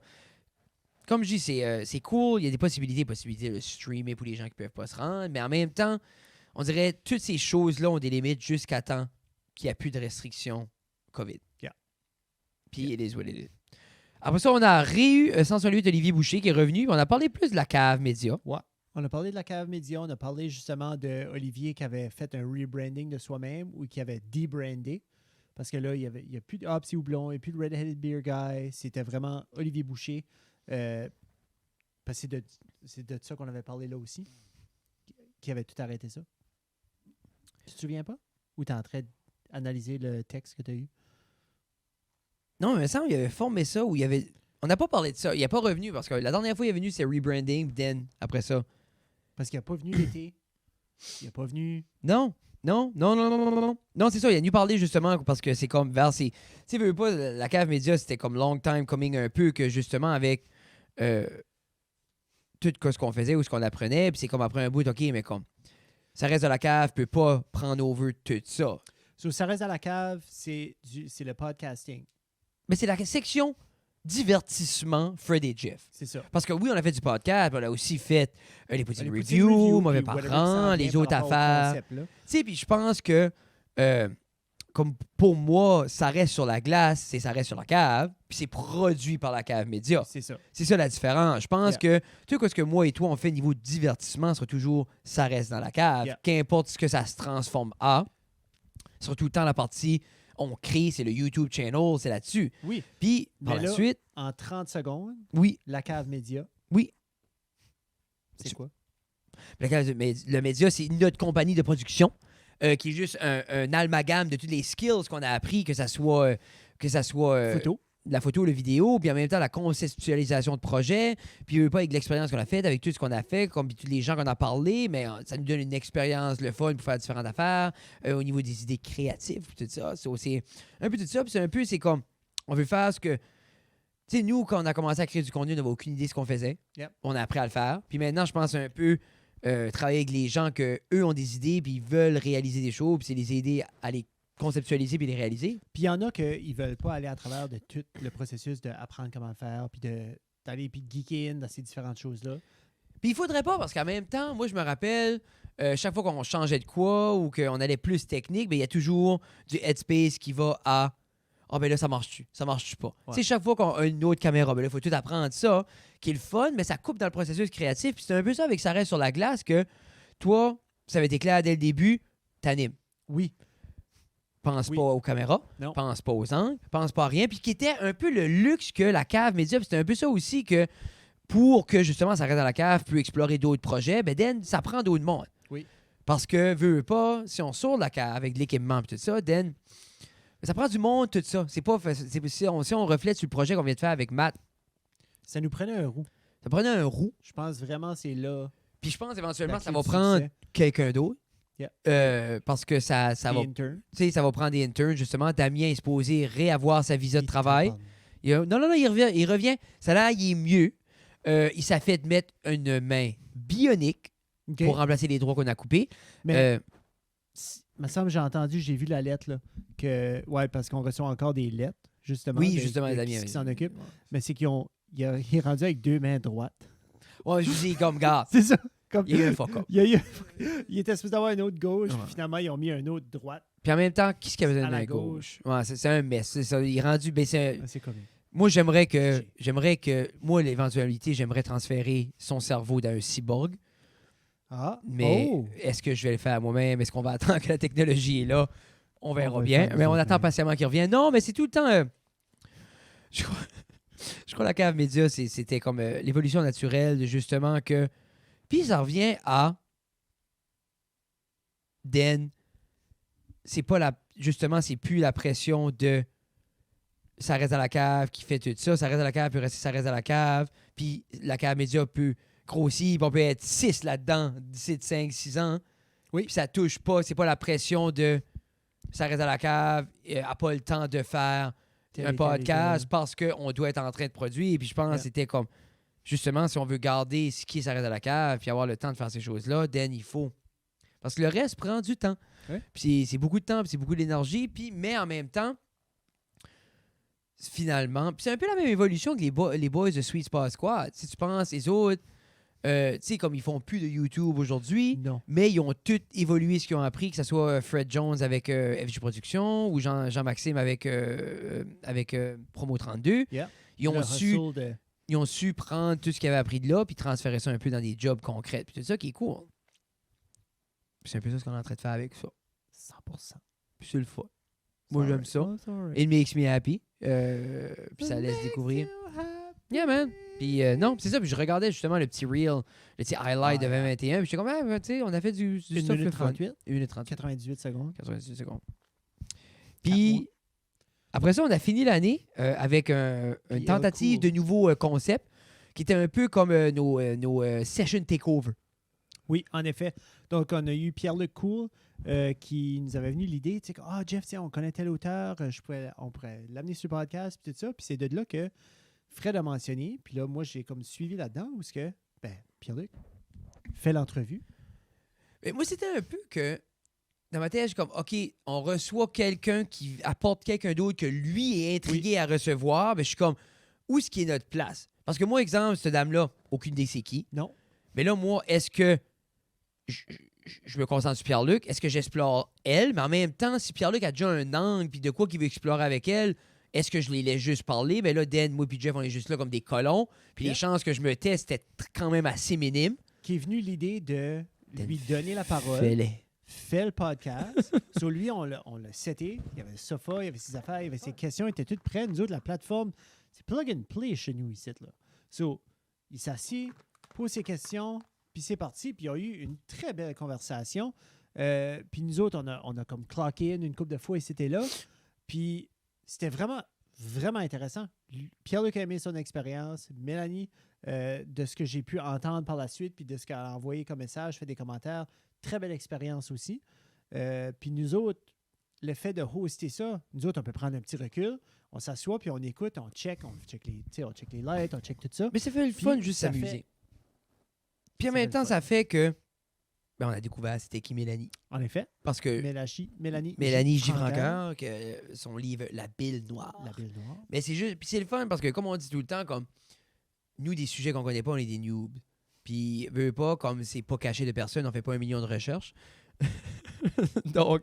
je dis, c'est cool. Il y a des possibilités de streamer pour les gens qui peuvent pas se rendre. Mais en même temps, on dirait toutes ces choses-là ont des limites jusqu'à temps qu'il n'y a plus de restrictions COVID. Yeah. Puis it is what it is. Après ça, on a réu 168 Olivier Boucher qui est revenu. Puis on a parlé plus de la cave média. On a parlé de la cave média, on a parlé justement de Olivier qui avait fait un rebranding de soi-même ou qui avait debrandé. Parce que là, il n'y a plus de Hopsy Houblon, il n'y a plus de Red-Headed Beer Guy. C'était vraiment Olivier Boucher. Parce que c'est de ça qu'on avait parlé là aussi. Qui avait tout arrêté ça. Tu te souviens pas? Ou tu es en train d'analyser le texte que tu as eu? Non, mais il me semble qu'il avait formé ça où il y avait. On n'a pas parlé de ça. Il n'est pas revenu parce que la dernière fois il est venu, c'est rebranding, puis then, après ça. Parce qu'il n'a pas venu l'été. Il n'a pas venu... Non, c'est ça. Il a venu parler justement parce que c'est comme vers ses. Tu sais, veux pas, la cave média, c'était comme long time coming un peu que justement avec tout ce qu'on faisait ou ce qu'on apprenait. Puis c'est comme après un bout, OK, mais comme ça reste de la cave, peut pas prendre over tout ça. So, ça reste à la cave, c'est le podcasting. Mais c'est la section divertissement Fred et Jeff. C'est ça. Parce que oui, on a fait du podcast, mais on a aussi fait les petites Les petites reviews, mauvais puis whatever parents, qui s'en les vient autres par rapport au affaires. concept, là. Tu sais, puis je pense que, comme pour moi, ça reste sur la glace, ça reste sur la cave, puis c'est produit par la cave média. C'est ça. C'est ça la différence. Je pense que tout ce que moi et toi, on fait niveau divertissement sera toujours ça reste dans la cave, Yeah. qu'importe ce que ça se transforme à. Surtout le temps, la partie, on crée, c'est le YouTube channel, c'est là-dessus. Oui. Puis, par Mais la là, suite, en 30 secondes, oui, la cave média, oui. c'est quoi? Le média, c'est notre compagnie de production qui est juste un amalgame de tous les skills qu'on a appris, que ça soit Photo. la photo, la vidéo, puis en même temps la conceptualisation de projet, puis pas avec l'expérience qu'on a faite, avec tout ce qu'on a fait, comme tous les gens qu'on a parlé, mais ça nous donne une expérience, le fun pour faire différentes affaires, au niveau des idées créatives, puis tout ça. C'est un peu tout ça, puis c'est comme, on veut faire ce que... Tu sais, nous, quand on a commencé à créer du contenu, on n'avait aucune idée de ce qu'on faisait. Yep. On a appris à le faire. Puis maintenant, je pense un peu travailler avec les gens que eux ont des idées, puis ils veulent réaliser des choses, puis c'est les aider à les conceptualiser puis les réaliser. Puis il y en a qui ne veulent pas aller à travers de tout le processus d'apprendre comment le faire, puis d'aller puis de geeker in dans ces différentes choses-là. Puis il faudrait pas, parce qu'en même temps, moi, je me rappelle, chaque fois qu'on changeait de quoi ou qu'on allait plus technique, ben, il y a toujours du headspace qui va à « Ah, ben là, ça marche-tu? Ça marche-tu pas? Ouais. Tu sais, chaque fois qu'on a une autre caméra, ben là, il faut tout apprendre ça, qui est le fun, mais ça coupe dans le processus créatif. Puis c'est un peu ça avec Ça reste sur la glace que toi, ça avait été clair dès le début, t'animes. Oui. Pense Oui. pas aux caméras, Non. pense pas aux angles, pense pas à rien. Puis qui était un peu le luxe que la cave média, puis c'était un peu ça aussi que pour que justement ça reste dans la cave, peut explorer d'autres projets, ben Dan, ça prend d'autres mondes. Oui. Parce que, veux pas, si on sort de la cave avec de l'équipement et tout ça, Dan, ça prend du monde, tout ça. Si on reflète sur le projet qu'on vient de faire avec Matt, Ça nous prenait un roux. ça prenait un roux. Je pense vraiment c'est là. Puis je pense éventuellement la ça clé va du prendre succès. quelqu'un d'autre. Yeah. Parce que ça va, Les interns. tu sais, ça va prendre des interns, justement. Damien est supposé réavoir sa visa de Les travail. tabarnak. Non, il revient. Ça là, il est mieux. Il s'est fait mettre une main bionique OK. pour remplacer les droits qu'on a coupés. Mais me semble j'ai vu la lettre là que ouais parce qu'on reçoit encore des lettres justement. Oui, justement, de Damien. qui s'en occupe. Mais c'est il est rendu avec 2 mains droites. Ouais, je vous dis comme garde. C'est ça. Comme, Il y a eu un fuck-up. il était supposé avoir une autre gauche, Ouais. puis finalement ils ont mis un autre droite. Puis en même temps, qui ce qui a besoin À de la main gauche? Ouais, c'est un mess. C'est ça. Il est rendu. Ben, C'est comme moi, j'aimerais que. Moi, l'éventualité, j'aimerais transférer son cerveau dans un cyborg. ah Mais oh! est-ce que je vais le faire moi-même? Est-ce qu'on va attendre que la technologie est là? On verra va le bien. faire, Mais nous on autres, attend mais- patiemment qu'il revienne. Non, mais c'est tout le temps. Je crois, je crois que la cave média, c'était comme l'évolution naturelle, de justement que. Puis ça revient à. Dan. C'est pas la. Justement, c'est plus la pression de. Ça reste à la cave qui fait tout ça. Ça reste à la cave, puis rester, ça reste à la cave. Puis la cave média peut grossir, puis on peut être 6 là-dedans d'ici 5, 6 ans. Oui. Puis ça touche pas. C'est pas la pression de. Ça reste à la cave, a pas le temps de faire un podcast parce qu'on doit être en train de produire. Puis je pense Yeah. que c'était comme. Justement, si on veut garder ce qui ça reste à la cave, puis avoir le temps de faire ces choses-là, Dan, il faut. Parce que le reste prend du temps. Ouais. Puis c'est beaucoup de temps, puis c'est beaucoup d'énergie. Puis, mais en même temps, finalement, puis c'est un peu la même évolution que les boys de Sweet Spot Squad. Si tu penses, les autres, tu sais, comme ils font plus de YouTube aujourd'hui, Non. mais ils ont tout évolué ce qu'ils ont appris, que ce soit Fred Jones avec FG Productions ou Jean-Maxime avec Promo 32. Yeah. Ils ont Le su hustle de- ils ont su prendre tout ce qu'ils avaient appris de là puis transférer ça un peu dans des jobs concrets. Puis c'est ça qui est cool. Puis c'est un peu ça ce qu'on est en train de faire avec ça. 100%. Puis c'est le fun. Moi, j'aime ça. It makes me happy. Puis ça laisse découvrir. Yeah, man. Puis non, c'est ça. Puis je regardais justement le petit reel, le petit highlight de 2021. Puis j'étais comme, ah, tu sais, on a fait du 1 stuff le minute fun. 38, 1 minute 38. 98 secondes. 98 secondes. Puis après ça, on a fini l'année avec une Puis, tentative cool. de nouveau concept qui était un peu comme nos session takeover. Oui, en effet. Donc, on a eu Pierre-Luc Cool qui nous avait venu l'idée, tu sais, ah, Jeff, tiens, on connaît tel auteur, on pourrait l'amener sur le podcast, puis tout ça. Puis c'est de là que Fred a mentionné. Puis là, moi, j'ai comme suivi là-dedans où ce que, Pierre-Luc fait l'entrevue. Mais moi, c'était un peu que, dans ma tête, je suis comme, OK, on reçoit quelqu'un qui apporte quelqu'un d'autre que lui est intrigué à recevoir. Ben, je suis comme, où est-ce qui est notre place? Parce que moi, exemple, cette dame-là, aucune idée c'est qui. Non. Mais là, moi, est-ce que je me concentre sur Pierre-Luc? Est-ce que j'explore elle? Mais en même temps, si Pierre-Luc a déjà un angle puis de quoi qu'il veut explorer avec elle, est-ce que je les laisse juste parler? Ben là, Dan, moi puis Jeff, on est juste là comme des colons. Puis Yeah. les chances que je me teste étaient quand même assez minimes. Qui est venu l'idée de lui donner la parole. Fais-les. fait le podcast. Sur lui, on l'a seté. Il y avait le sofa, il y avait ses affaires, il y avait ses questions, il était tout prêt. Nous autres, la plateforme, c'est plug and play chez nous ici. Là. So, il s'assied, pose ses questions, puis c'est parti. Puis il y a eu une très belle conversation. Puis nous autres, on a comme clocké in une couple de fois et c'était là. Puis c'était vraiment, vraiment intéressant. Pierre-Luc a aimé son expérience. Mélanie, de ce que j'ai pu entendre par la suite, puis de ce qu'elle a envoyé comme message, fait des commentaires. Très belle expérience aussi. Puis nous autres, le fait de hoster ça, nous autres, on peut prendre un petit recul, on s'assoit, puis on écoute, on check les lights, on check tout ça. Mais ça fait le Puis fun juste ça s'amuser. fait- Puis en ça même fait le temps, fun. ça fait que on a découvert c'était qui Mélanie. En effet, Parce que Mélanie Givrancœur, que son livre La Bille Noire. La Bille Noire. Mais c'est juste. Puis c'est le fun parce que, comme on dit tout le temps, comme nous, des sujets qu'on connaît pas, on est des noobs. Puis, veut pas, comme c'est pas caché de personne, on fait pas 1 million de recherches. Donc,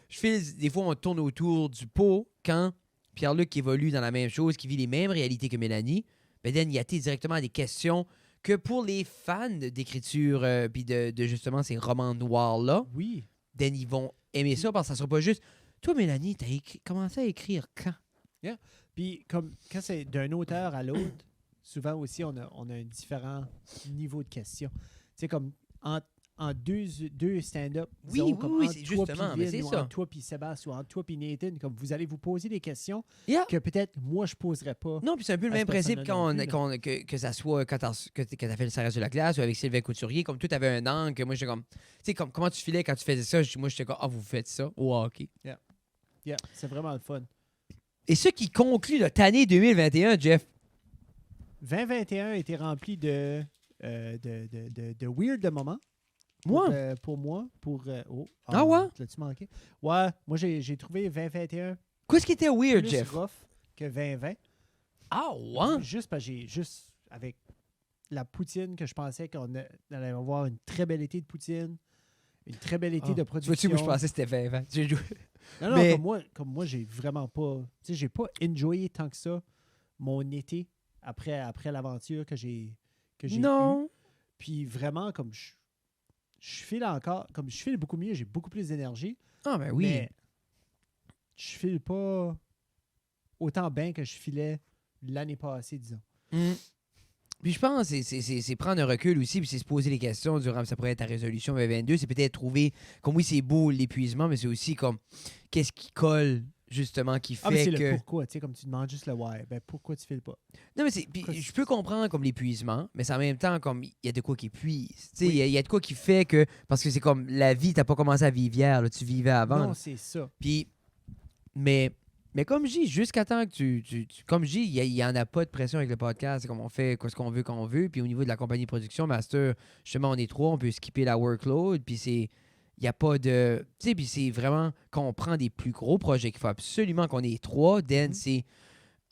je fais. Des fois, on tourne autour du pot quand Pierre-Luc évolue dans la même chose, qui vit les mêmes réalités que Mélanie. Ben, Dan, il a été directement à des questions que pour les fans d'écriture, puis de justement ces romans noirs-là, Oui. Dan, ils vont aimer ça parce que ça sera pas juste. Toi, Mélanie, t'as commencé à écrire quand? Puis comme quand c'est d'un auteur à l'autre, souvent aussi, on a un différent niveau de questions. Tu sais, comme en deux stand-up, Oui, disons, oui, comme oui, entre c'est toi justement, puis mais Vin, c'est ou ça. entre toi puis Sébastien, ou entre toi puis Nathan, comme vous allez vous poser des questions Yeah. que peut-être moi, je poserais pas. Non, puis c'est un peu le à même cette principe personne-là non plus, que ça soit quand t'as fait le Sarah sur la glace ou avec Sylvain Couturier. Comme toi, t'avais un angle que moi, j'étais comme. Tu sais, comment tu filais quand tu faisais ça? Moi, j'étais comme, vous faites ça au hockey. Yeah, c'est vraiment le fun. Et ce qui conclut notre année 2021, Jeff. 2021 a été rempli de weird de moments. Pour moi. Ah ouais? L'as-tu manqué? Ouais, moi j'ai trouvé 2021 Qu'est-ce qui était weird, plus Jeff? rough que 2020. Ah ouais? Juste parce que juste avec la poutine que je pensais qu'on allait avoir une très belle été de poutine, une très belle été de Tu production. vois-tu, moi, je pensais que c'était 2020. J'ai joué. Non, Mais- comme moi j'ai vraiment pas... Tu sais, j'ai pas enjoyé tant que ça mon été après l'aventure que j'ai eue. Non. Puis vraiment, comme je file encore... Comme je file beaucoup mieux, j'ai beaucoup plus d'énergie. Ah, ben oui. Mais je file pas autant bien que je filais l'année passée, disons. Mm. Puis je pense que c'est prendre un recul aussi, puis c'est se poser les questions durant, ça pourrait être ta résolution 2022, c'est peut-être trouver, comme oui, c'est beau l'épuisement, mais c'est aussi comme, qu'est-ce qui colle, justement, qui Ah, mais fait c'est que... le pourquoi, tu sais, comme tu demandes juste le why. Ben, pourquoi tu files pas? Non, mais puis Pourquoi je peux comprendre comme l'épuisement, mais c'est en même temps comme, il y a de quoi qui épuise. Tu sais, Oui. il y a de quoi qui fait que, parce que c'est comme, la vie, t'as pas commencé à vivre hier, là, tu vivais avant. Non, c'est ça. Puis, mais comme je dis, jusqu'à temps que comme je dis, il y en a pas de pression avec le podcast. C'est comme on fait ce qu'on veut quand on veut. Puis au niveau de la compagnie de production, Master, justement, on est 3, on peut skipper la workload. Puis il n'y a pas de... Tu sais, puis c'est vraiment, quand on prend des plus gros projets qu'il faut absolument qu'on ait 3, then c'est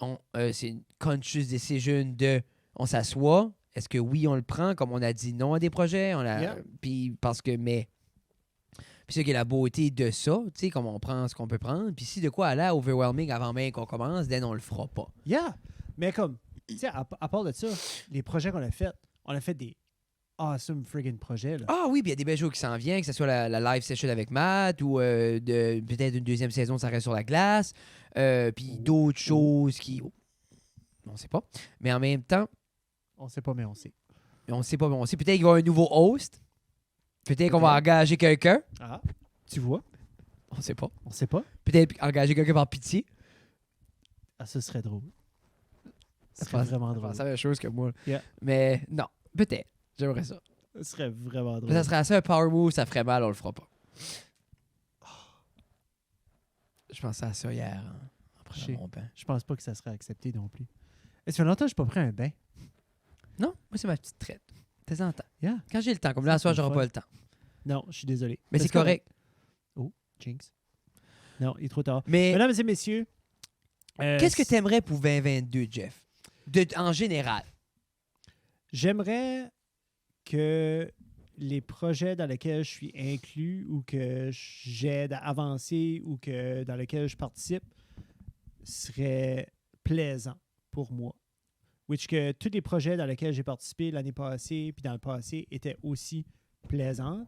une conscious decision de... On s'assoit, est-ce que oui, on le prend, comme on a dit non à des projets? Yeah. Puis parce que, mais... Puis c'est que la beauté de ça, tu sais, comme on prend ce qu'on peut prendre. Puis si de quoi aller overwhelming avant même qu'on commence, then on le fera pas. Yeah! Mais comme, tu sais, à part de ça, les projets qu'on a fait, on a fait des awesome friggin' projets, là. Ah oui, puis il y a des belles choses qui s'en viennent, que ce soit la live session avec Matt ou peut-être une deuxième saison de Ça reste sur la glace. Puis d'autres choses qui... On sait pas. Mais en même temps, On sait pas, mais on sait. on sait pas. On sait peut-être qu'il va y avoir un nouveau host. Peut-être qu'on va engager quelqu'un. Ah, tu vois? On sait pas. On sait pas. Peut-être engager quelqu'un par pitié. Ah, ça serait drôle. Ça Je serait vraiment pense drôle. à la même chose que moi. Yeah. Mais non, peut-être. J'aimerais ça. Ça serait vraiment drôle. Mais ça serait assez un power move, ça ferait mal, on le fera pas. Je pensais à ça hier, en Je sais. prenant mon bain. Je pense pas que ça serait accepté non plus. Et ça fait longtemps que je n'ai pas pris un bain. Non, moi, c'est ma petite traite. De temps en temps. Yeah. Quand j'ai le temps. Comme là, Ça, ce soir, c'est le j'aurai fun. pas le temps. Non, je suis désolé. Mais c'est correct. Oh, jinx. Non, il est trop tard. Mais Mesdames et messieurs, qu'est-ce que tu aimerais pour 2022, Jeff? En général. J'aimerais que les projets dans lesquels je suis inclus ou que j'aide à avancer ou que dans lesquels je participe seraient plaisants pour moi. Which que tous les projets dans lesquels j'ai participé l'année passée puis dans le passé étaient aussi plaisants.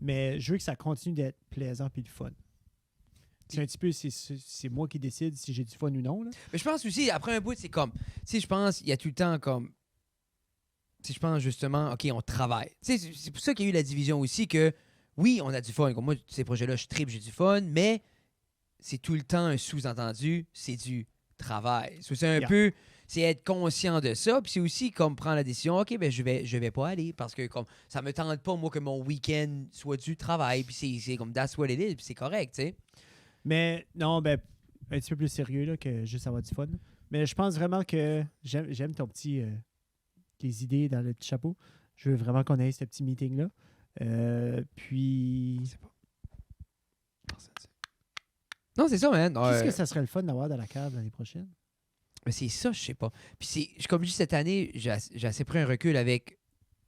Mais je veux que ça continue d'être plaisant puis le fun. C'est un petit peu, c'est moi qui décide si j'ai du fun ou non. Là. Mais je pense aussi, après un bout, c'est comme, tu sais, je pense, il y a tout le temps comme, si je pense justement, OK, on travaille. Tu sais, c'est pour ça qu'il y a eu la division aussi que, oui, on a du fun. Comme moi, ces projets-là, je tripe, j'ai du fun, mais c'est tout le temps un sous-entendu, c'est du travail. So, c'est un peu, c'est être conscient de ça, puis c'est aussi comme prendre la décision, OK, ben je vais pas aller parce que comme ça me tente pas, moi, que mon week-end soit du travail, puis c'est comme that's what it is, puis c'est correct, tu sais. Mais non, ben, un petit peu plus sérieux là, que juste avoir du fun. Mais je pense vraiment que j'aime ton petit. Tes idées dans le petit chapeau. Je veux vraiment qu'on ait ce petit meeting-là. Puis. Non, c'est ça, man. Qu'est-ce que ça serait le fun d'avoir dans la cave l'année prochaine? Mais c'est ça, je sais pas. Puis comme je dis, cette année, j'ai assez pris un recul avec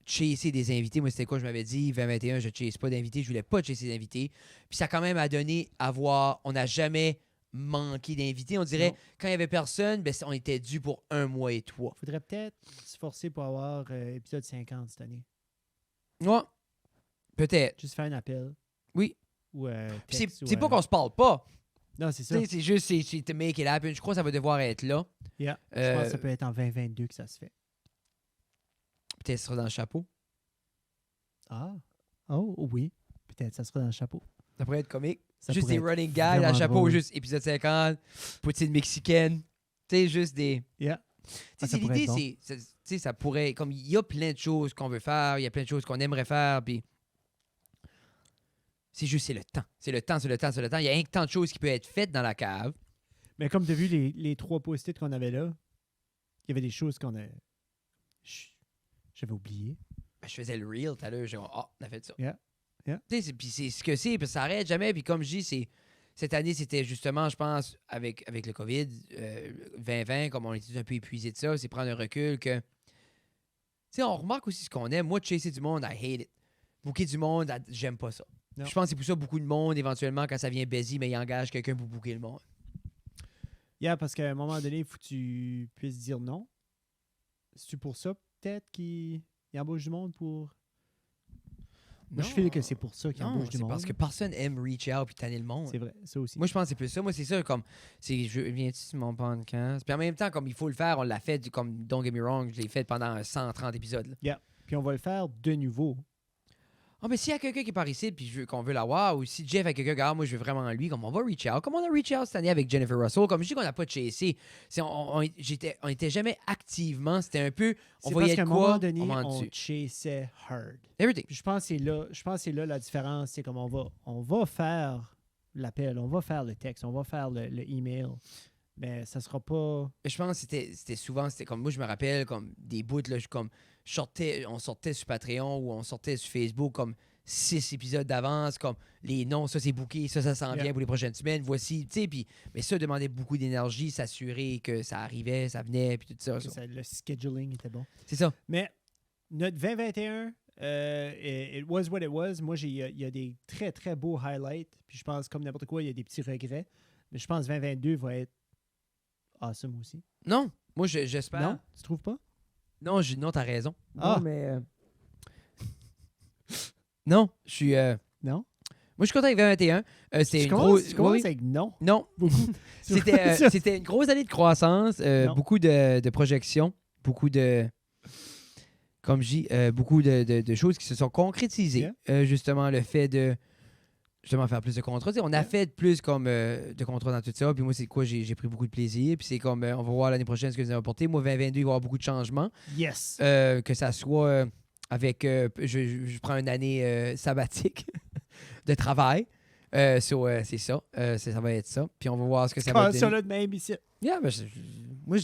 chasser des invités. Moi, c'était quoi? Je m'avais dit, 2021, je chase pas d'invités. Je voulais pas chasser d'invités. Puis ça a quand même à donner à voir. On n'a jamais manqué d'invités. On dirait, Non. quand il y avait personne, ben, on était dû pour 1 mois et 3. Faudrait peut-être se forcer pour avoir épisode 50 cette année. Ouais. Peut-être. Juste faire un appel. Oui. Ou Puis texte. c'est pas qu'on se parle pas. Non, c'est Tu ça. sais, c'est juste, c'est to make it happen. Je crois que ça va devoir être là. Yeah. Je pense que ça peut être en 2022 que ça se fait. Peut-être ce sera dans le chapeau. Ah. Oh, oui. Peut-être ça sera dans le chapeau. Ça pourrait être comique. Ça Juste pourrait des être running gags dans le vraiment chapeau, drôle. juste épisode 50, poutine mexicaine. Tu sais, juste des. Yeah. Tu sais, ça c'est pourrait l'idée, être bon. tu sais, ça pourrait. Comme il y a plein de choses qu'on veut faire, il y a plein de choses qu'on aimerait faire, puis. C'est juste, c'est le temps. C'est le temps, c'est le temps, c'est le temps. Il y a un tant de choses qui peuvent être faites dans la cave. Mais comme tu as vu les 3 post-it qu'on avait là, il y avait des choses qu'on a. J'avais oublié. Ben, je faisais le reel tout à l'heure, j'ai dit, oh, on a fait ça. Yeah. Yeah. Tu sais, puis c'est ce que c'est, puis ça arrête jamais. Puis comme je dis, cette année, c'était justement, je pense, avec le COVID 2020, comme on était un peu épuisé de ça, c'est prendre un recul que. Tu sais, on remarque aussi ce qu'on aime. Moi, chasser du monde, I hate it. Booker du monde, j'aime pas ça. Non. Je pense que c'est pour ça beaucoup de monde, éventuellement, quand ça vient busy, mais il engage quelqu'un pour booker le monde. Yeah, parce qu'à un moment donné, il faut que tu puisses dire non. C'est-tu pour ça, peut-être, qu'il embauche du monde pour. Moi, je file que c'est pour ça qu'il Non, embauche du c'est monde. parce que personne aime reach out puis tanner le monde. C'est vrai, ça aussi. Moi, je pense que c'est plus ça. Moi, c'est ça, comme, viens-tu sur mon podcast? Puis en même temps, comme il faut le faire, on l'a fait, comme, don't get me wrong, je l'ai fait pendant 130 épisodes. Là. Puis on va le faire de nouveau. Ah, mais s'il y a quelqu'un qui est par ici puis qu'on veut l'avoir, ou si Jeff a quelqu'un qui moi je veux vraiment lui, comme on va reach out. Comme on a reach out cette année avec Jennifer Russell, comme je dis qu'on n'a pas chassé. On était jamais activement, c'était un peu, on C'est voyait parce de qu'à un quoi, moment donné, on on vend dessus. chassait hard. Everything. Puis je pense que c'est là la différence. C'est comme on va faire l'appel, on va faire le texte, on va faire le email. Mais ça sera pas. Je pense que c'était souvent, c'était comme, moi je me rappelle, comme des bouts, là, on sortait sur Patreon ou on sortait sur Facebook comme 6 épisodes d'avance, comme les noms, ça c'est booké, ça s'en vient pour les prochaines semaines, voici, tu sais, puis mais ça demandait beaucoup d'énergie, s'assurer que ça arrivait, ça venait, puis tout ça. Le scheduling était bon. C'est ça. Mais notre 2021, it was what it was. Moi, il y a des très, très beaux highlights. Puis je pense, comme n'importe quoi, il y a des petits regrets. Mais je pense que 2022 va être awesome aussi. Non, moi j'espère. Non? Tu trouves pas? Non, non, t'as raison. Ah. Non, mais. Non, je suis. Non? Moi, je suis content avec 2021. C'était Tu une commences, grosse. tu commences Oui. avec non. Non, Beaucoup. c'était une grosse année de croissance, Non. beaucoup de projections, beaucoup de. Comme je dis, beaucoup de choses qui se sont concrétisées. Justement, le fait de. Justement, faire plus de contrats. Tu sais, on a fait plus comme de contrats dans tout ça. Puis moi, c'est quoi? J'ai pris beaucoup de plaisir. Puis c'est comme, on va voir l'année prochaine ce que vous avez apporté. Moi, 2022, il va y avoir beaucoup de changements. Yes. Que ça soit avec. Je prends une année sabbatique de travail. C'est ça. Ça va être ça. Puis on va voir ce que ça va Quand donner. ça là de même ici. Yeah, ben, moi,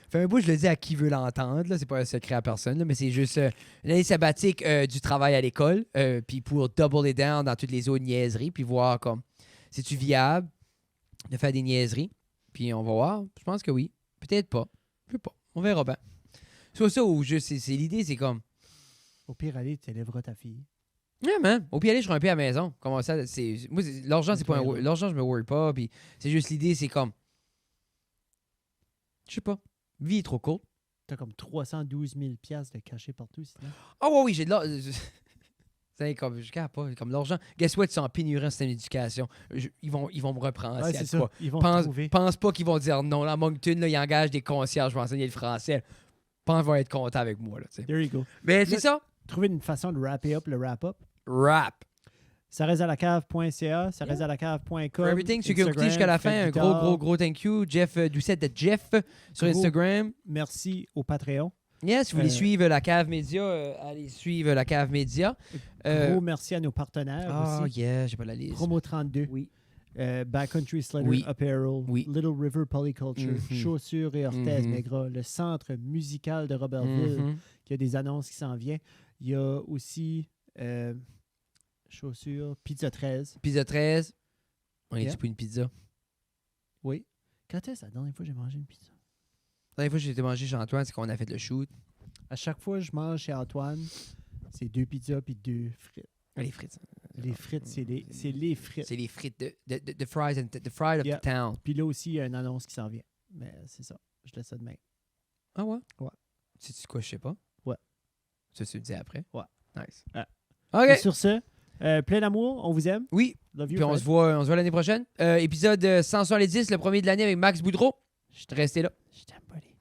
fait un bout, je le dis à qui veut l'entendre. Là, c'est pas un secret à personne. Là, mais c'est juste une année sabbatique du travail à l'école. Puis pour double it down dans toutes les autres niaiseries. Puis voir comme, c'est-tu viable de faire des niaiseries. Puis on va voir. Je pense que oui. Peut-être pas. Je sais pas. On verra bien. Soit ça ou juste, c'est l'idée, c'est comme. Au pire, allez, tu élèveras ta fille. Yeah, man. Au pire, aller, je serai un peu à la maison. Comment ça? Moi, l'argent, c'est pas un. L'argent, je me worry pas. Puis c'est juste l'idée, c'est comme. Je sais pas. Vie est trop courte. T'as comme 312 000 $ de cachés partout, sinon. Ah, oui, j'ai de là. C'est comme, je capte pas. Comme l'argent. Guess what, ils sont en pénurie en système d'éducation. Ils vont me reprendre. Ouais, s'il y a c'est de ça. quoi. Ils vont Pense, trouver. pense pas qu'ils vont dire non. Là, à Moncton, là, ils engagent des concierges pour enseigner le français. Pense qu'ils vont être contents avec moi. Là, t'sais. There you go. Mais c'est ça. Trouver une façon de wrapper up le wrap-up. Rap. Ça reste à la cave.ca, ça reste à la cave.com. For everything, ceux qui ont écouté Instagram, jusqu'à la fin, Fred un Guitare. gros thank you. Jeff Doucette de Jeff sur Gros Instagram. Merci au Patreon. Yes, si vous voulez suivre la cave média, allez suivre la cave média. Gros merci à nos partenaires Oh aussi. yeah, j'ai pas la liste. Promo 32. Oui. Backcountry Slider Oui. Apparel. Oui. Little River Polyculture. Mhm. Chaussures et orthèses Mhm. Maigrat. Le centre musical de Robertville. Mhm. Qui a des annonces qui s'en viennent. Il y a aussi chaussures, Pizza 13. Pizza 13. On est Yeah. pour une pizza. Oui. Quand est-ce la dernière fois que j'ai mangé une pizza? La dernière fois que j'ai été manger chez Antoine, c'est qu'on a fait le shoot. À chaque fois que je mange chez Antoine, c'est 2 pizzas puis 2 frites. Les frites. Les frites, c'est les frites. C'est les frites de fries, the fried of Yeah. the town. Puis là aussi, il y a une annonce qui s'en vient. Mais c'est ça. Je laisse ça demain. Ah ouais? Ouais. Sais-tu quoi, je sais pas? Ouais. Ça, tu le dis après? Ouais. Nice. Ah. OK. Et sur ce, plein d'amour, on vous aime. Oui. Love you. Puis on Fred. se voit l'année prochaine. Épisode 170, le premier de l'année avec Max Boudreau. Je te resté là. Je t'aime, buddy.